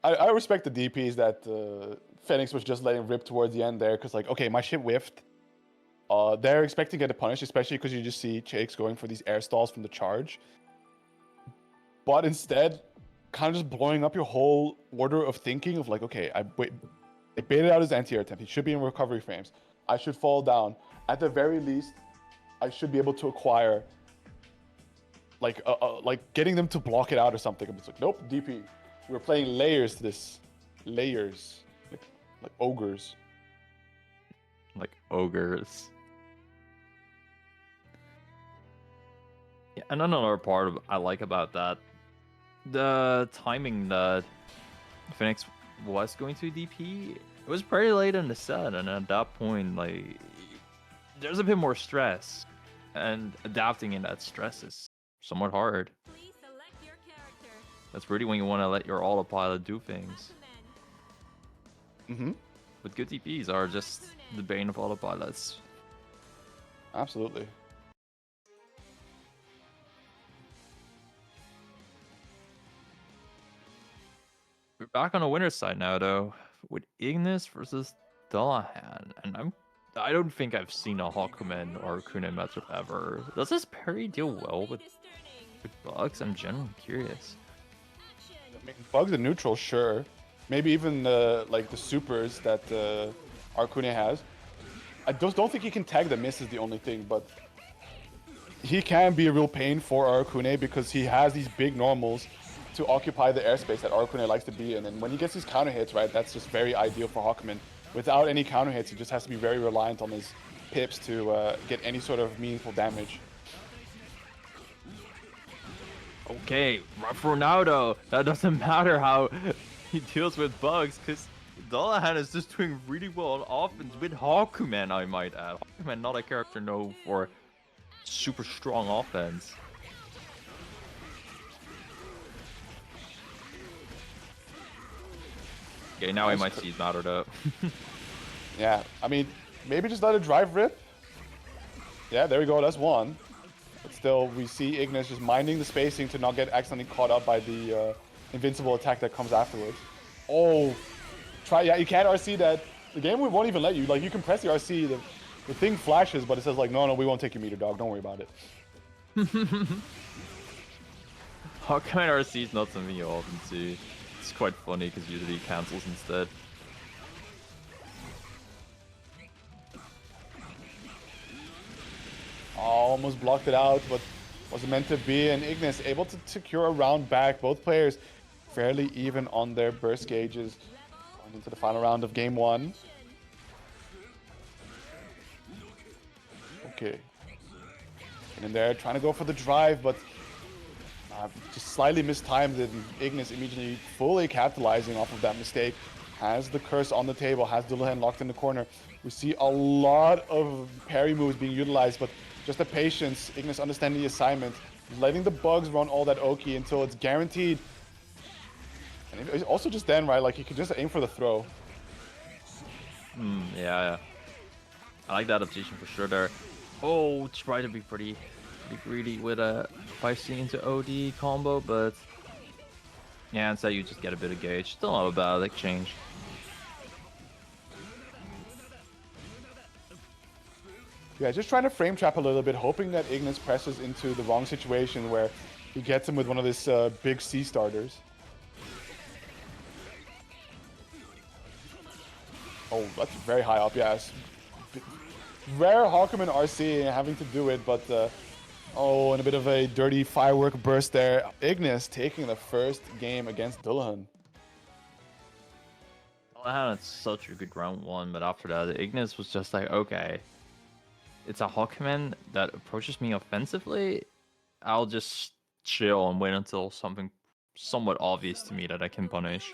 I respect the DPs that Phoenix was just letting rip towards the end there, because like, okay, my shit whiffed. They're expecting to get a punish, especially because you just see Chakes going for these air stalls from the charge. But instead, kind of just blowing up your whole order of thinking of like, okay, I baited out his anti-air attempt. He should be in recovery frames. I should fall down. At the very least, I should be able to acquire like getting them to block it out or something. It's like, nope, DP. We're playing layers to this. Layers. Like ogres. like ogres. Yeah, and another part I like about that, the timing that Phoenix was going to DP, it was pretty late in the set, and at that point, like, there's a bit more stress, and adapting in that stress is somewhat hard. Please select your character. That's really when you want to let your autopilot do things. Mm-hmm. But good DPs are just the bane of autopilots. Absolutely. We're back on the winner's side now, though, with Ignis versus Dullahan, and I'm I don't think I've seen a Hakumen or Kune matchup ever. Does this parry deal well with bugs? I'm genuinely curious. I mean, bugs and neutral, sure. Maybe even like the supers that Arcune has. I just don't think he can tag the miss is the only thing, but he can be a real pain for Arcune because he has these big normals to occupy the airspace that Arcune likes to be in. And when he gets these counter hits, right, that's just very ideal for Hawkman. Without any counter hits, he just has to be very reliant on his pips to get any sort of meaningful damage. Okay, rough Ronaldo. That doesn't matter how he deals with bugs, because Dullahan is just doing really well on offense with Hakumen, I might add. Hakumen, not a character known for super strong offense. Okay, now I might see it mattered up. Yeah, I mean, maybe just let it drive rip. Yeah, there we go, that's one. But still, we see Ignis just minding the spacing to not get accidentally caught up by the invincible attack that comes afterwards. Oh, yeah, you can't RC that. The game won't even let you. Like, you can press the RC, the thing flashes, but it says like, no, we won't take your meter, dog. Don't worry about it. Hakumen RC is not something you often see. It's quite funny because usually he cancels instead. Almost blocked it out, but wasn't meant to be. And Ignis able to secure a round back. Both players fairly even on their burst gauges. Going into the final round of game one. Okay. And in there, trying to go for the drive, but just slightly mistimed it. And Ignis immediately fully capitalizing off of that mistake. Has the curse on the table, has Dullahan locked in the corner. We see a lot of parry moves being utilized, but just the patience, Ignis understanding the assignment, letting the bugs run all that Oki until it's guaranteed. And also just then, right, like he could just aim for the throw. Yeah. I like that adaptation for sure there. Oh, try to be pretty greedy with a 5C into OD combo, but yeah, instead you just get a bit of gauge. Still not a bad exchange. Yeah, just trying to frame trap a little bit, hoping that Ignis presses into the wrong situation where he gets him with one of his big C starters. Oh, that's very high up, yes. Rare Hawkman RC having to do it, but oh, and a bit of a dirty firework burst there. Ignis taking the first game against Dullahan. Dullahan had such a good round one, but after that, Ignis was just like, okay, it's a Hawkman that approaches me offensively. I'll just chill and wait until something somewhat obvious to me that I can punish.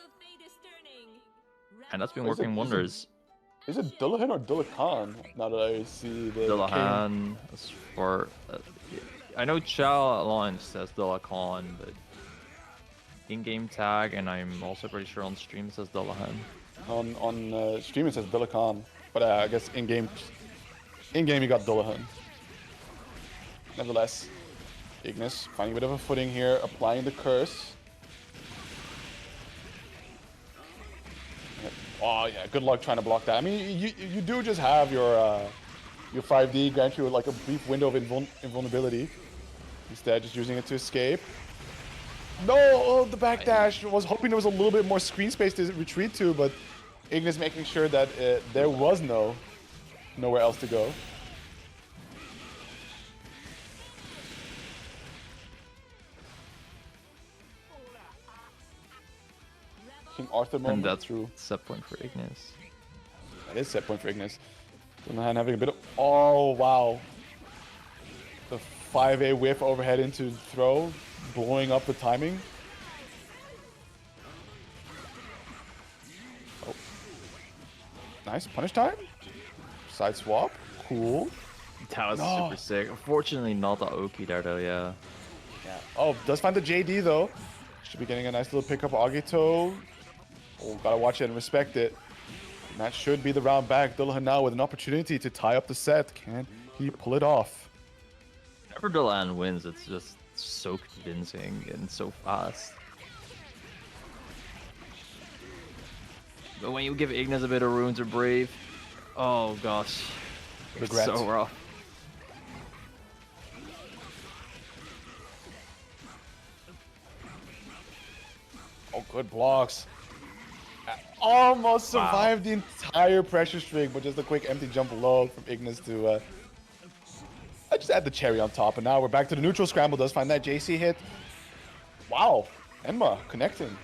And that's been working wonders. Is it Dullahan or Dullahan? Now that I see the Dullahan, as for I know Chow Alliance says Dullahan, but in-game tag, and I'm also pretty sure on stream it says Dullahan. On stream it says Dullahan, but I guess in-game you got Dullahan. Nevertheless, Ignis finding a bit of a footing here, applying the curse. Oh yeah, good luck trying to block that. I mean, you do just have your 5D grant you like a brief window of invulnerability. Instead, just using it to escape. No, oh, the backdash. Was hoping there was a little bit more screen space to retreat to, but Ignis making sure that there was nowhere else to go. King Arthur moment. And that's true. set point for Ignis. That is set point for Ignis. Dullahan having a bit of... Oh, wow. The 5A whiff overhead into throw, blowing up the timing. Oh. Nice. Punish time. Side swap. Cool. That was super sick. Unfortunately, not the Oki there, though, yeah. Oh, does find the JD, though. Should be getting a nice little pickup. Agito. Oh, gotta watch it and respect it. And that should be the round back. Dullahan now with an opportunity to tie up the set. Can he pull it off? Whenever Dullahan wins, it's just so convincing and so fast. But when you give Ignis a bit of room to breathe, oh gosh. Regret. So rough. Oh, good blocks. Almost Wow. survived the entire pressure streak, but just a quick empty jump low from Ignis to I just add the cherry on top, and now we're back to the neutral scramble. Does find that JC hit. Wow, Enma connecting.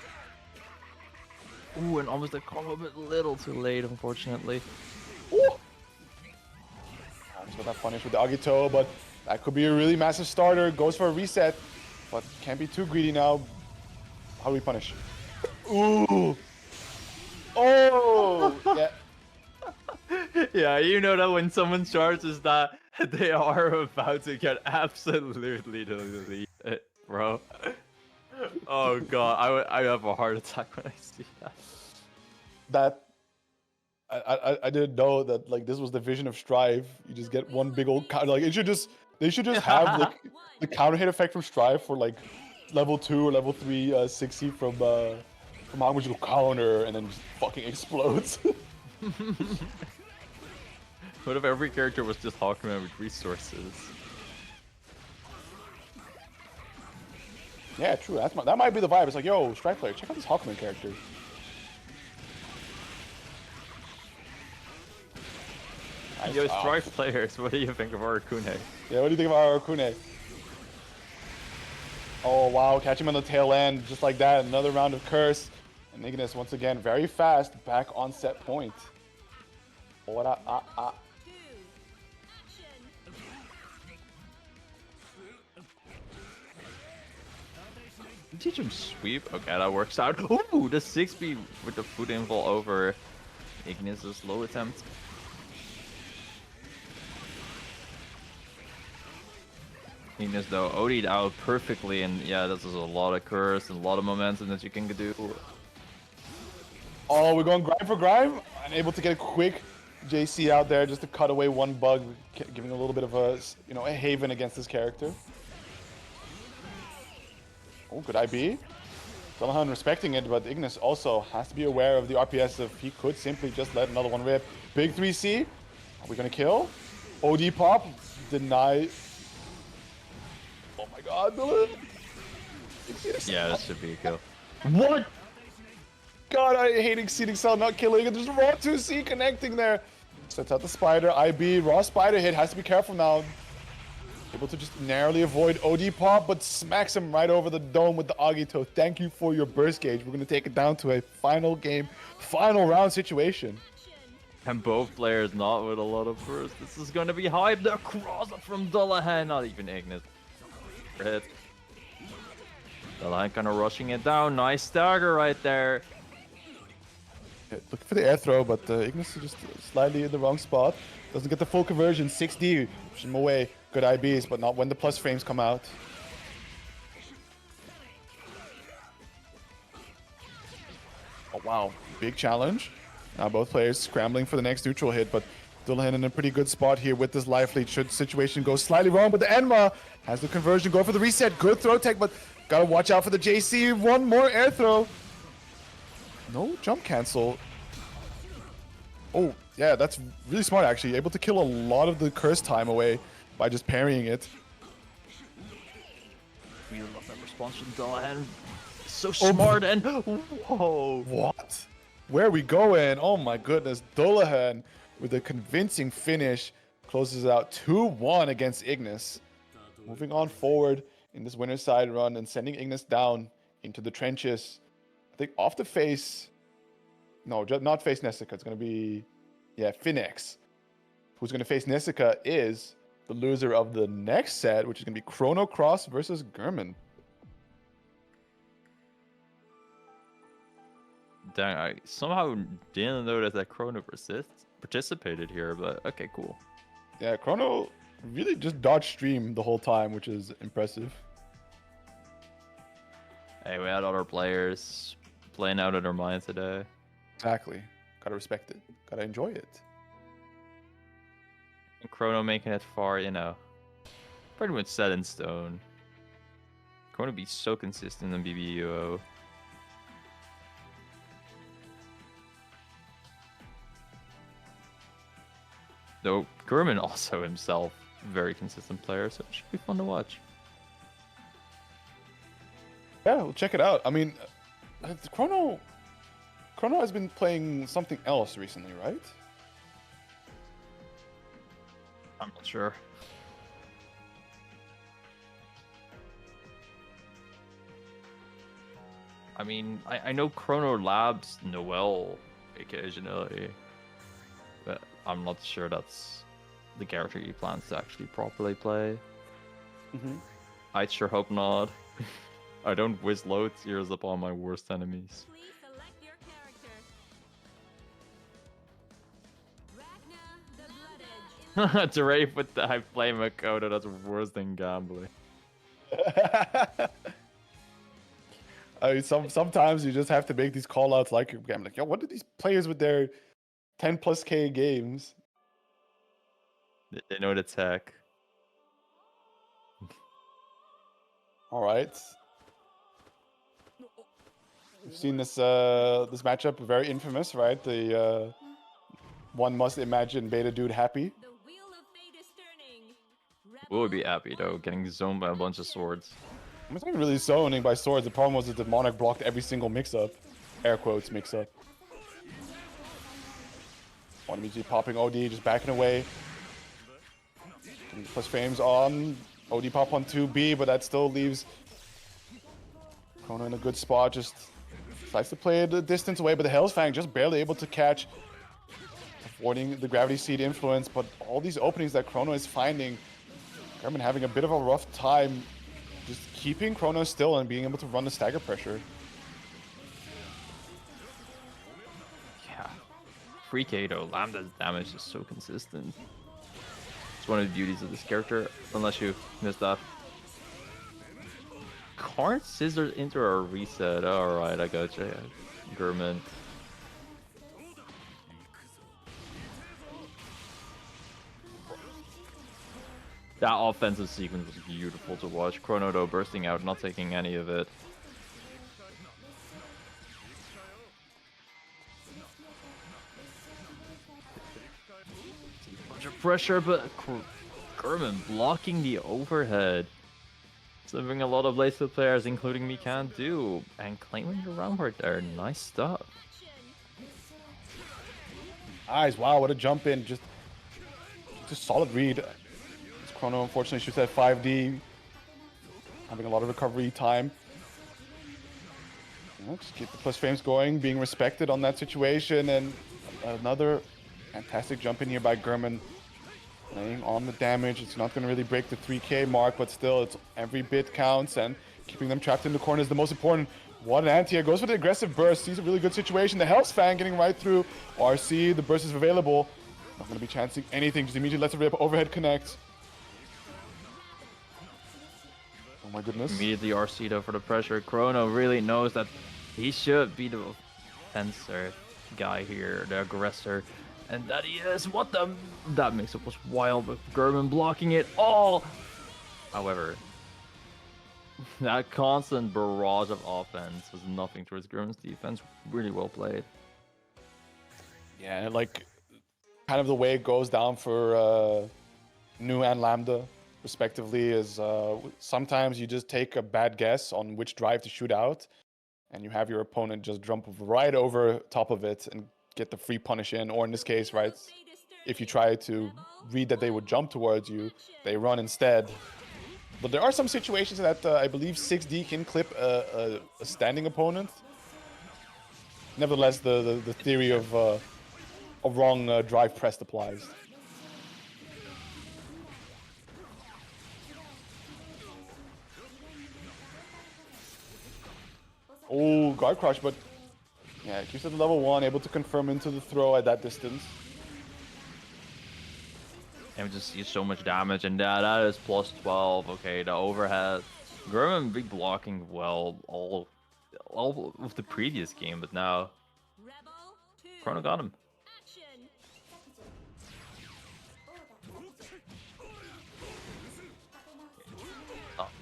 Ooh, and almost a combo, but a little too late, unfortunately. Ooh. Just got that punish with the Agito, but that could be a really massive starter. Goes for a reset, but can't be too greedy now. How do we punish? Ooh. Oh, yeah. Yeah, you know that when someone charges that, they are about to get absolutely deleted, bro. Oh god, I have a heart attack when I see that. That I didn't know that like this was the vision of Strive. You just get one big old counter. Like they should just have like the counter hit effect from Strive for like level 2 or level 3 60 from Hogwarts will counter and then just fucking explodes. What if every character was just Hawkman with resources? Yeah, true. That might be the vibe. It's like, yo, Strive player, check out this Hawkman character. Nice. Yo, Strife players, what do you think of Arakune? Yeah, what do you think about Arakune? Oh, wow. Catch him on the tail end just like that. Another round of curse. And Ignis, once again, very fast. Back on set point. What Two. Action. Teach him sweep. Okay, that works out. Ooh, the 6B with the foot invul over Ignis' low attempt. Ignis though OD'd out perfectly, and yeah, this is a lot of curse and a lot of momentum that you can do. Oh, we're going grind for grind. Unable to get a quick JC out there just to cut away one bug, giving a little bit of a, you know, a haven against this character. Oh, good IB. Dullahan respecting it, but Ignis also has to be aware of the RPS if he could simply just let another one rip. Big 3C. Are we gonna kill? OD pop. Deny. Oh my god, Dylan. Yeah, this should be a kill. What? God, I hate Exceeding Cell not killing. There's raw 2C connecting there. Sets out the spider. IB. Raw spider hit. Has to be careful now. Able to just narrowly avoid OD pop, but smacks him right over the dome with the Agito. Thank you for your burst gauge. We're going to take it down to a final game, final round situation. And both players not with a lot of burst. This is going to be hype. The cross from Dullahan. Not even Ignis. Hit. Dullahan kind of rushing it down. Nice stagger right there. Looking for the air throw, but Ignis is just slightly in the wrong spot. Doesn't get the full conversion. 6D. Push him away. Good IBs, but not when the plus frames come out. Oh, wow. Big challenge. Now both players scrambling for the next neutral hit, but Dullahan in a pretty good spot here with this life lead. Should situation go slightly wrong, but the Enma has the conversion. Go for the reset. Good throw tech, but gotta watch out for the JC. One more air throw. No jump cancel. Oh, yeah, that's really smart, actually. Able to kill a lot of the curse time away by just parrying it. We love that response from Dullahan. So smart and whoa. What? Where are we going? Oh my goodness. Dullahan with a convincing finish closes out 2-1 against Ignis. Moving on forward in this winner's side run and sending Ignis down into the trenches. I think off the face. No, not face Nessica. It's going to be, yeah, Finex. Who's going to face Nessica is the loser of the next set, which is going to be Chrono Cross versus German. Dang, I somehow didn't know that Chrono participated here, but okay, cool. Yeah, Chrono really just dodged stream the whole time, which is impressive. Hey, we had other players playing out of their mind today. Exactly. Gotta respect it. Gotta enjoy it. And Chrono making it far, you know, pretty much set in stone. Chrono be so consistent in BBUO. Though Gurman also himself, very consistent player, so it should be fun to watch. Yeah, we'll check it out. I mean, Chrono has been playing something else recently, right? I'm not sure. I mean, I know Chrono Labs Noel occasionally, but I'm not sure that's the character he plans to actually properly play. Mm-hmm. I'd sure hope not. I don't wish low tiers upon my worst enemies. Please select your character. Ragna the Blooded. To rave with the high flame Makoto, that's worse than gambling. I mean, sometimes you just have to make these call outs like I'm like, yo, what do these players with their 10+K games? They know the tech. All right. We've seen this this matchup, very infamous, right? The one must imagine Beta Dude happy. The wheel of fate is turning. We would be happy though, getting zoned by a bunch of swords. I'm not really zoning by swords. The problem was that the Monarch blocked every single mix-up. Air quotes mix-up. One immediately popping OD, just backing away. Plus frames on. OD pop on 2B, but that still leaves Chrono in a good spot. Just tries to play the distance away, but the Hell's Fang just barely able to catch. Avoiding the Gravity Seed influence, but all these openings that Chrono is finding, Garmin having a bit of a rough time just keeping Chrono still and being able to run the stagger pressure. Yeah. Free Kato, Lambda's damage is so consistent. It's one of the beauties of this character, unless you missed that. Can't scissors into a reset. Alright, I gotcha. Yeah. Gurman. That offensive sequence was beautiful to watch. Chrono though bursting out, not taking any of it. Bunch of pressure, but Gurman blocking the overhead. Something a lot of Lacefield players, including me, can't do. And claiming the Rampart there. Nice stuff. Eyes, wow, what a jump in. Just solid read. Chrono unfortunately shoots at 5D, having a lot of recovery time. Just keep the plus frames going, being respected on that situation, and another fantastic jump in here by Gurman, laying on the damage. It's not going to really break the 3K mark, but still, it's every bit counts, and keeping them trapped in the corner is the most important. What an anti-air, goes for the aggressive burst, sees a really good situation. The Hell's Fang getting right through. RC, the burst is available. Not going to be chancing anything, just immediately lets it rip, overhead connect. Oh my goodness. Immediately RC though for the pressure. Chrono really knows that he should be the fencer guy here, the aggressor. And that he is. What the? That mix-up was wild, but Gurman blocking it all. However, that constant barrage of offense was nothing towards Gurman's defense. Really well played. Yeah, like, kind of the way it goes down for Nu and Lambda, respectively, is sometimes you just take a bad guess on which drive to shoot out, and you have your opponent just jump right over top of it and get the free punish in, or in this case, right, if you try to read that they would jump towards you, they run instead. But there are some situations that I believe 6D can clip a standing opponent. Nevertheless, the theory of a wrong drive pressed applies. Oh, guard crush, but yeah, keeps it at level 1, able to confirm into the throw at that distance. And we just see so much damage, and that is plus 12. Okay, the overhead. Gurman be blocking well all of the previous game, but now Rebel 2. Chrono got him. Action.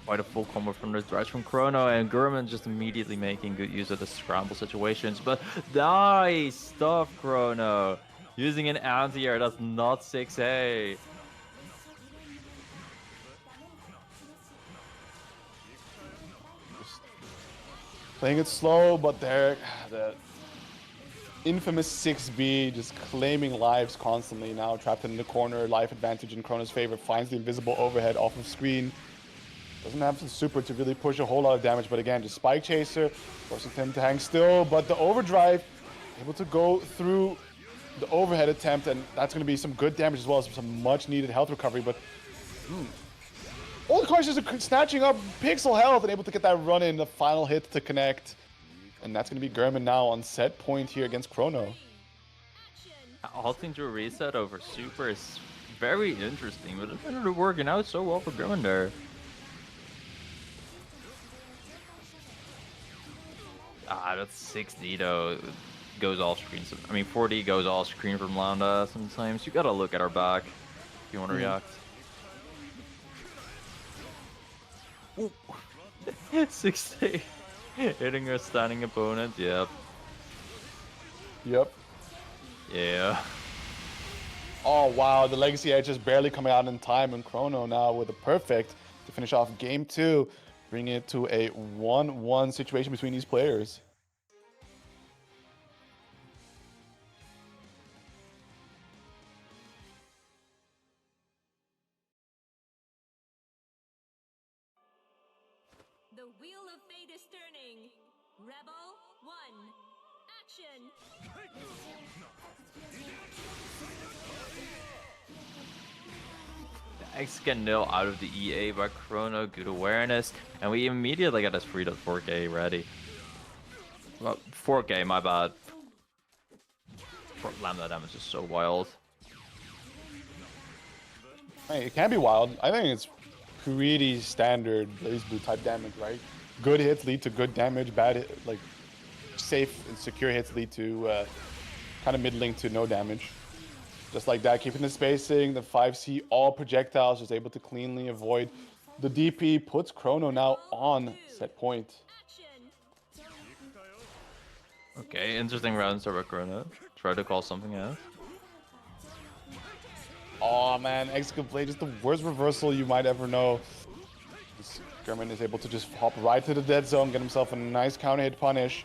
Quite a full combo from the drives from Chrono, and Gurman just immediately making good use of the scramble situations. But nice stuff, Chrono. Using an anti-air, that's not 6A. Just playing it slow, but there, the infamous 6B just claiming lives constantly now, trapped in the corner, life advantage in Chrono's favor, finds the invisible overhead off of screen. Doesn't have the super to really push a whole lot of damage, but again, just Spike Chaser, forcing him to hang still, but the overdrive, able to go through the overhead attempt, and that's going to be some good damage as well as some much needed health recovery, but all the cards just are snatching up pixel health and able to get that run in, the final hit to connect. And that's going to be German now on set point here against Chrono. Halting to a reset over super is very interesting, but it's ended up working out so well for German there. That's 6D though. Goes off screen. I mean, 4D goes off screen from Lambda sometimes. You gotta look at our back if you want to react. 6D. Hitting a standing opponent, yep. Yep. Yeah. Oh, wow. The Legacy Edge is barely coming out in time, and Chrono now with a perfect to finish off game 2, bringing it to a 1-1 situation between these players. The wheel of fate is turning. Rebel 1. Action! X get nil out of the EA by Chrono, good awareness, and we immediately got this 3.4K ready. Well, 4K, my bad. Lambda damage is so wild. Hey, it can be wild. I think it's pretty standard Blaze Blue type damage, right? Good hits lead to good damage, bad hit, like safe and secure hits lead to kind of middling to no damage. Just like that, keeping the spacing, the 5C, all projectiles, just able to cleanly avoid the DP, puts Chrono now on set point. Action! Okay, interesting round start by Chrono. Try to call something out. Oh man, Execute Blade, just the worst reversal you might ever know. German is able to just hop right to the dead zone, get himself a nice counter hit punish.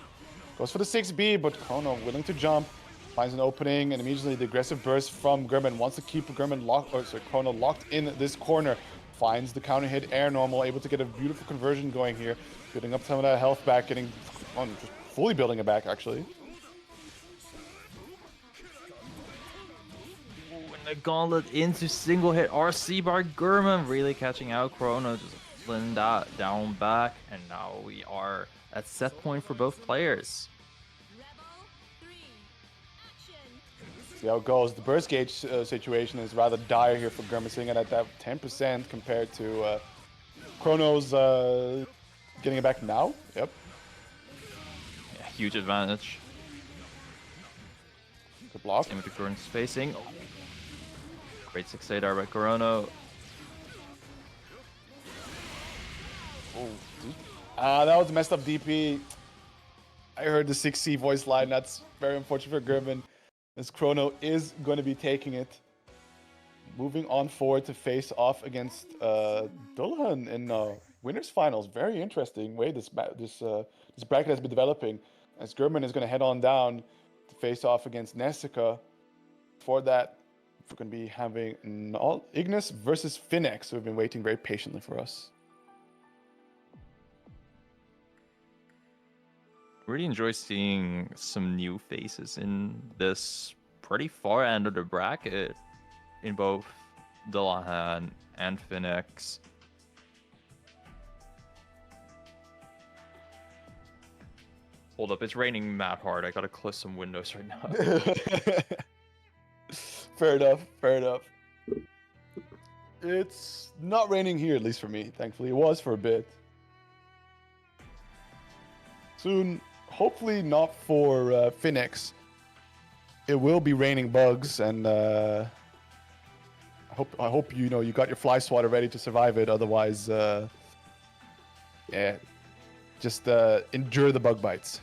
Goes for the 6B, but Chrono willing to jump. Finds an opening, and immediately the aggressive burst from German wants to keep Chrono locked in this corner. Finds the counter hit air normal, able to get a beautiful conversion going here. Building up some of that health back, just fully building it back actually. And the gauntlet into single hit RC by German, really catching out Chrono, just flinging that down back, and now we are at set point for both players. Rebel 3. Action! See how it goes. The burst gauge situation is rather dire here for German, sitting at that 10% compared to Chrono's getting it back now. Yep. Yeah, huge advantage. Good block. Same with the current spacing. Oh. Great 6A there by Chrono. Oh, that was a messed up DP. I heard the 6C voice line. That's very unfortunate for German, as Chrono is going to be taking it. Moving on forward to face off against Dullahan in winners finals. Very interesting way this bracket has been developing, as German is going to head on down to face off against Nessica. For that, we're going to be having Ignis versus Finex, who have been waiting very patiently for us. Really enjoy seeing some new faces in this pretty far end of the bracket in both Dullahan and Phoenix. Hold up, it's raining mad hard. I gotta close some windows right now. Fair enough, fair enough. It's not raining here, at least for me, thankfully. It was for a bit. Soon, hopefully not for Phoenix. It will be raining bugs, and I hope you know you got your fly swatter ready to survive it. Otherwise, yeah, just endure the bug bites.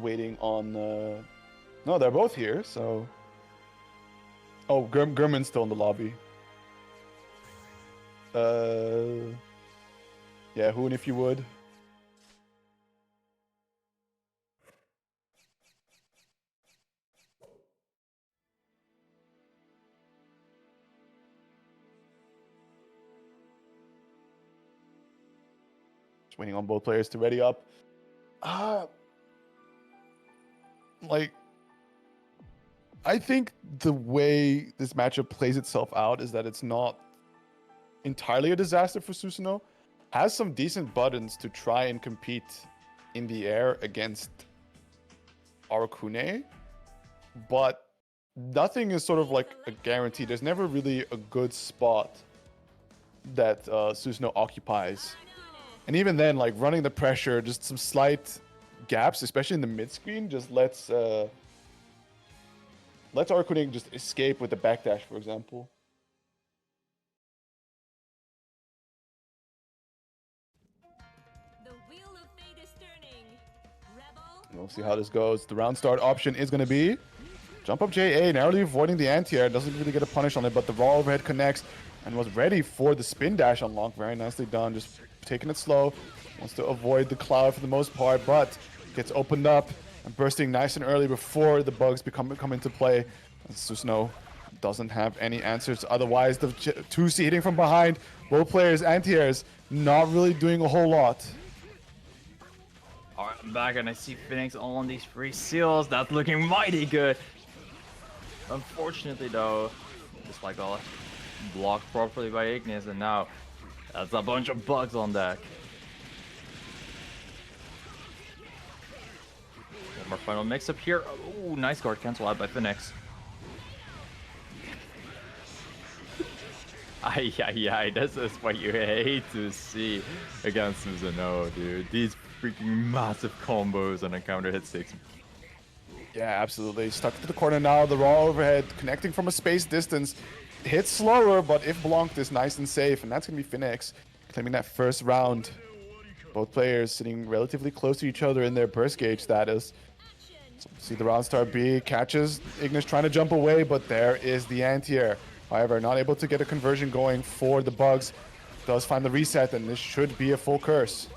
waiting on. No, they're both here. So. Oh, Gurman's still in the lobby. Yeah, Hoon, if you would. Just waiting on both players to ready up. Like, I think the way this matchup plays itself out is that it's not entirely a disaster for Susanoo. Has some decent buttons to try and compete in the air against Arakune, but nothing is sort of like a guarantee. There's never really a good spot that Susanoo occupies. And even then, like running the pressure, just some slight gaps, especially in the mid screen, just lets Arakune just escape with the backdash, for example. The wheel of fate is turning. Rebel. We'll see how this goes. The round start option is going to be jump up JA, narrowly avoiding the anti-air. Doesn't really get a punish on it, but the raw overhead connects and was ready for the spin dash unlock. Very nicely done. Just taking it slow. Wants to avoid the cloud for the most part, but gets opened up and bursting nice and early before the bugs come into play. And Susanoo doesn't have any answers. Otherwise, the 2C hitting from behind. Both players, anti-airs, not really doing a whole lot. Alright, I'm back and I see Phoenix on these free seals. That's looking mighty good. Unfortunately though, just like all blocked properly by Ignis, and now that's a bunch of bugs on deck. One more final mix up here. Oh, nice guard cancel out by Phoenix. Ay, this is what you hate to see against Susanoo, dude. These freaking massive combos on a counter hit 6. Yeah, absolutely. Stuck to the corner now. The raw overhead connecting from a space distance. Hits slower, but if blocked is nice and safe. And that's going to be Phoenix claiming that first round. Both players sitting relatively close to each other in their burst gauge status. So see the round start B. Catches Ignis trying to jump away, but there is the anti-air. However, not able to get a conversion going for the bugs. Does find the reset, and this should be a full curse.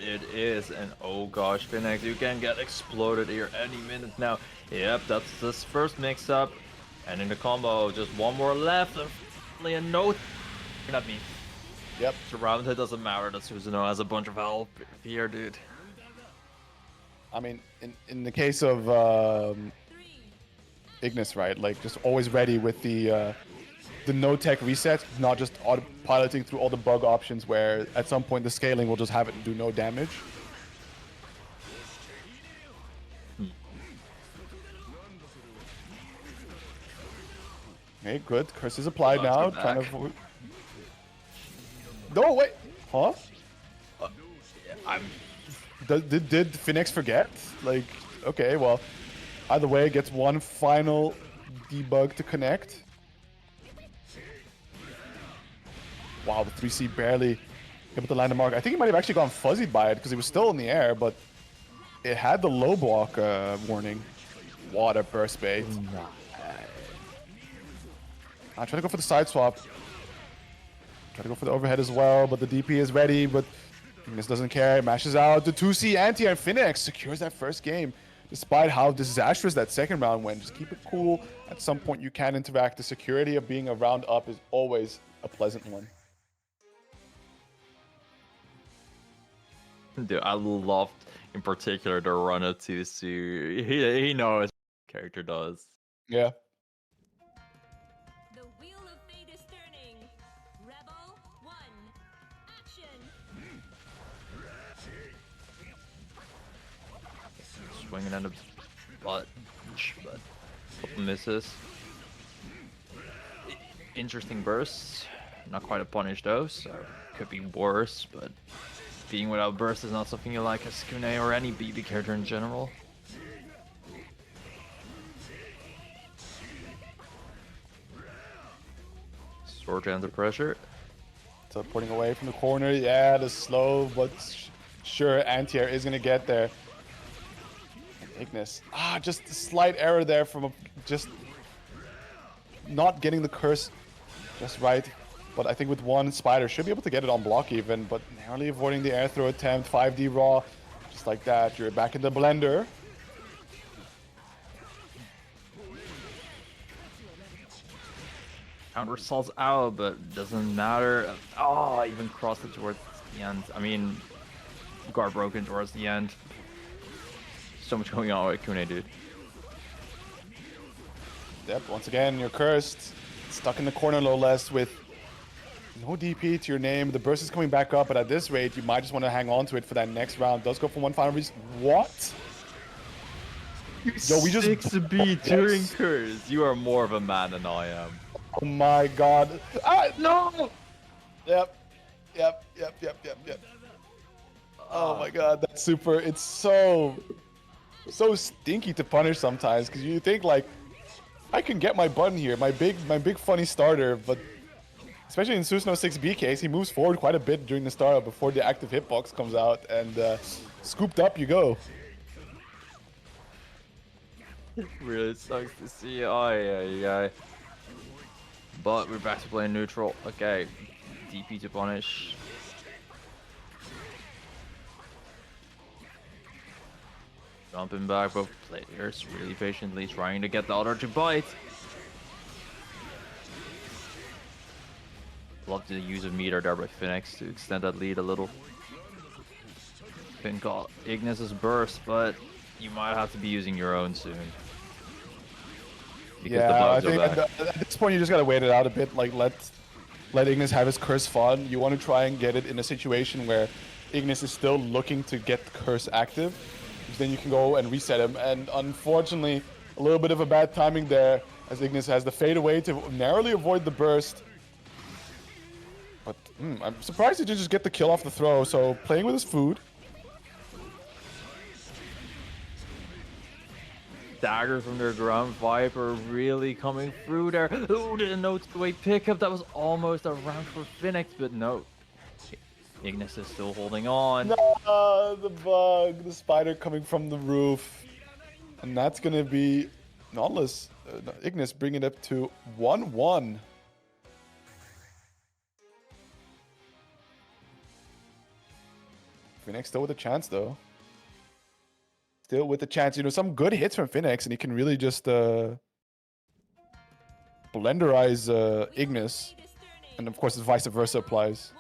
It is, and oh gosh, Phoenix, you can get exploded here any minute now. Yep, that's this first mix-up, and in the combo, just one more left. Only a no. Not me. Yep. Surround it doesn't matter that Susanoo has a bunch of help here, dude. I mean, in the case of Ignis, right? Like, just always ready with the no-tech reset, not just piloting through all the bug options where at some point the scaling will just have it do no damage. Okay, good. Curse is applied now. Trying to... No, wait! Huh? Did Phoenix forget? Like, okay, well, either way, gets one final debug to connect. Wow, the 3C barely able to land a mark. I think he might have actually gone fuzzied by it because he was still in the air, but it had the low block warning. What a burst bait. I'm trying to go for the side swap. Try to go for the overhead as well, but the DP is ready, but Ignis doesn't care. Mashes out the 2C anti, and Phoenix secures that first game. Despite how disastrous that second round went, just keep it cool. At some point you can interact. The security of being a round up is always a pleasant one. Dude, I loved in particular the run of 2C. He knows what character does. Yeah. The wheel of fate is turning. Rebel 1. Action. Swinging at a butt, but couple misses. Interesting bursts. Not quite a punish though, so could be worse, but being without burst is not something you like as Kune or any BB character in general. Sword under pressure. Teleporting away from the corner. Yeah, the slow but sure anti-air is gonna get there. Ignis. Just a slight error there from just not getting the curse just right. But I think with one spider should be able to get it on block even, but narrowly avoiding the air throw attempt. 5D raw, just like that. You're back in the blender. Counter salts out, but doesn't matter. Oh, even crossed it towards the end. I mean, guard broken towards the end. So much going on with Kune, dude. Yep, once again, you're cursed. Stuck in the corner low less with no DP to your name. The burst is coming back up, but at this rate, you might just want to hang on to it for that next round. Does go for one final reason. What? Yo, we just 6B during curse. You are more of a man than I am. Oh my god. No! Yep. Oh my god, that's super. It's so stinky to punish sometimes, because you think like I can get my button here, my big funny starter, but especially in Susno 6B case, he moves forward quite a bit during the startup before the active hitbox comes out, and scooped up you go. It really sucks to see. Oh yeah. But we're back to playing neutral. Okay, DP to punish. Jumping back, both players really patiently trying to get the other to bite. Love the use of meter there by Phoenix to extend that lead a little. Finn got Ignis's burst, but you might have to be using your own soon. Because the Yeah, I bugs are think back. at this point you just gotta wait it out a bit. Like let Ignis have his curse fun. You want to try and get it in a situation where Ignis is still looking to get the curse active. Then you can go and reset him. And unfortunately, a little bit of a bad timing there, as Ignis has the fade away to narrowly avoid the burst. But I'm surprised he didn't just get the kill off the throw. So playing with his food. Dagger from their ground Viper really coming through there. Oh, the no two-way pickup. That was almost a round for Phoenix, but no. Ignis is still holding on. No, the bug, the spider coming from the roof. And that's going to be Nautilus, Ignis bringing it up to 1-1. Phoenix still with a chance, though. Still with a chance. You know, some good hits from Phoenix, and he can really just blenderize Ignis. And of course, the vice versa applies.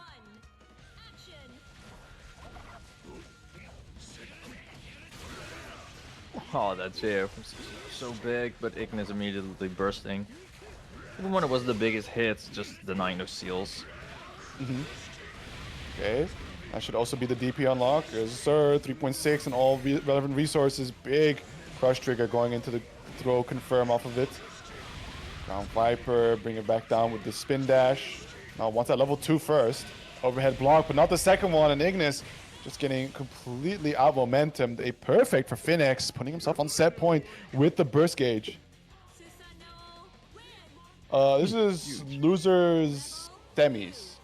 Oh, that JF was so big, but Ignis immediately bursting. Even when it was the biggest hits, just denying those seals. Okay, that should also be the DP unlock. Yes, sir. 3.6 and all relevant resources. Big crush trigger going into the throw confirm off of it. Ground Viper, bring it back down with the spin dash. Now wants that level 2 first. Overhead block, but not the second one. And Ignis just getting completely out momentum. A perfect for Phoenix, putting himself on set point with the burst gauge. This is losers semis.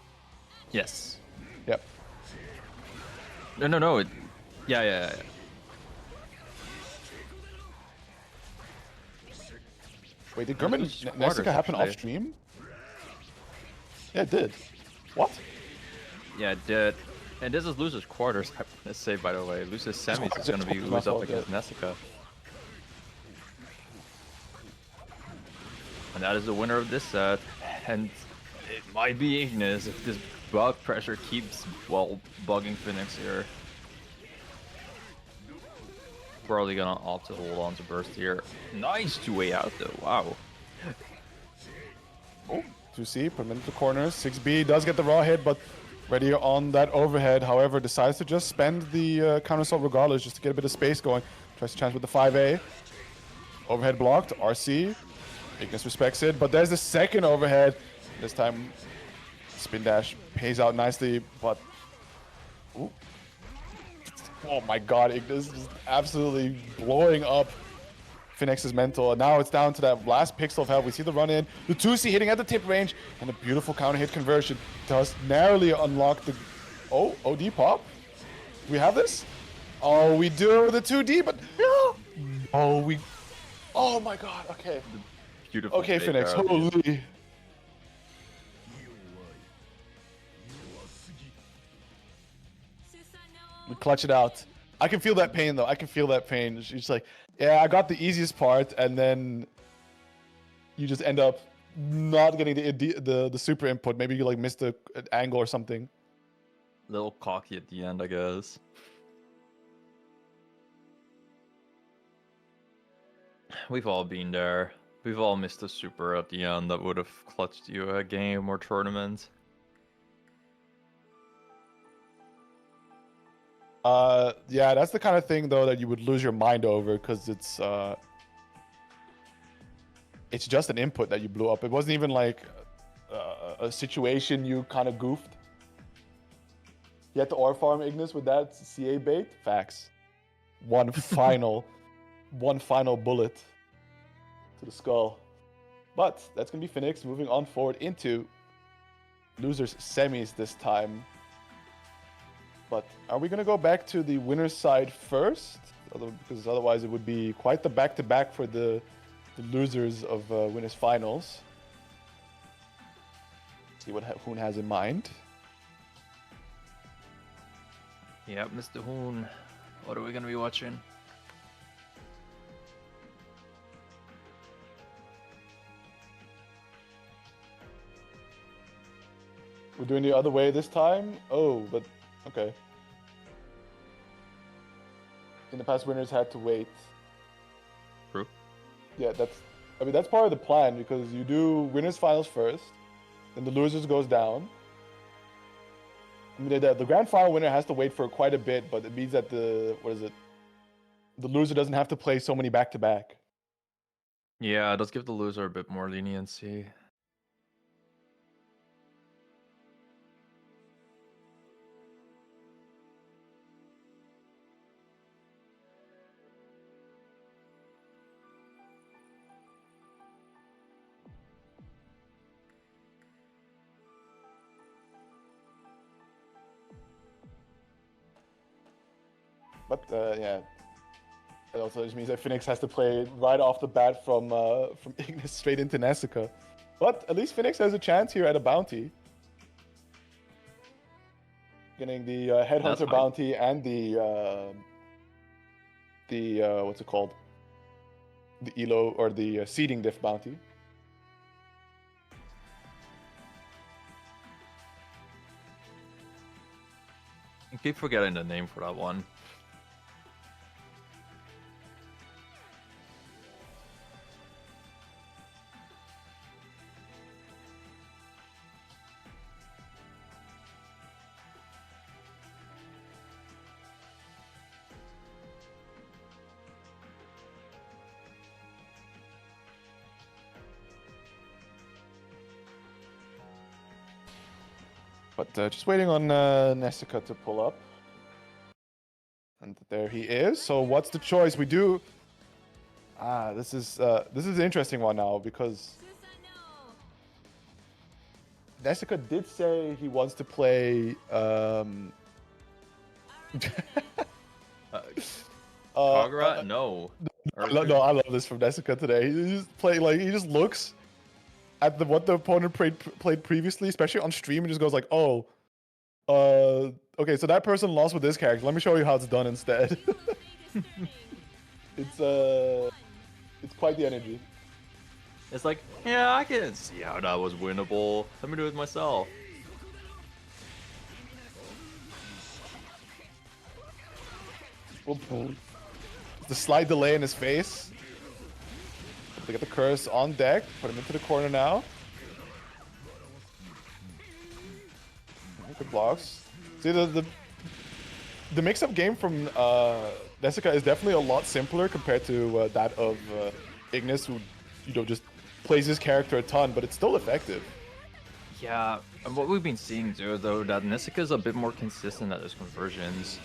Yes. Yep. No. Yeah. Wait, did German Those quarters, Nessica happen actually. off stream? Yeah, it did. What? Yeah, it did. And this is losers quarters, I want to say, by the way. Losers semis is going to be It's who's up my against fault, Nessica. And that is the winner of this set. And it might be Ignis if this bug pressure keeps, well, bugging Phoenix here. Probably gonna opt to hold on to burst here. Nice two-way out though, wow. Oh, 2C, put him into the corners. 6B does get the raw hit, but ready on that overhead. However, decides to just spend the counter assault regardless, just to get a bit of space going. Tries to chance with the 5A. Overhead blocked, RC. Ignis respects it, but there's the second overhead. This time, spin dash pays out nicely, but... Ooh. Oh my god, Ignis is absolutely blowing up Phoenix is mental. And now it's down to that last pixel of health. We see the run in. The 2C hitting at the tip range. And a beautiful counter hit conversion does narrowly unlock the... Oh, OD pop. Do we have this? Oh, we do with the 2D, but no. Oh, we... Oh my god, okay. Beautiful. Okay, fake Phoenix, out. holy... We clutch it out. I can feel that pain though. I can feel that pain. She's like, yeah, I got the easiest part, and then you just end up not getting the super input. Maybe you like missed the angle or something. Little cocky at the end, I guess. We've all been there. We've all missed a super at the end that would have clutched you a game or tournament. Yeah, that's the kind of thing though that you would lose your mind over, because it's just an input that you blew up. It wasn't even like a situation you kind of goofed. You had to OR farm Ignis with that CA bait. Facts. One final bullet to the skull. But that's gonna be Phoenix moving on forward into losers semis this time. But are we gonna go back to the winner's side first? Because otherwise it would be quite the back-to-back for the losers of winners finals. See what Hoon has in mind. Yep, Mr. Hoon. What are we gonna be watching? We're doing the other way this time? Oh, but okay. In the past, winners had to wait. True. Yeah, that's part of the plan, because you do winners finals first, then the losers goes down. I mean, the grand final winner has to wait for quite a bit, but it means that the loser doesn't have to play so many back-to-back. Yeah, it does give the loser a bit more leniency. But yeah, it also just means that Phoenix has to play right off the bat from Ignis straight into Nessica. But at least Phoenix has a chance here at a bounty. Getting the Headhunter fine. bounty and the what's it called? The ELO or the seeding diff bounty. I keep forgetting the name for that one. But just waiting on Nessica to pull up. And there he is. So what's the choice? We do... this is an interesting one now, because Nessica did say he wants to play... Kagura? No. No, I love this from Nessica today. He just he just looks at what the opponent played previously, especially on stream, and just goes like, "Oh, okay, so that person lost with this character. Let me show you how it's done instead." It's quite the energy. It's like, yeah, I can see how that was winnable. Let me do it myself. The slight delay in his face. They get the curse on deck. Put him into the corner now. Good blocks. See, the mix-up game from Nessica is definitely a lot simpler compared to that of Ignis, who just plays his character a ton, but it's still effective. Yeah, and what we've been seeing too, though, that Nessica is a bit more consistent at his conversions.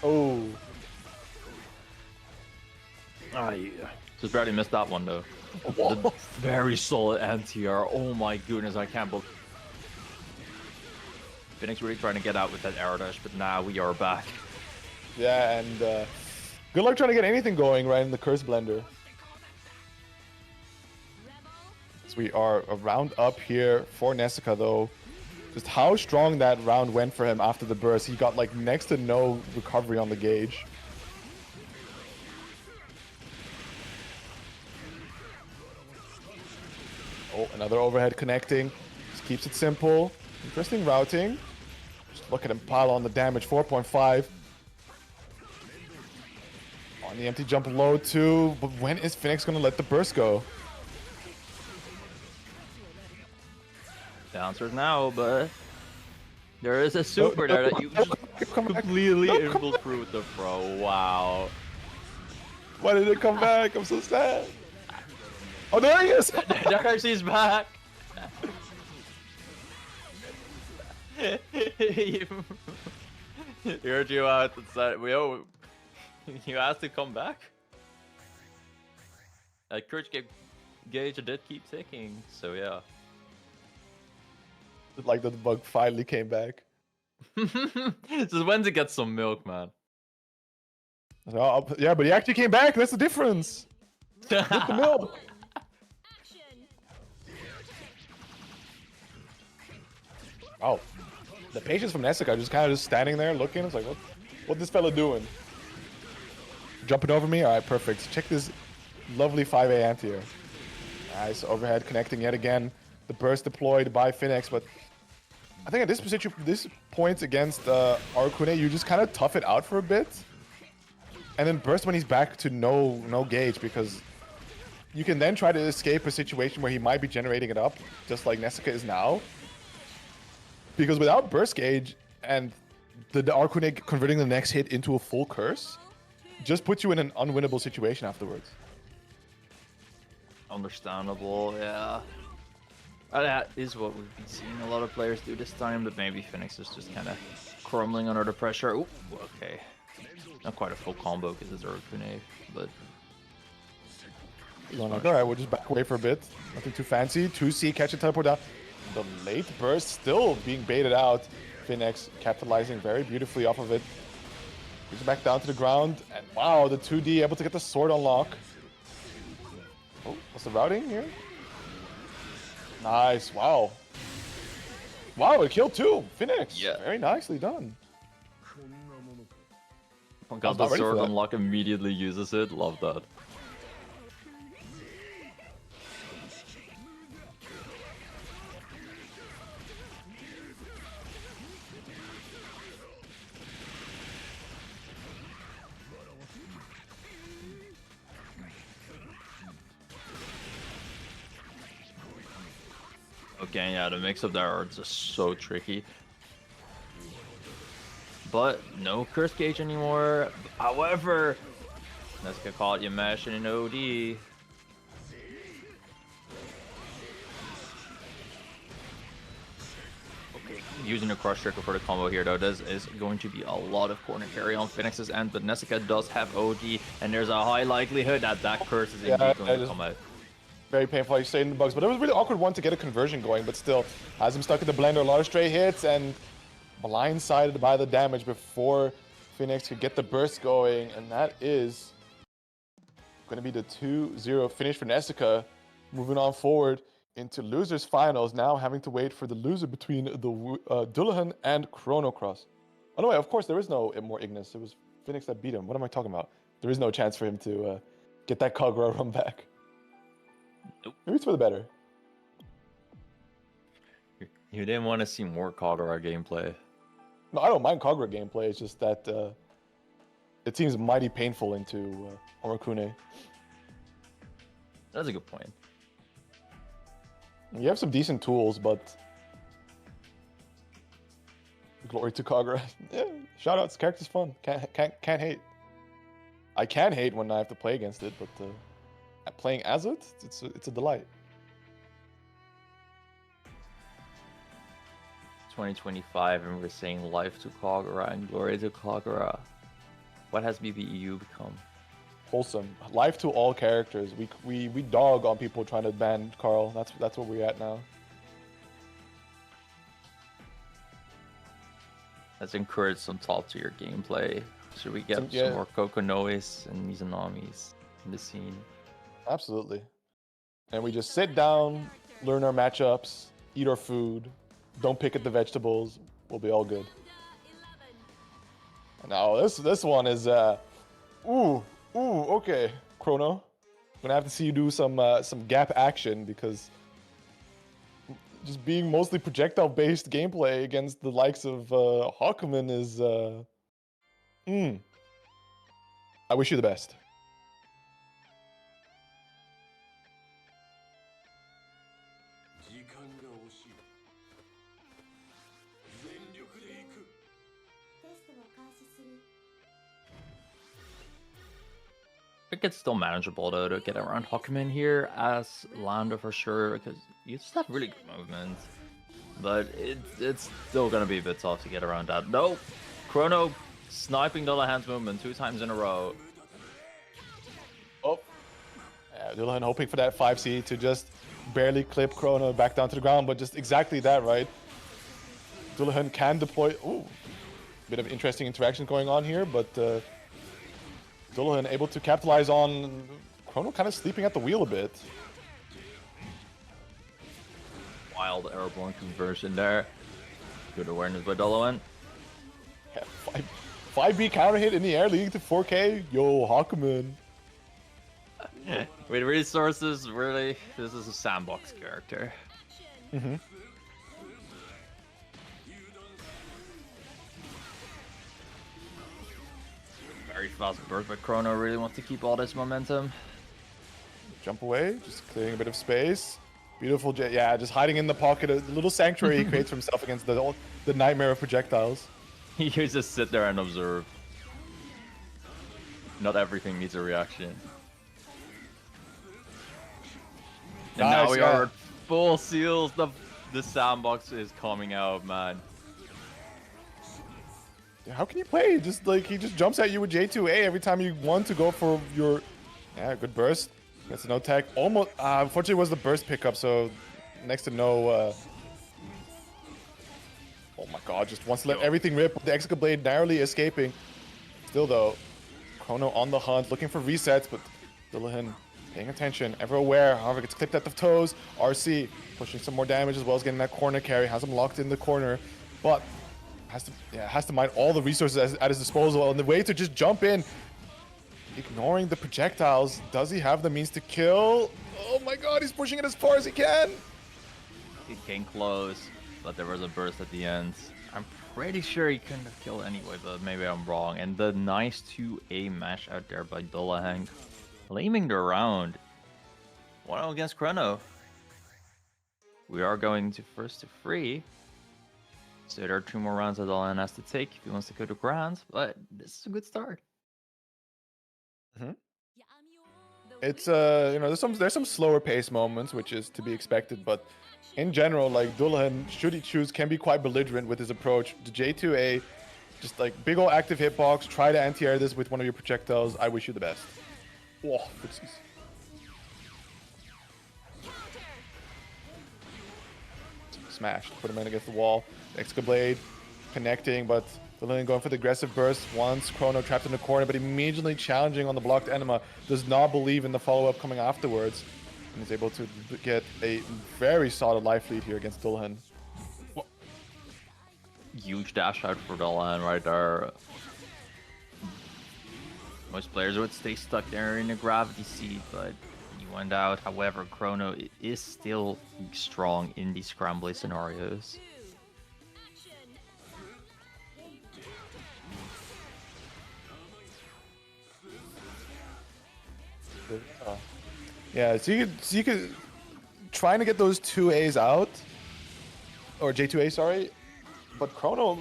Oh. Ah, yeah. Just barely missed that one though. The very solid anti-air. Oh my goodness, I can't believe. Phoenix really trying to get out with that air dash, but now we are back. Yeah, and good luck trying to get anything going right in the Curse Blender. So we are a round up here for Nessica though. Just how strong that round went for him after the burst. He got like next to no recovery on the gauge. Oh, another overhead connecting. Just keeps it simple. Interesting routing. Just look at him pile on the damage. 4.5. On the empty jump low too. But when is Phoenix going to let the burst go? The answer is now, but there is a super there that you just completely infiltrate with the pro. Wow. Why did it come back? I'm so sad. Oh, there he is! Darcy's back. He heard you out and said, "Yo, you asked to come back." Courage gauge did keep ticking, so yeah. Like the bug finally came back. Just when to get some milk, man. Oh, yeah, but he actually came back. That's the difference. With the milk. Action. Oh, the patience from Nessica just kind of just standing there looking. It's like, what this fella doing? Jumping over me? All right, perfect. Check this lovely 5A anti-air. Nice overhead connecting yet again. The burst deployed by Phoenix, but I think at this point against Arcune, you just kind of tough it out for a bit, and then burst when he's back to no gauge, because you can then try to escape a situation where he might be generating it up, just like Nessica is now. Because without burst gauge and the Arcune converting the next hit into a full curse, just puts you in an unwinnable situation afterwards. Understandable, yeah. That is what we've been seeing a lot of players do this time, but maybe Phoenix is just kind of crumbling under the pressure. Ooh, okay. Not quite a full combo because it's Arcune, but... Going like, alright, we'll just back away for a bit. Nothing too fancy. 2C, catch and teleport down. The late burst still being baited out. Phoenix capitalizing very beautifully off of it. He's back down to the ground. And wow, the 2D able to get the sword unlock. Oh, what's the routing here? Nice, wow. Wow, it killed two. Phoenix. Yeah. Very nicely done. Got the sword unlock, immediately uses it. Love that. Okay, yeah, the mix-up there are just so tricky. But no curse gauge anymore. However, let's get caught you mashing an OD. Okay, using a crush trigger for the combo here though, this is going to be a lot of corner carry on Phoenix's end, but Nessica does have OD, and there's a high likelihood that that curse is indeed going to come out. Very painful, like you say, in the bugs, but it was a really awkward one to get a conversion going, but still has him stuck in the blender. A lot of stray hits and blindsided by the damage before Phoenix could get the burst going, and that is going to be the 2-0 finish for Nessica. Moving on forward into losers finals, now having to wait for the loser between the Dullahan and Chrono Cross. Oh no, wait, of course there is no more Ignis. It was Phoenix that beat him. What am I talking about? There is no chance for him to get that Kagura run back. Nope. Maybe it's for the better. You didn't want to see more Kagura gameplay. No, I don't mind Kagura gameplay. It's just that it seems mighty painful into Orakune. That's a good point. You have some decent tools, but glory to Kagura. Yeah, shoutouts. Character's fun. Can't hate. I can hate when I have to play against it, but playing as it, it's a delight. 2025, and we're saying life to Kagura and glory to Kagura. What has BBEU become? Wholesome. Life to all characters. We dog on people trying to ban Carl. That's where we're at now. Let's encourage some top tier gameplay. Should we get Yeah. some more Kokonoes and Mizunamis in the scene? Absolutely. And we just sit down, learn our matchups, eat our food, don't pick at the vegetables. We'll be all good. Now this one is okay, Chrono. I'm gonna have to see you do some gap action because just being mostly projectile based gameplay against the likes of Hawkman is I wish you the best. I think it's still manageable though to get around Hawkman here as Lando for sure, because you just have really good movement. But it's still gonna be a bit tough to get around that. No, Chrono sniping Dullahan's movement 2 times in a row. Oh, yeah, Dullahan hoping for that 5C to just barely clip Chrono back down to the ground, but just exactly that, right? Dullahan can deploy. Ooh, bit of interesting interaction going on here, but Dullahan able to capitalize on Chrono kind of sleeping at the wheel a bit. Wild airborne conversion there. Good awareness by Dullahan. Yeah, 5B counter hit in the air leading to 4K. Yo, Hawkman. With resources, really, this is a sandbox character. Mm-hmm. Very fast burst, but Chrono really wants to keep all this momentum. Jump away, just clearing a bit of space. Beautiful jet, yeah, just hiding in the pocket, a little sanctuary he creates for himself against the nightmare of projectiles. You just sit there and observe. Not everything needs a reaction. And now we are at full seals. The sandbox is coming out, man. How can you play? Just like he just jumps at you with J2A every time you want to go for your good burst. That's no tech. Almost unfortunately it was the burst pickup, so next to no oh my god, just wants to let everything rip. The Executive Blade narrowly escaping. Still though, Chrono on the hunt, looking for resets, but Dullahan paying attention, ever aware. However, gets clipped at the toes. RC pushing some more damage as well as getting that corner carry. Has him locked in the corner, but has to mine all the resources at his disposal. And the way to just jump in, ignoring the projectiles. Does he have the means to kill? Oh my god, he's pushing it as far as he can. He came close, but there was a burst at the end. I'm pretty sure he couldn't have killed anyway, but maybe I'm wrong. And the nice 2A mash out there by Dullahan, claiming the round. 1-0 against Chrono. We are going to first to 3. So there are 2 more rounds that Dullahan has to take if he wants to go to grand, but this is a good start. It's you know, there's some slower pace moments, which is to be expected, but in general, like Dullahan, should he choose, can be quite belligerent with his approach. The J2A, just like big ol' active hitbox, try to anti-air this with one of your projectiles. I wish you the best. Whoa, footsies. Smashed, put him in against the wall. Exca Blade connecting, but Dullahan going for the aggressive burst once. Chrono trapped in the corner, but immediately challenging on the blocked Enema. Does not believe in the follow-up coming afterwards. And is able to get a very solid life lead here against Dullahan. Huge dash out for Dullahan right there. Most players would stay stuck there in the gravity seat, but he went out. However, Chrono is still strong in these scrambly scenarios. Yeah, so you could trying to get those 2As out, or J2A, sorry, but Chrono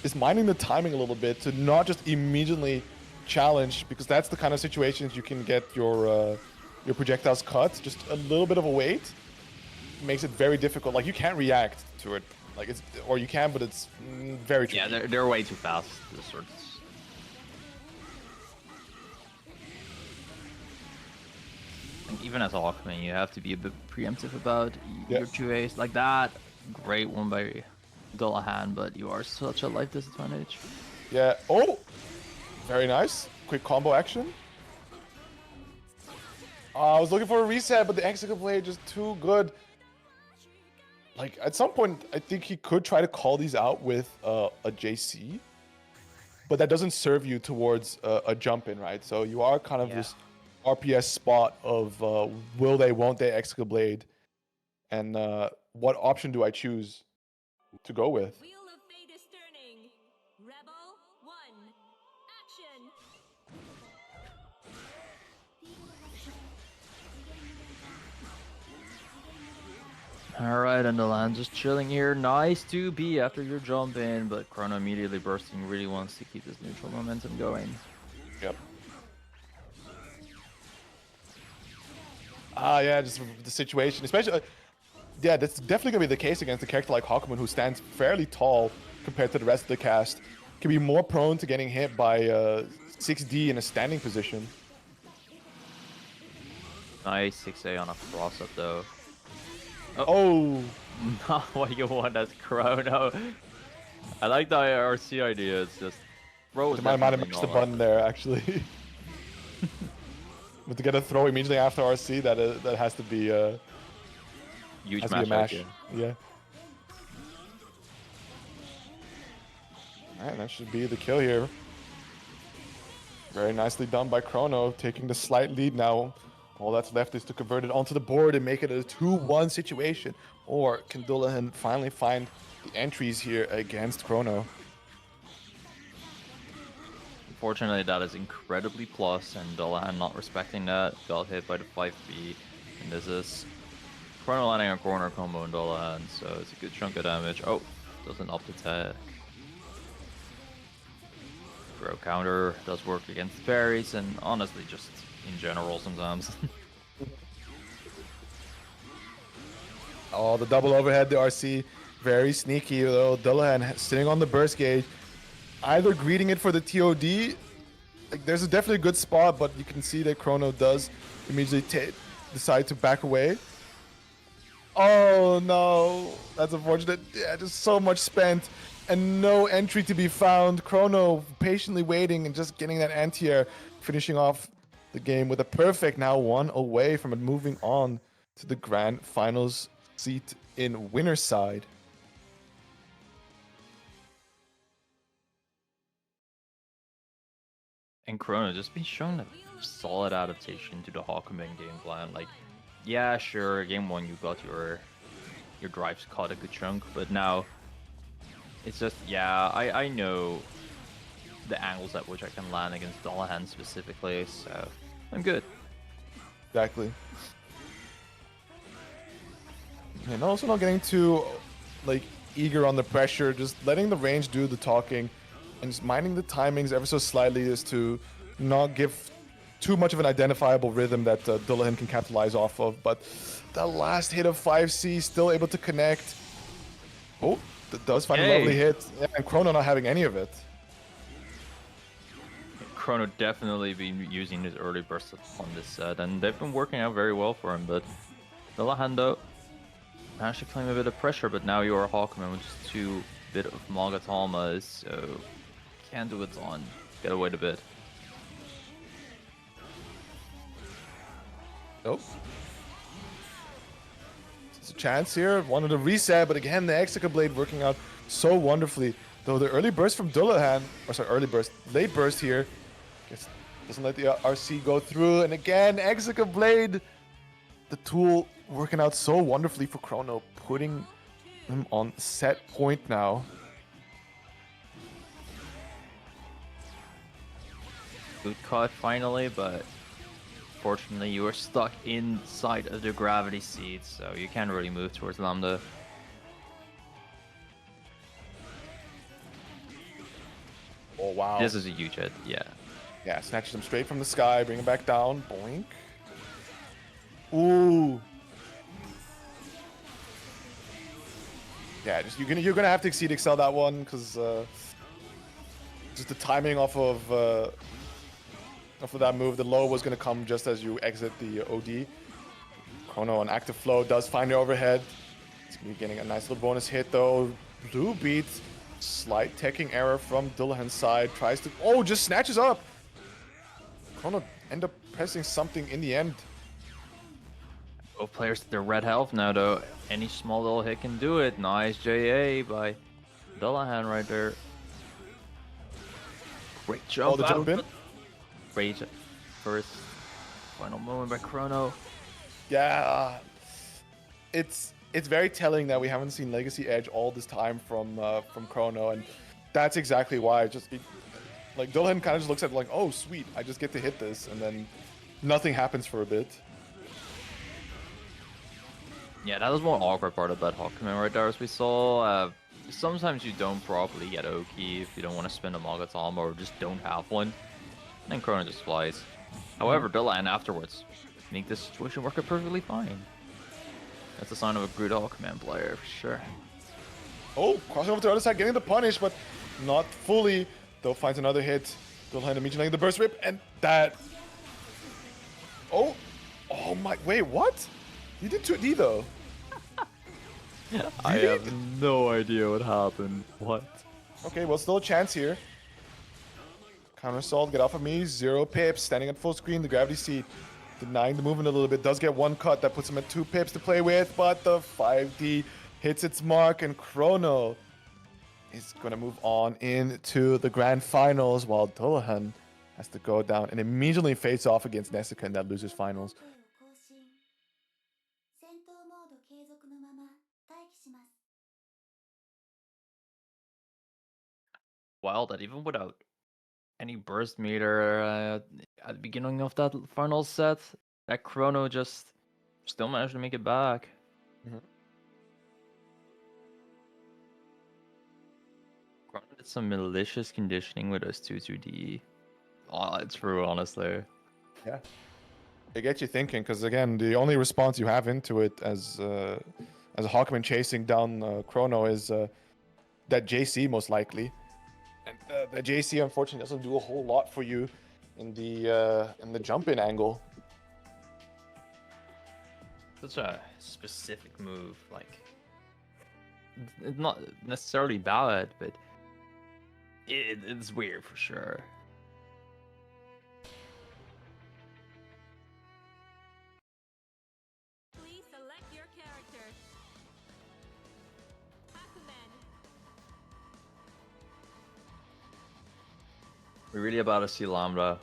is minding the timing a little bit to not just immediately challenge, because that's the kind of situations you can get your projectiles cut. Just a little bit of a wait makes it very difficult. Like you can't react to it, like it's, or you can, but it's very tricky. Yeah, they're way too fast. This sort of. even as a Hawkman, you have to be a bit preemptive about Yeah. your 2As. Like that, great one by Dullahan, but you are such a life disadvantage. Yeah. Oh, very nice. Quick combo action. I was looking for a reset, but the Executive Blade just too good. Like, at some point, I think he could try to call these out with a JC, but that doesn't serve you towards a jump in, right? So you are kind of Yeah. this RPS spot of will they, won't they Executive Blade, and what option do I choose to go with? Wheel of Fate is turning. Rebel 1. Action. Alright, and the land just chilling here. Nice 2B after your jump in, but Chrono immediately bursting really wants to keep this neutral momentum going. Yep. Yeah, just the situation, especially. Yeah, that's definitely gonna be the case against a character like Hawkman, who stands fairly tall compared to the rest of the cast. Can be more prone to getting hit by 6D in a standing position. Nice 6A on a cross up though. Oh, Not what you want as Chrono. I like the IRC idea, it's just throw is might have definitely missed the not button there actually. But to get a throw immediately after RC, that has to be huge has to be a mash. mash. Yeah. Alright, that should be the kill here. Very nicely done by Chrono, taking the slight lead now. All that's left is to convert it onto the board and make it a 2-1 situation. Or can Dullahan finally find the entries here against Chrono? Unfortunately, that is incredibly plus, and Dullahan not respecting that. Got hit by the 5B, and this is Chrono landing a corner combo in Dullahan, so it's a good chunk of damage. Oh, doesn't up the tech. Throw counter does work against parries, and honestly, just in general sometimes. Oh, the double overhead, the RC. Very sneaky, though. Dullahan sitting on the burst gauge. Either greeting it for the TOD. Like, there's a definitely good spot, but you can see that Chrono does immediately decide to back away. Oh, no. That's unfortunate. Yeah, just so much spent and no entry to be found. Chrono patiently waiting and just getting that anti-air, finishing off the game with a perfect, now one away from it, moving on to the grand finals seat in winner's side. And Chrono just been shown a solid adaptation to the Hawkman game plan. Like, yeah, sure, game one you got your drives caught a good chunk, but now it's just, yeah, I know the angles at which I can land against Dullahan specifically, so I'm good. Exactly. And also not getting too like eager on the pressure, just letting the range do the talking and just minding the timings ever so slightly is to not give too much of an identifiable rhythm that Dullahan can capitalize off of. But the last hit of 5C still able to connect. Oh, that does find a lovely Yay. hit. Yeah, and Chrono not having any of it. Chrono definitely been using his early burst on this set, and they've been working out very well for him, but Dullahan though managed to claim a bit of pressure, but now you're a Hawkman, which is too bit of Mogatama, so can't do it on. Gotta wait a bit. Nope. It's a chance here. Wanted to reset, but again, the Executive Blade working out so wonderfully. Though the early burst from Dullahan, or sorry, late burst here, guess doesn't let the RC go through. And again, Executive Blade, the tool working out so wonderfully for Chrono, putting him on set point now. Good cut finally, but fortunately you are stuck inside of the gravity seat, so you can't really move towards Lambda. Oh, wow. This is a huge hit, yeah. Yeah, snatches him straight from the sky, bring him back down. Boink. Ooh. Yeah, just you're gonna have to exceed excel that one because just the timing off of that move, the low was gonna come just as you exit the OD. Chrono on active flow does find the overhead. It's gonna be getting a nice little bonus hit though. Blue beats. Slight teching error from Dullahan's side. Tries to... Oh, just snatches up. Chrono end up pressing something in the end. Both players at their red health now, though. Any small little hit can do it. Nice JA by Dullahan right there. Great jump. Oh, the jump in? Great first final moment by Chrono. Yeah, it's very telling that we haven't seen Legacy Edge all this time from Chrono, and that's exactly why. Like Dullahan kind of just looks at it like, oh sweet, I just get to hit this, and then nothing happens for a bit. Yeah, that was more awkward part of that Hawkman right there, as we saw. Sometimes you don't properly get Oki if you don't want to spend a Magatom or just don't have one. And then Chrono just flies. However, Dullahan afterwards make this situation work out perfectly fine. That's a sign of a good Hawkman player for sure. Oh, crossing over to the other side, getting the punish, but not fully. Though finds another hit. Dullahan immediately the burst rip, and that... Oh! Oh my... Wait, what? He did 2D though. I have no idea what happened. What? Okay, well, still a chance here. Counter assault, get off of me. 0 pips, standing at full screen. The gravity seed denying the movement a little bit. Does get 1 cut. That puts him at 2 pips to play with, but the 5D hits its mark, and Chrono is going to move on into the grand finals, while Dullahan has to go down and immediately face off against Nessica in that losers finals. 戦闘モード継続のまま待機します。 Wild that even without any burst meter at the beginning of that final set, that Chrono just still managed to make it back. Chrono did some malicious conditioning with us 2-2D. Oh, it's true, honestly. Yeah. It gets you thinking, because again, the only response you have into it as a Hawkman chasing down Chrono is that JC most likely. And the JC unfortunately doesn't do a whole lot for you in the jump in angle. Such a specific move, like it's not necessarily bad, but it's weird for sure. Please select your character. Hakumen. We're really about to see Lambda.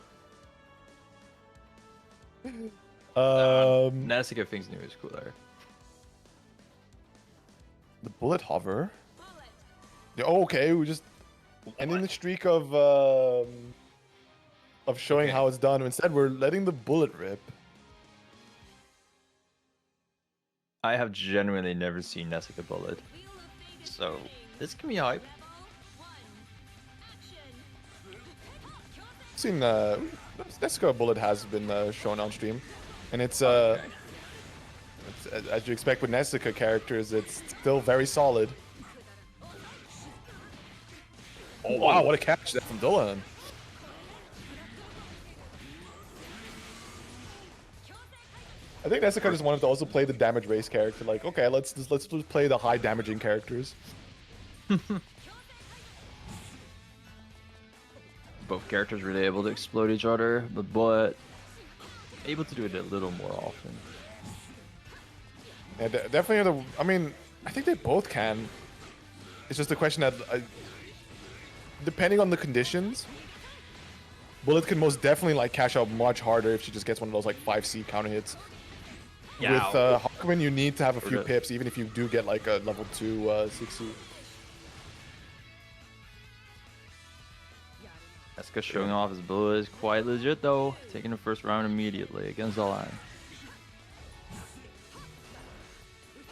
Nessica thinks new is cooler. The bullet hover. Bullet. Yeah, oh, okay, we just ending the streak of showing how it's done. Instead, we're letting the bullet rip. I have genuinely never seen Nessica bullet, Wheel of Fate is so turning. this can be hype. Rebel 1. Action. Seen Nessica bullet has been shown on stream, and it's Okay. as you expect with Nessica characters, it's still very solid. Oh wow, what a catch that from Dullahan. I think Nessica just wanted to also play the damage race character. Like, okay, let's just play the high damaging characters. Both characters really able to explode each other, but able to do it a little more often. Yeah, definitely. I mean, I think they both can. It's just a question that, depending on the conditions, Bullet can most definitely like cash out much harder if she just gets one of those like 5C counter hits. Yeah. With Hawkman, you need to have a few the- pips, even if you do get like a level 2 6C. Nessica showing off his bullet is quite legit though, taking the first round immediately against Dullahan.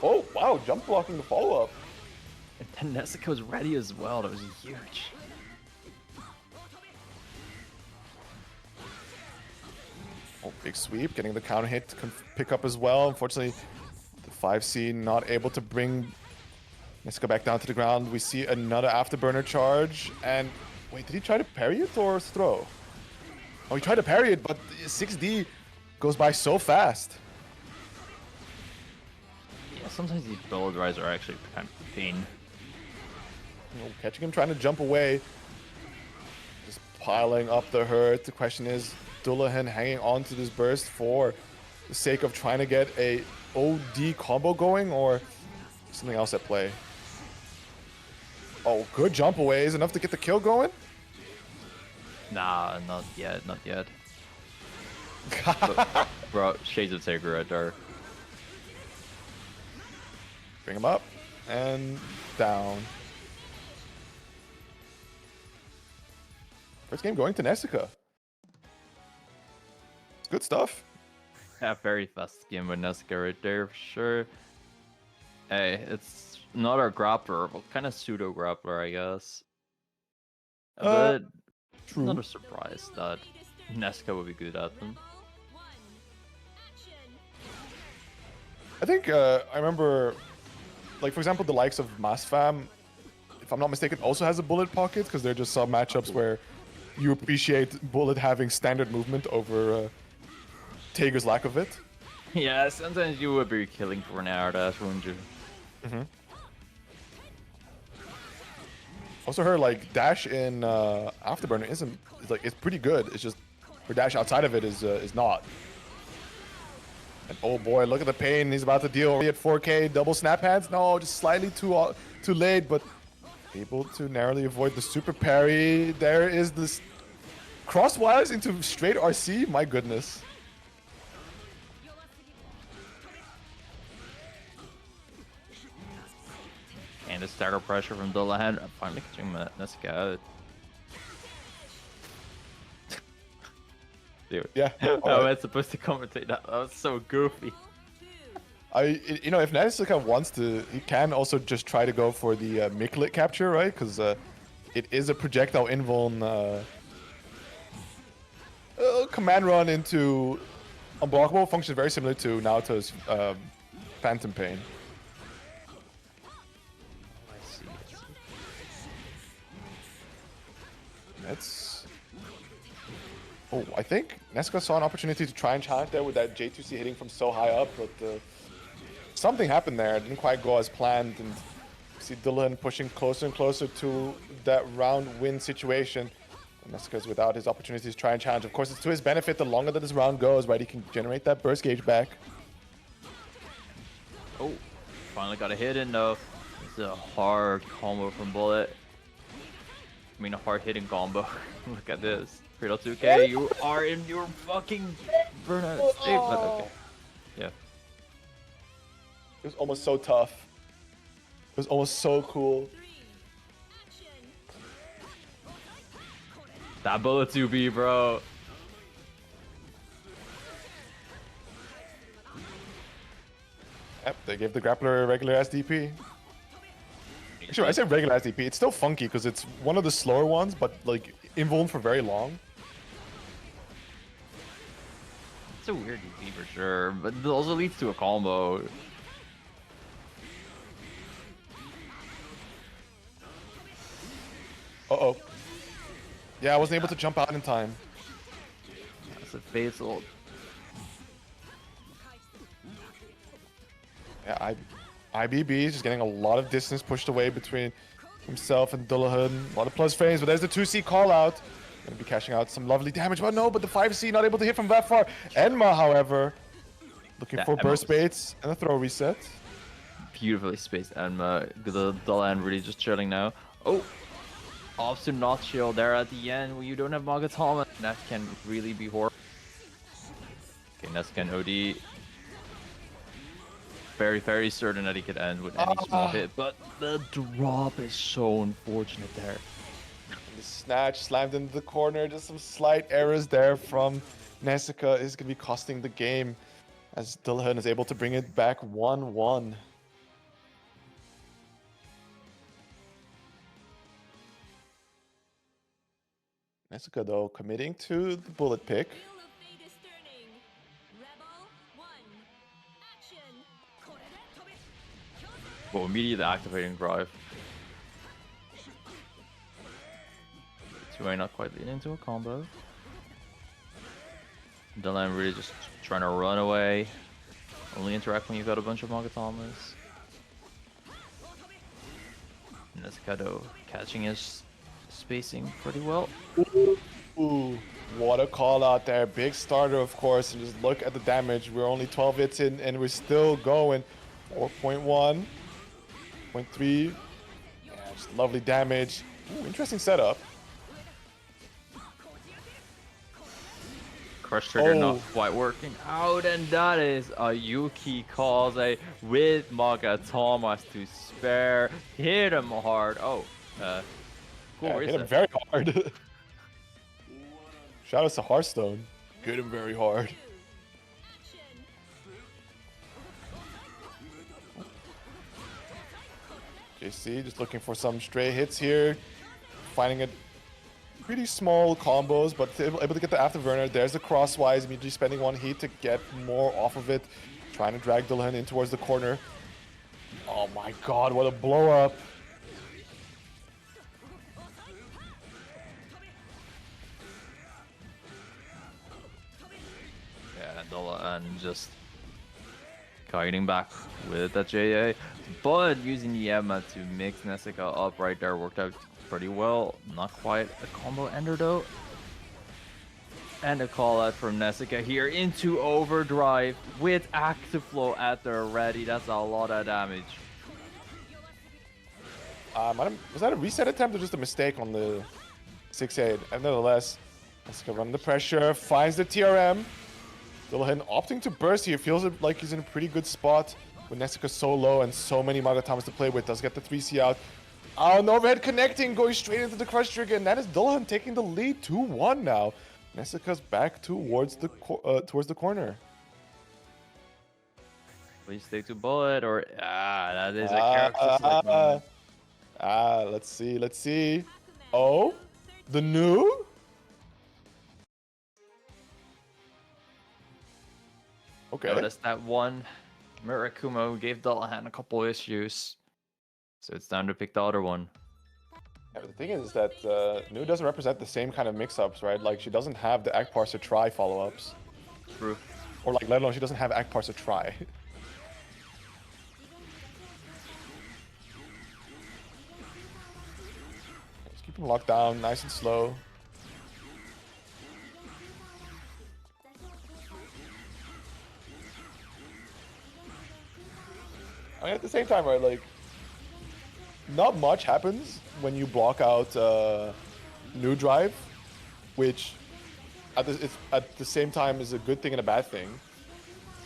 Oh wow, jump blocking the follow up. And then Nessica was ready as well. That was huge. Oh, big sweep, getting the counter hit to pick up as well. Unfortunately, the 5C not able to bring Nessica back down to the ground. We see another afterburner charge, and wait, did he try to parry it or throw? Oh, he tried to parry it, but 6D goes by so fast. sometimes these bullet drives are actually kind of a pain. You know, catching him trying to jump away. Just piling up the hurt. The question is, Dullahan hanging on to this burst for the sake of trying to get a OD combo going, or something else at play? Oh, good jump away is enough to get the kill going? Nah, not yet, not yet. Bro, Shades of Sacred right there. Bring him up and down. First game going to Nessica. It's good stuff. Yeah, very fast game with Nesca right there for sure. Hey, it's not our grappler, but kind of pseudo grappler, I guess. But True. not a surprise that Nesca would be good at them. I think I remember, like, for example, the likes of Masfam, if I'm not mistaken, also has a bullet pocket, because they're just some matchups where you appreciate bullet having standard movement over Tager's lack of it. Yeah, sometimes you would be killing for an hour dash, wouldn't you? Also, her like dash in Afterburner isn't like it's pretty good. It's just her dash outside of it is not. And oh boy, look at the pain he's about to deal at 4K. Double snap hands. No, just slightly too late, but able to narrowly avoid the super parry. There is this crosswise into straight RC. My goodness. And the stagger pressure from Dullahan. Finally catching Nesca out. Dude. Yeah. How am I supposed to commentate that? That was so goofy. You know, if Nessica wants to, he can also just try to go for the Miklet capture, right? Because it is a projectile invuln command run into unblockable. Functions very similar to Naoto's Phantom Pain. I see. That's... Oh, I think Nessica saw an opportunity to try and challenge there with that J2C hitting from so high up, but something happened there. It didn't quite go as planned, and you see Dullahan pushing closer and closer to that round win situation. And Nessica's without his opportunities to try and challenge. Of course, it's to his benefit the longer that this round goes, right? He can generate that burst gauge back. Oh, finally got a hit in though. It's a hard combo from Bullet. I mean, a hard hitting combo. Look at this. Cradle 2K, you are in your fucking burnout state, but okay. Yeah. It was almost so tough. It was almost so cool. That Bullet 2B, bro. Yep, they gave the grappler a regular ass DP. Sure, I said regular ass DP. It's still funky because it's one of the slower ones, but like invuln for very long. It's a weird DP for sure, but it also leads to a combo. Uh-oh. Yeah, I wasn't able to jump out in time. That's a fatal. Yeah, IBB is just getting a lot of distance pushed away between himself and Dullahan. A lot of plus frames, but there's the 2C call out. Gonna be cashing out some lovely damage, but no, but the 5C not able to hit from that far. Enma, however, looking for burst baits and a throw reset. Beautifully spaced Enma. The Dullahan really just chilling now. Oh! Option not chill there at the end when you don't have Magatama. That can really be horrible. Okay, Nescan OD. Very, very certain that he could end with any small hit, but the drop is so unfortunate there. The snatch slammed into the corner. Just some slight errors there from Nessica is going to be costing the game as Dullahan is able to bring it back 1-1. Nessica, though, committing to the bullet pick. Well, immediately activating drive. 2A not quite leading into a combo. Dullahan really just trying to run away. Only interact when you've got a bunch of Magatamas. Nezuka catching his spacing pretty well. Ooh, what a call out there. Big starter, of course. And just look at the damage. We're only 12 hits in, and we're still going. 4.1, 0.3. Yeah, just lovely damage. Ooh, interesting setup. Crush trigger not Oh. quite working out, and that is a Yuki Kaze with Maga Thomas to spare. Hit him hard. Oh, cool Yeah, hit him reset. very hard. Shout out to Hearthstone. Hit him very hard. Action. JC just looking for some stray hits here. Finding it pretty small combos, but able to get the afterburner. There's the crosswise, immediately spending one heat to get more off of it. Trying to drag Dullahan in towards the corner. Oh my god, what a blow up. Yeah, Dolan just kiting back with that JA, but using the Emma to mix Nezuka up right there worked out pretty well. Not quite a combo ender though. And a call out from Nezuka here into overdrive with active flow at the ready. That's a lot of damage. Was that a reset attempt or just a mistake on the 6-8? And nevertheless, Nezuka running the pressure, finds the TRM. Dullahan opting to burst here, feels like he's in a pretty good spot with Nezuka so low and so many Magatamas to play with. Does get the 3C out. Oh, no overhead connecting, going straight into the crush trigger, and that is Dullahan taking the lead 2-1 now. Nezuka's back towards the corner. Please stay to bullet or that is a character select moment. Let's see. Oh, the new? Okay. Notice that one Murakumo gave Dullahan a couple issues. So it's time to pick the other one. Yeah, but the thing is that Nu doesn't represent the same kind of mix-ups, right? Like, she doesn't have the Act Parser try follow-ups. True. Or, like, let alone she doesn't have Act Parser try. Just keep him locked down, nice and slow. I mean, at the same time, right, like, not much happens when you block out new drive, which at the same time is a good thing and a bad thing.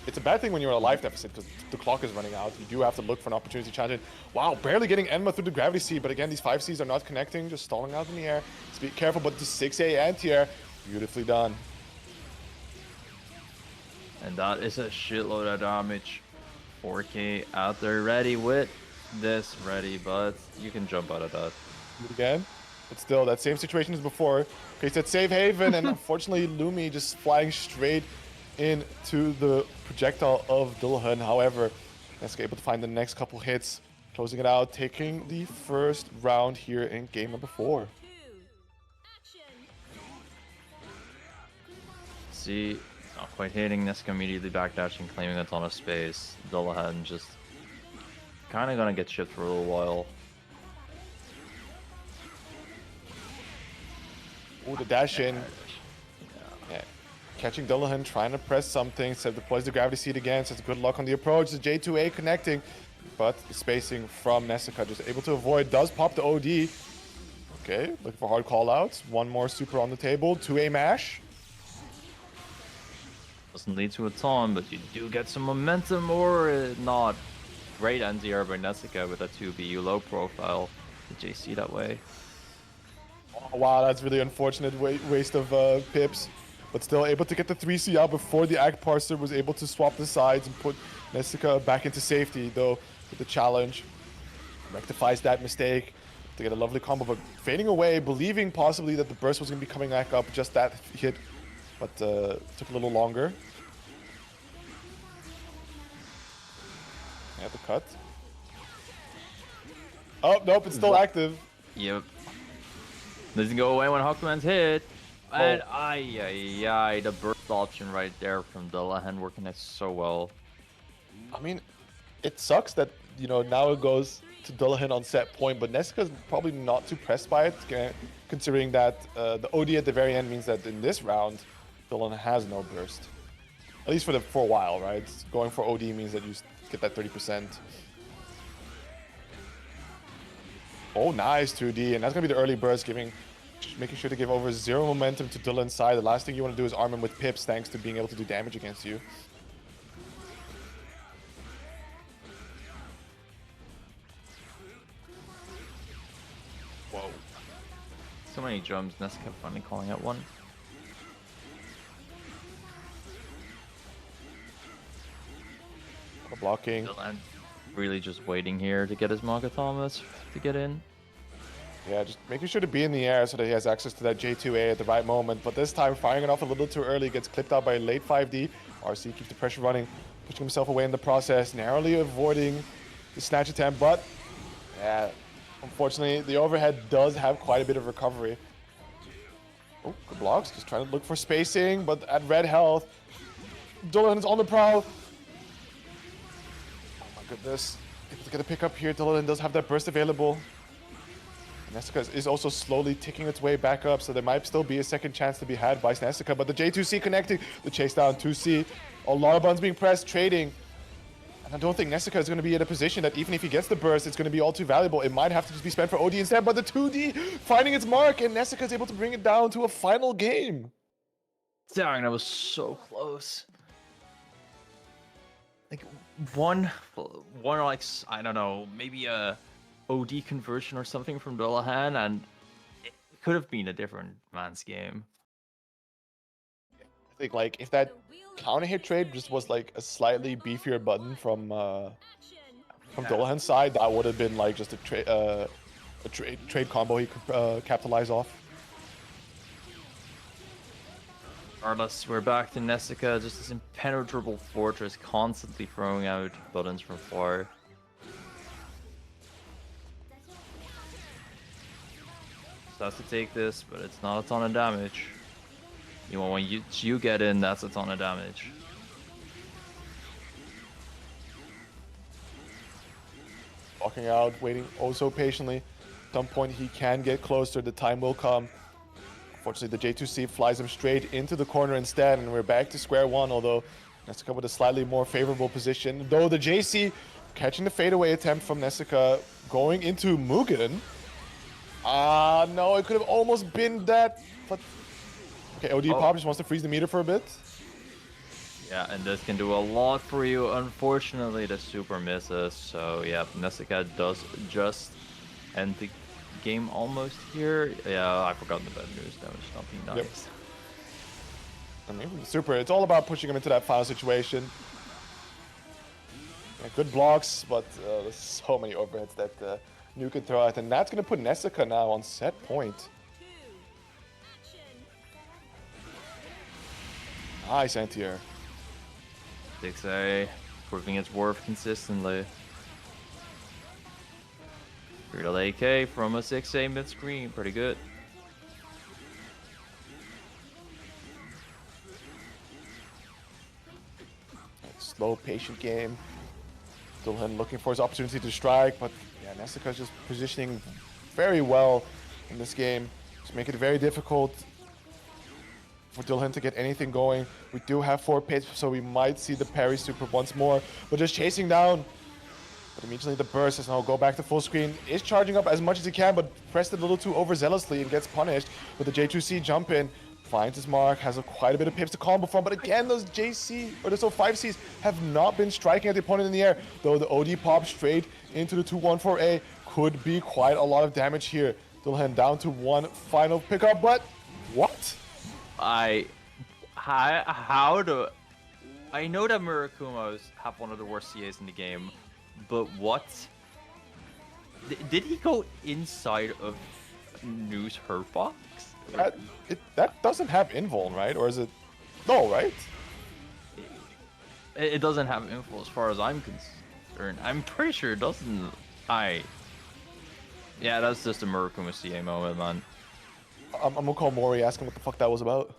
It's a bad thing when you're in a life deficit because the clock is running out. You do have to look for an opportunity to challenge it. Wow, barely getting Enma through the gravity seed, but again, these 5Cs are not connecting, just stalling out in the air. Just be careful, but the 6A anti-air, beautifully done. And that is a shitload of damage. 4K out there ready with this ready, but you can jump out of that. Do it again. But still, that same situation as before. Okay, said save haven, and unfortunately, Lumi just flying straight into the projectile of Dullahan. However, Nezuka able to find the next couple hits, closing it out, taking the first round here in game number 4. 2. Action. See, not quite hitting. Nezuka immediately backdashing, claiming a ton of space. Dullahan just kind of gonna get shipped for a little while. Ooh, the dash in. Yeah. Catching Dullahan, trying to press something. Seb deploys the gravity seed again, says good luck on the approach. The J2A connecting, but the spacing from Nezuka just able to avoid. Does pop the OD. Okay, looking for hard callouts. One more super on the table. 2A mash. Doesn't lead to a ton, but you do get some momentum or not. Great NZR by Nezuka with a 2B low profile. The JC that way. Oh, wow, that's really unfortunate waste of pips. But still able to get the 3C out before the Act Parser was able to swap the sides and put Nezuka back into safety, though, with the challenge. Rectifies that mistake to get a lovely combo, but fading away, believing possibly that the burst was going to be coming back up, just that hit, but took a little longer. Yeah, the cut. Oh, nope, it's still active. Yep. Doesn't go away when Hawkman's hit. And ay, the burst option right there from Dullahan working it so well. I mean, it sucks that, you know, now it goes to Dullahan on set point, but Nessica's probably not too pressed by it, considering that the OD at the very end means that in this round, Dullahan has no burst. At least for a while, right? Going for OD means that you get that 30%. Oh, nice 2D, and that's gonna be the early burst, making sure to give over 0 momentum to Dullahan's side. The last thing you want to do is arm him with pips, thanks to being able to do damage against you. Whoa. So many jumps, Nessica finally calling out one. Blocking. Dylan really just waiting here to get his Manga Thomas to get in. Yeah, just making sure to be in the air so that he has access to that J2A at the right moment. But this time, firing it off a little too early, gets clipped out by a late 5D. RC keeps the pressure running, pushing himself away in the process, narrowly avoiding the snatch attempt. But, yeah, unfortunately, the overhead does have quite a bit of recovery. Oh, good blocks. Just trying to look for spacing, but at red health. Dullahan is on the prowl. Oh my goodness. Able to get a pick up here. Dullahan does have that burst available. Nessica is also slowly ticking its way back up, so there might still be a second chance to be had by Nessica. But the J2C connecting, the chase down 2C. A lot of buttons being pressed, trading. And I don't think Nessica is going to be in a position that even if he gets the burst, it's going to be all too valuable. It might have to just be spent for OD instead, but the 2D finding its mark, and Nessica is able to bring it down to a final game. Dang, that was so close. Like one like, I don't know, maybe a OD conversion or something from Dullahan, and it could have been a different man's game. I think like if that counter hit trade just was like a slightly beefier button from Dullahan's side, that would have been like just a trade combo he could capitalize off. Regardless, we're back to Nessica, just this impenetrable fortress, constantly throwing out buttons from far. So has to take this, but it's not a ton of damage. You know, when you get in, that's a ton of damage. Walking out, waiting oh so patiently. At some point he can get closer, the time will come. Unfortunately, the J2C flies him straight into the corner instead, and we're back to square one, although Nessica with a slightly more favorable position. Though the JC catching the fadeaway attempt from Nessica, going into Mugen. No, it could have almost been that, but... Okay, OD Pop just wants to freeze the meter for a bit. Yeah, and this can do a lot for you. Unfortunately, the super misses. So, yeah, Nessica does just end the game almost here. Yeah, I forgot the bad news. That was something nice. Yep. I mean, super. It's all about pushing him into that final situation. Yeah, good blocks, but there's so many overheads that New can throw out. And that's going to put Nessica now on set point. Nice anti-air. 6A, proving its worth consistently. Real AK from a 6A mid-screen, pretty good. Slow, patient game. Dullahan looking for his opportunity to strike, but yeah, Nessica's just positioning very well in this game. Just make it very difficult for Dullahan to get anything going. We do have 4 pits, so we might see the parry super once more, but just chasing down. But immediately the burst is now go back to full screen. Is charging up as much as he can, but pressed it a little too overzealously and gets punished. With the J2C jump in, finds his mark, has quite a bit of pips to combo from, but again, those JC, or those 5Cs have not been striking at the opponent in the air, though the OD pop straight into the 214A could be quite a lot of damage here. Dullahan down to 1 final pickup, but what? I know that Murakumos have one of the worst CAs in the game, but what? Did he go inside of News hurt box? That doesn't have invuln, right? Or is it? No, right? It doesn't have info as far as I'm concerned. I'm pretty sure it doesn't. Yeah, that's just a Murakumo CA moment, man. I'm gonna call Mori, ask him what the fuck that was about.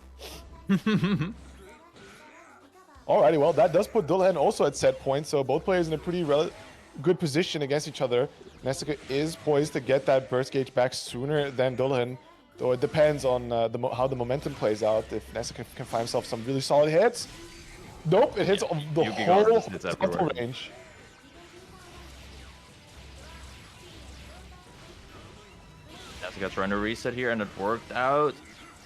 Alrighty, well, that does put Dullahan also at set point, so both players in a pretty good position against each other. Nessica is poised to get that burst gauge back sooner than Dullahan, though it depends on how the momentum plays out. If Nessica can find himself some really solid hits. Nope, it hits the Yuki Guard whole just hits horizontal everywhere. range. Nessica trying to reset here, and it worked out.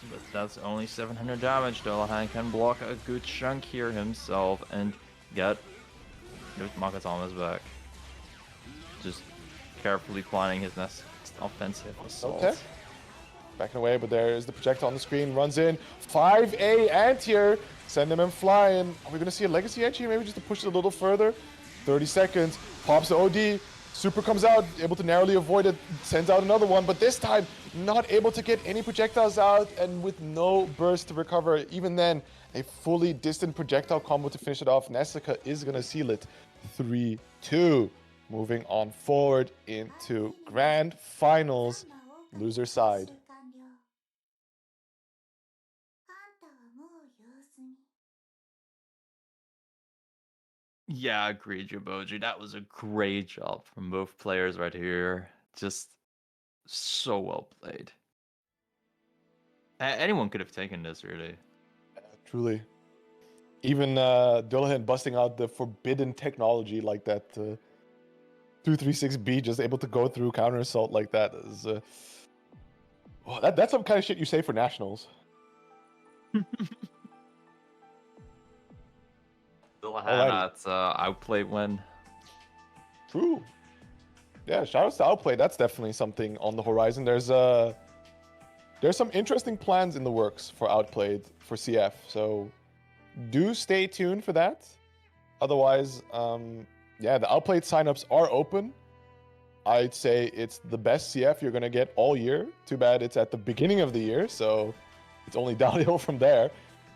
But that's only 700 damage. Dullahan can block a good chunk here himself and get those Makatomas back. Just carefully planning his next offensive assault. Okay. Backing away, but there is the projectile on the screen. Runs in. 5A anti-air. Send them in flying. Are we going to see a legacy entry? Maybe just to push it a little further. 30 seconds. Pops the OD. Super comes out. Able to narrowly avoid it. Sends out another one. But this time, not able to get any projectiles out. And with no burst to recover. Even then, a fully distant projectile combo to finish it off. Nessica is going to seal it. 3-2. Moving on forward into grand finals. Loser side. Yeah, agreed, Juboji. That was a great job from both players right here. Just so well played. Anyone could have taken this, really. Truly. Even Dullahan busting out the forbidden technology like that. 236B just able to go through counter assault like that is. Well, that's some kind of shit you say for nationals. Dullahan at outplay win. True. Yeah, shout outs to Outplay. That's definitely something on the horizon. There's some interesting plans in the works for Outplayed for CF. So do stay tuned for that. Otherwise, yeah, the Outplayed signups are open. I'd say it's the best CF you're gonna get all year. Too bad it's at the beginning of the year, so it's only downhill from there.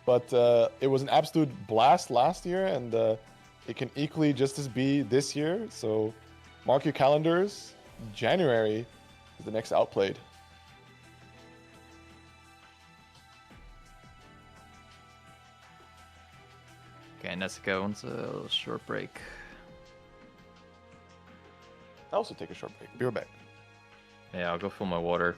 But it was an absolute blast last year, and it can equally just as be this year. So mark your calendars. January is the next Outplayed. Okay, Nessica wants a short break. I'll also take a short break. Be right back. Yeah, I'll go fill my water.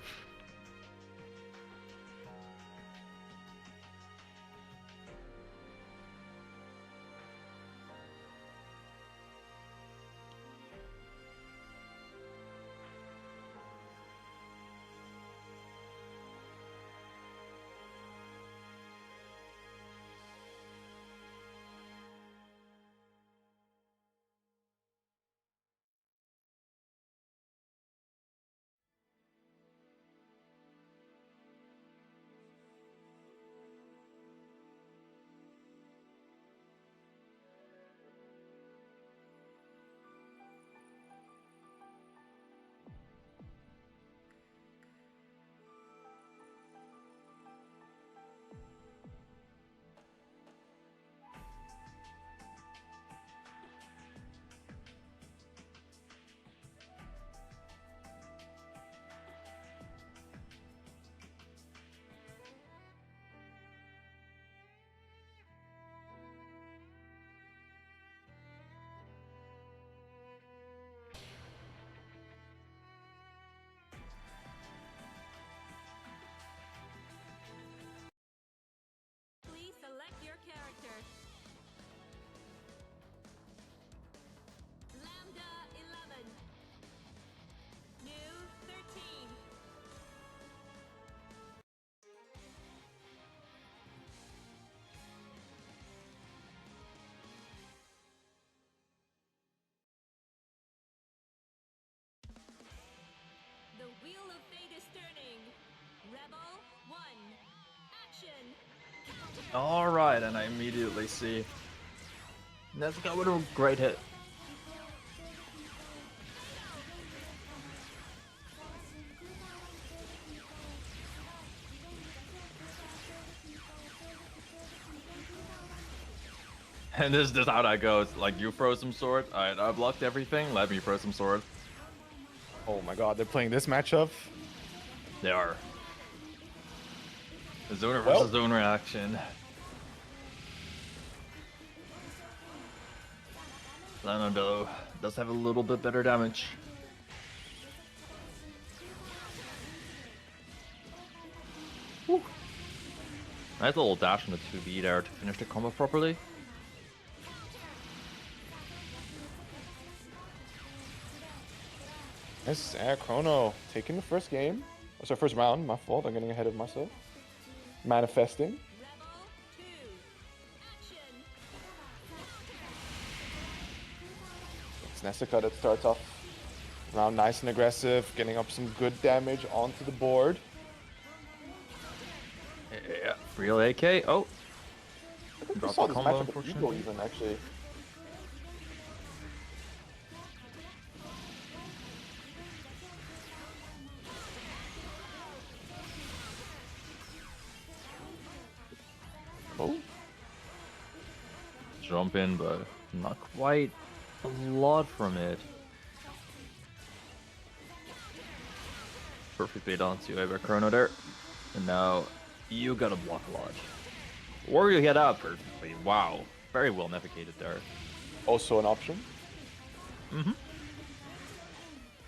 Please select your character. Lambda 11. New 13. The wheel of fate is turning. Rebel 1. Action. Counter. All right, and I immediately see Nessica with a great hit. And this is just how that goes. Like, you throw some sword. Alright, I blocked everything. Let me throw some sword. Oh my god, they're playing this matchup. They are. The zoner Well- versus zoner action. Xanadu Does have a little bit better damage. Whew. Nice little dash on the 2B there to finish the combo properly. Nice, Chrono taking the first game. Oh, sorry, first round. My fault. I'm getting ahead of myself. Manifesting. Rebel 2. Action. It's Nessica that starts off round nice and aggressive, getting up some good damage onto the board. Yeah, real AK. Oh, I think we dropped saw the this combo, matchup at EUO unfortunately. even, actually. Oh, Jump in, but not quite a lot from it. Perfectly done to over Chrono there. And now you gotta block a lot. Or you get out perfectly. Wow. Very well navigated there. also an option. You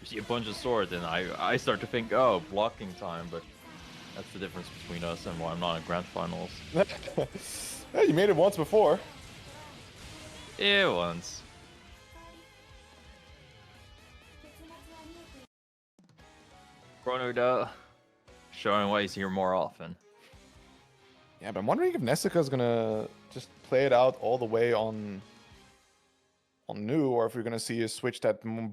see a bunch of swords and I start to think, oh, blocking time, but that's the difference between us and why I'm not in grand finals. Yeah, you made it once before. Yeah, once. Chrono though, showing why he's here more often. Yeah, but I'm wondering if Nessica's gonna just play it out all the way on new, or if we're gonna see a switch that. The wheel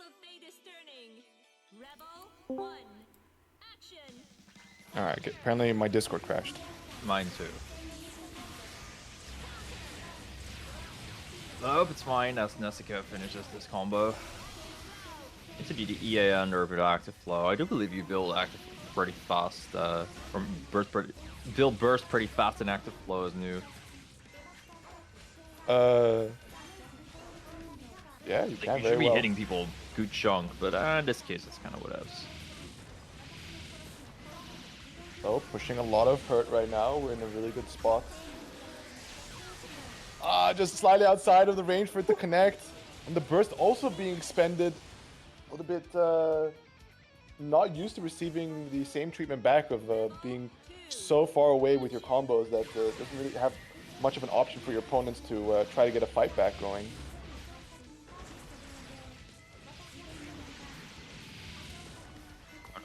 of fate is turning. Rebel 1. Action. All right, okay. Apparently my Discord crashed. Mine too. I hope it's fine as Nessica finishes this combo. It to be the EA under with active flow. I do believe you build active pretty fast, build burst pretty fast in active flow is new. Yeah, you Like, can you very should be well. hitting people good chunk, but in this case it's kind of whatevs. Oh, pushing a lot of hurt right now. We're in a really good spot. Just slightly outside of the range for it to connect. And the burst also being expended. A little bit not used to receiving the same treatment back of being so far away with your combos that doesn't really have much of an option for your opponents to try to get a fight back going.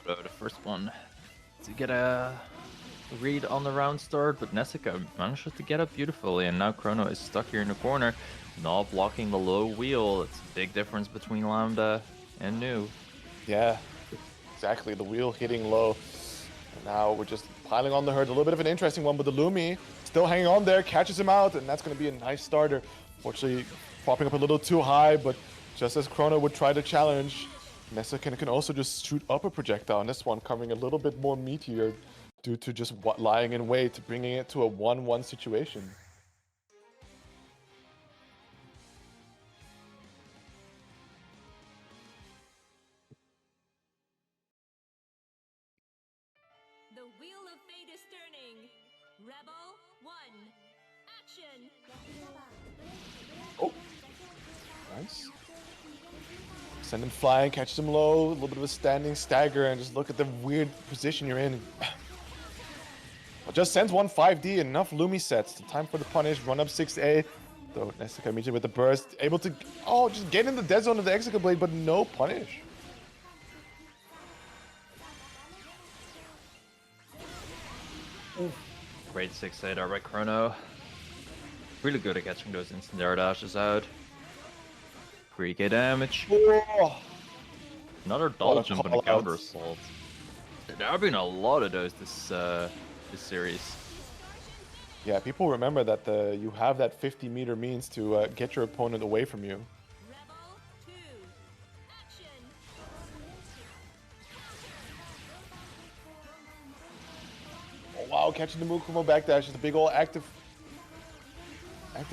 The first one to get a read on the round start, but Nessica manages to get up beautifully, and now Chrono is stuck here in the corner, not blocking the low wheel. It's a big difference between Lambda and New. Yeah, exactly. The wheel hitting low. And now we're just piling on the hurt. A little bit of an interesting one, but the Lumi still hanging on there, catches him out, and that's going to be a nice starter. Fortunately, popping up a little too high, but just as Chrono would try to challenge, Nessica can also just shoot up a projectile. And this one coming a little bit more meteor due to just lying in wait, bringing it to a 1-1 situation. The wheel of fate is turning. Rebel 1. Action. Oh, nice. Send him flying, catches him low, a little bit of a standing stagger, and just look at the weird position you're in. Well, just sends one 5D, enough Lumi sets. The time for the punish, run up 6A. Though Nessica immediately with the burst, able to, just get in the dead zone of the Executive Blade, but no punish. Great 6-8 there by Chrono. Really good at catching those instant air dashes out. 3k damage. Oh, Another What double a jump and a call-out. counter assault. There have been a lot of those this series. yeah, people remember that you have that 50-meter means to get your opponent away from you. Rebel 2. Action. Oh, wow, catching the Mukumo backdash. Just a big old active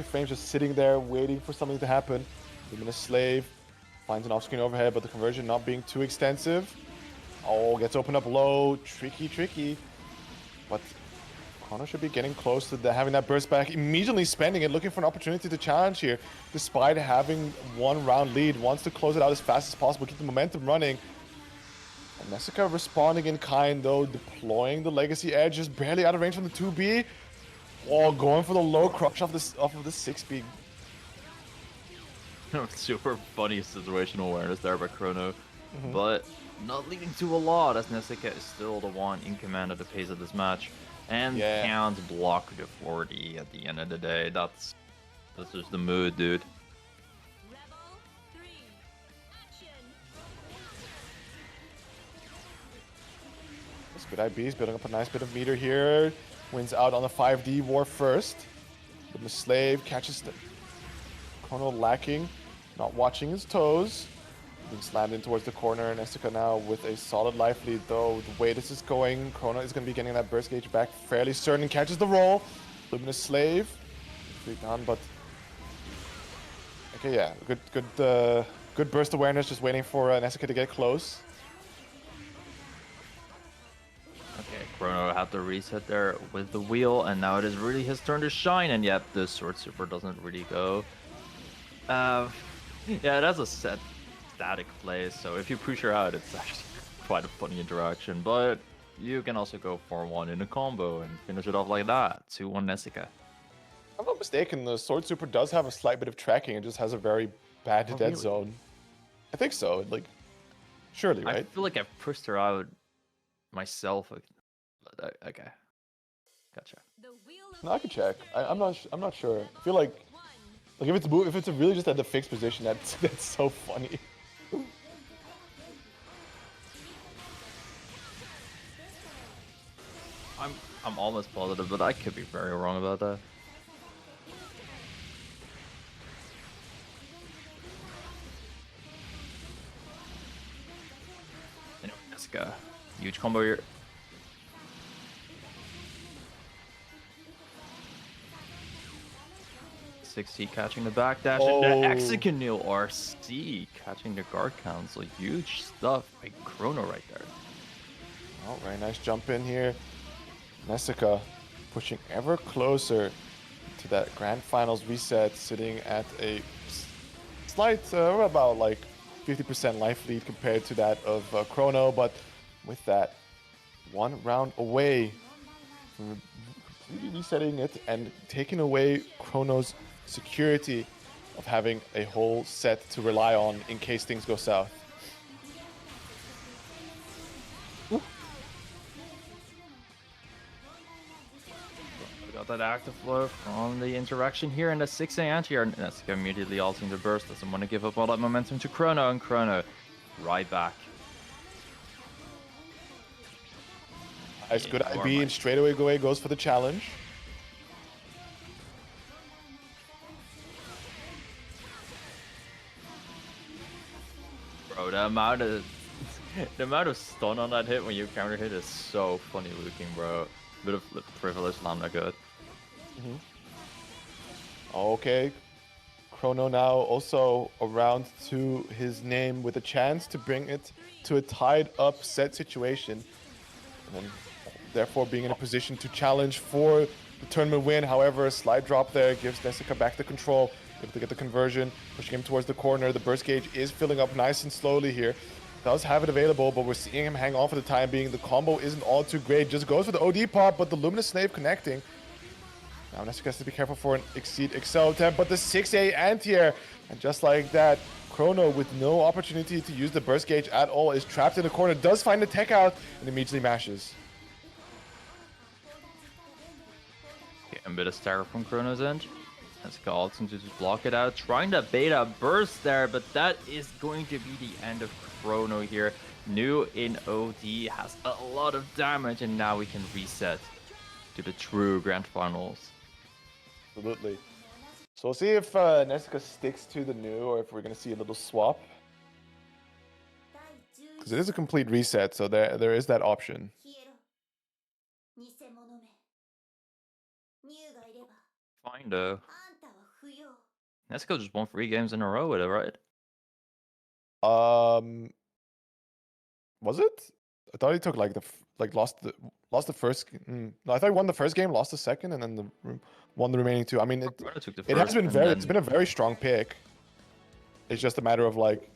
frame just sitting there waiting for something to happen. Luminous Slave finds an off-screen overhead, but the conversion not being too extensive. Oh, gets opened up low. Tricky. But Chrono should be getting close to having that burst back, immediately spending it, looking for an opportunity to challenge here, despite having 1 round lead, wants to close it out as fast as possible, keep the momentum running. And Nessica responding in kind, though, deploying the Legacy Edge, just barely out of range from the 2B. Oh, going for the low crush off of the 6B. Super funny situational awareness there by Chrono, but not leading to a lot, as Nessica is still the one in command of the pace of this match and Yeah. can't block the 40 at the end of the day. That's just the mood, dude. Rebel 3. Action. This good IBs building up a nice bit of meter here. Wins out on the 5D war first. The Slave catches the Chrono lacking, not watching his toes. Being slammed in towards the corner. Nessica now with a solid life lead, though. The way this is going, Chrono is going to be getting that burst gauge back fairly certain. Catches the roll. Luminous Slave. Pretty done, but okay, yeah, good burst awareness. Just waiting for Nessica to get close. Okay, Chrono had to reset there with the wheel, and now it is really his turn to shine, and yet the Sword Super doesn't really go. Yeah, it has a set static play, so if you push her out, it's actually quite a funny interaction, but you can also go 4-1 in a combo and finish it off like that. 2-1 Nessica. If I'm not mistaken, the Sword Super does have a slight bit of tracking. It just has a very bad Oh, dead really? zone. I think so. Like, surely, I right? feel like I've pushed her out myself. But, okay. Gotcha. The wheel of No, I can fate check. is I'm not. I'm not sure. I turning. feel like One. if it's really just at the fixed position, that's so funny. I'm almost positive, but I could be very wrong about that. Anyway, Nessica. Huge combo here. .60 catching the backdash and the Oh. Executive RC catching the guard council. Huge stuff by Chrono right there. Oh, very nice jump in here. Nessica pushing ever closer to that grand finals reset, sitting at a slight, about like 50% life lead compared to that of Chrono, but with that 1 round away from completely resetting it and taking away Chrono's security of having a whole set to rely on in case things go south. We got that active flow from the interaction here in the 6A anti-air. Nessica immediately ulting the burst. Doesn't want to give up all that momentum to Chrono, and Chrono right back. Nice, good Yeah, IB, and straight away goes for the challenge. Bro, the amount of the amount of stun on that hit when you counter hit is so funny looking, bro. Bit of privilege, Lambda good. Okay. Chrono now also around to his name with a chance to bring it to a tied up set situation. And then therefore being in a position to challenge for the tournament win. However, a slide drop there gives Nessica back the control, able to get the conversion, pushing him towards the corner. The burst gauge is filling up nice and slowly here. Does have it available, but we're seeing him hang on for the time being. The combo isn't all too great. Just goes for the OD pop, but the Luminous Slave connecting. Now Nessica has to be careful for an Exceed Excel attempt, but the 6A anti-air. And just like that, Chrono, with no opportunity to use the burst gauge at all, is trapped in the corner, does find the tech out, and immediately mashes. Okay, a bit of stagger from Chrono's end. Nessica ulting to just block it out, trying to beta burst there, but that is going to be the end of Chrono here. New in OD has a lot of damage, and now we can reset to the true grand finals. Absolutely. So we'll see if Nessica sticks to the new or if we're going to see a little swap. Because it is a complete reset, so there is that option. 消えろ偽物めニューがいれば Fine though. あんたは不要 Nessica just won 3 games in a row with it, right? Was it? I thought he took like lost the first. No, I thought he won the first game, lost the second, and then won the remaining two. I mean, Chrono took the it has first, been and very then it's been a very strong pick. It's just a matter of like,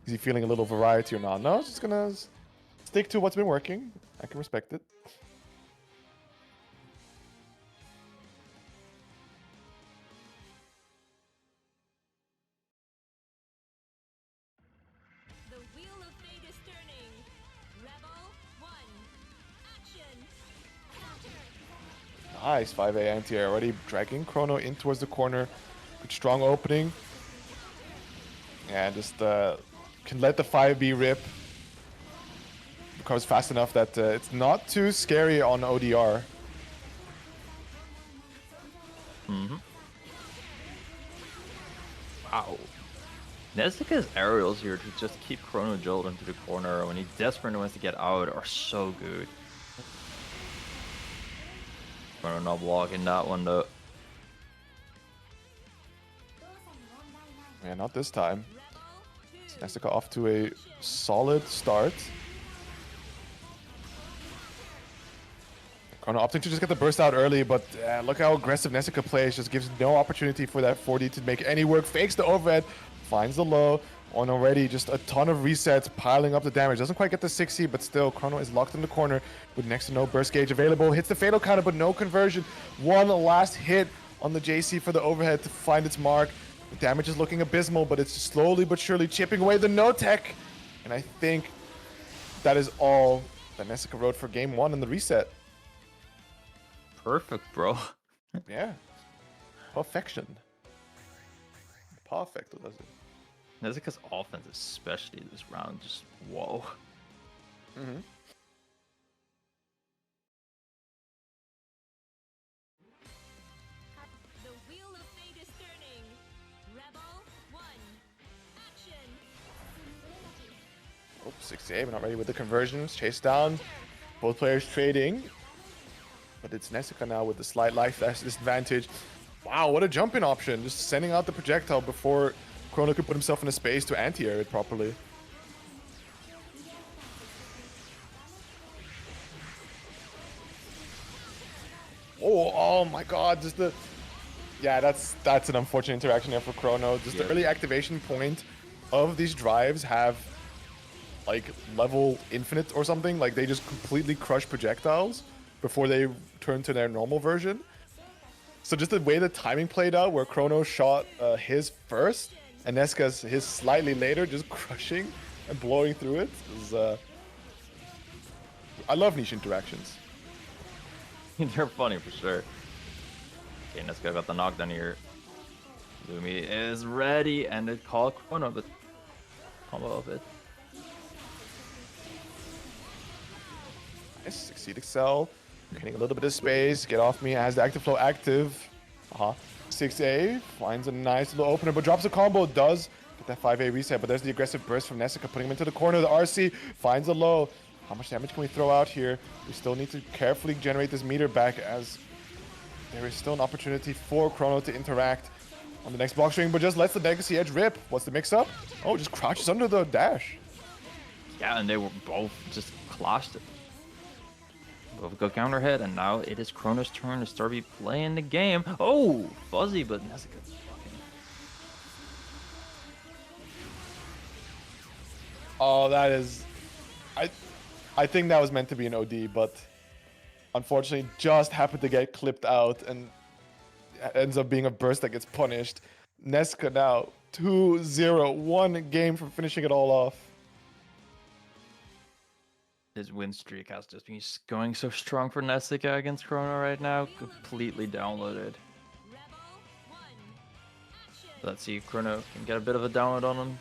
is he feeling a little variety or not? No, it's just gonna stick to what's been working. I can respect it. The wheel of fate is turning. Rebel 1. Action. Counter. Nice 5A anti-air already dragging Chrono in towards the corner. Good strong opening. And just can let the 5B rip. Recovers fast enough that it's not too scary on ODR. wow. Nezuka's aerials here to just keep Chrono Jolt into the corner when he desperately wants to get out are so good. Chrono not blocking that one though. Yeah, not this time. Rebel 2. Nezuka off to a solid start. Chrono opting to just get the burst out early, but look how aggressive Nezuka plays. Just gives no opportunity for that 4D to make any work. Fakes the overhead, finds the low. On already just a ton of resets, piling up the damage. Doesn't quite get the 60, but still, Chrono is locked in the corner with next to no burst gauge available. Hits the fatal counter, but no conversion. One last hit on the JC for the overhead to find its mark. The damage is looking abysmal, but it's slowly but surely chipping away the no-tech. And I think that is all that Nezuka wrote for game one in the reset. Perfect, bro. Yeah. Perfection. Perfect. Nezuka's offense, especially this round, just whoa. Mm-hmm. The wheel of fate is turning. Rebel 1. Action. Oh, 6A, but not ready with the conversions. Chase down. Both players trading. But it's Nezuka now with the slight life disadvantage. Wow, what a jump-in option. Just sending out the projectile before Chrono could put himself in a space to anti-air it properly. Oh my god, just the... Yeah, that's an unfortunate interaction there for Chrono. Just the early activation point of these drives have like level infinite or something. Like they just completely crush projectiles before they turn to their normal version. So just the way the timing played out, where Chrono shot his first and Nezuka's his slightly later, just crushing and blowing through it, is, I love niche interactions. They're funny for sure. Okay, Nezuka got the knockdown here. Lumi is ready, and it called Chrono, but combo of it. Nice, Succeed Excel. Getting a little bit of space. Get off me as the active flow active. 6A finds a nice little opener, but drops a combo. Does get that 5A reset, but there's the aggressive burst from Nezuka, putting him into the corner. The RC finds a low. How much damage can we throw out here? We still need to carefully generate this meter back, as there is still an opportunity for Chrono to interact on the next block string, but just lets the Legacy Edge rip. What's the mix-up? Oh, just crouches under the dash. Yeah, and they were both just clashed it. Both go counter hit, and now it is Chrono's turn to start playing the game. Oh, fuzzy, but Nezuka. Oh, that is... I think that was meant to be an OD, but unfortunately just happened to get clipped out and ends up being a burst that gets punished. Nezuka now 2-0, one game from finishing it all off. His win streak has just been going so strong for Nezuka against Chrono right now. Completely downloaded. Rebel 1. Action. Let's see if Chrono can get a bit of a download on him.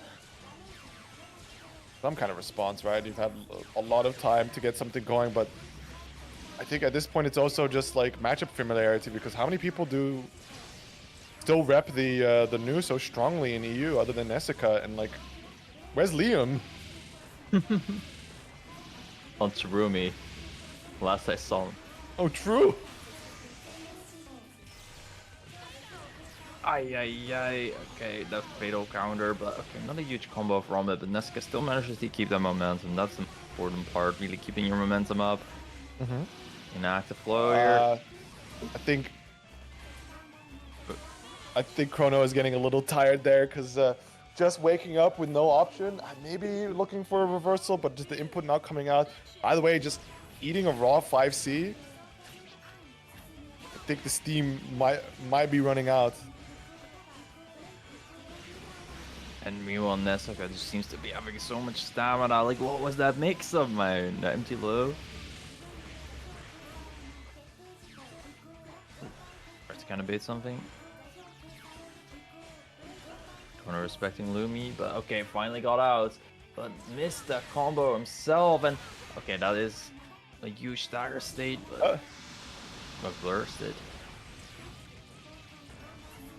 Some kind of response, right? You've had a lot of time to get something going, but I think at this point it's also just like matchup familiarity, because how many people do still rep the new so strongly in EU other than Nezuka? And like, where's Liam? On Tsurumi. Last I saw him. Oh, true. Ay, ay, ay. Okay, the fatal counter, but okay, not a huge combo from it. But Nesca still manages to keep that momentum. That's the important part, really keeping your momentum up. Mm-hmm. Inactive flow here. I think Chrono is getting a little tired there because just waking up with no option, maybe looking for a reversal, but just the input not coming out. By the way, just eating a raw 5C. I think the steam might be running out. And meanwhile, Nesca just seems to be having so much stamina. Like, what was that mix of, man? The empty low? Tries to kind of bait something. Corner respecting Lumi, but okay, finally got out. But missed that combo himself, and okay, that is a huge stagger state, but burst it.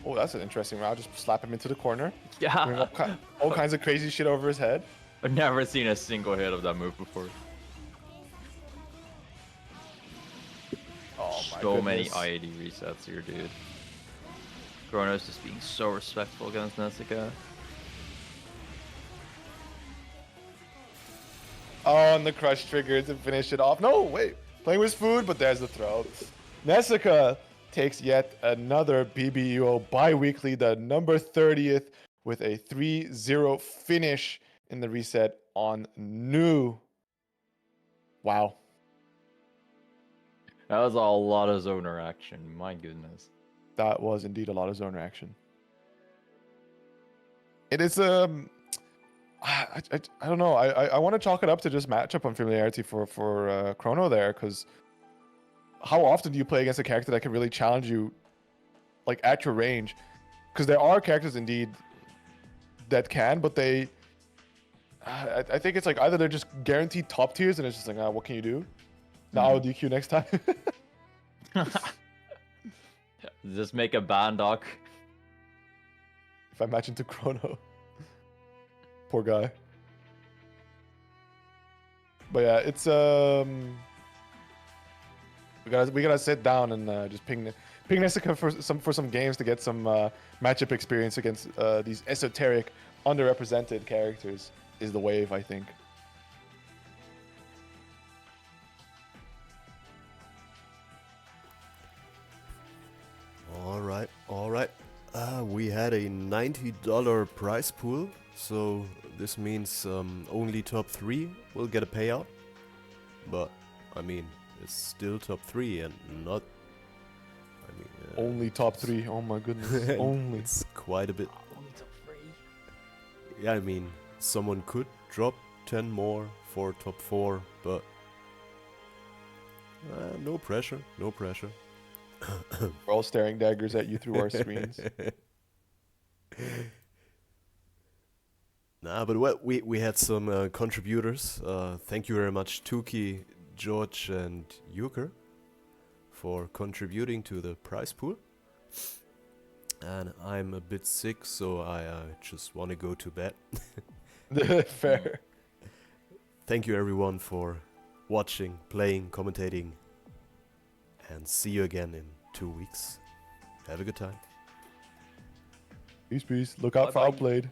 Oh, that's an interesting route. Just slap him into the corner. Yeah, Doing all kinds of crazy shit over his head. I've never seen a single hit of that move before. Oh my So many goodness. IAD resets here, dude. Kronos just being so respectful against Nesca. Oh, and the crush trigger to finish it off. No, wait. Playing with food, but there's the throw. Nesca takes yet another BBUO bi-weekly, the number 30th, with a 3-0 finish in the reset on new. Wow. That was a lot of zoner action, my goodness. That was indeed a lot of zoner action. It is I don't know. I want to chalk it up to just matchup unfamiliarity for Chrono there, because how often do you play against a character that can really challenge you, like at your range? Because there are characters indeed that can, but they, I think it's like either they're just guaranteed top tiers, and it's just like, what can you do? Now I'll DQ next time. Just make a ban, Doc. If I match into Chrono. Poor guy. But yeah, it's we gotta sit down and just ping Nesca for some games to get some matchup experience against these esoteric, underrepresented characters is the wave, I think. All right. We had a $90 prize pool, so this means only top 3 will get a payout. But I mean, it's still top 3 and not. I mean, Only top 3. Oh my goodness. Only. It's quite a bit. Only top 3. Yeah, I mean, someone could drop 10 more for top 4, but no pressure. No pressure. We're all staring daggers at you through our screens. Nah, but we had some contributors. Thank you very much, Tuki, George, and Euchre for contributing to the prize pool. And I'm a bit sick, so I just want to go to bed. Fair. Thank you everyone for watching, playing, commentating, and see you again in 2 weeks. Have a good time. Peace, peace. Look out for Bye-bye. Outplayed.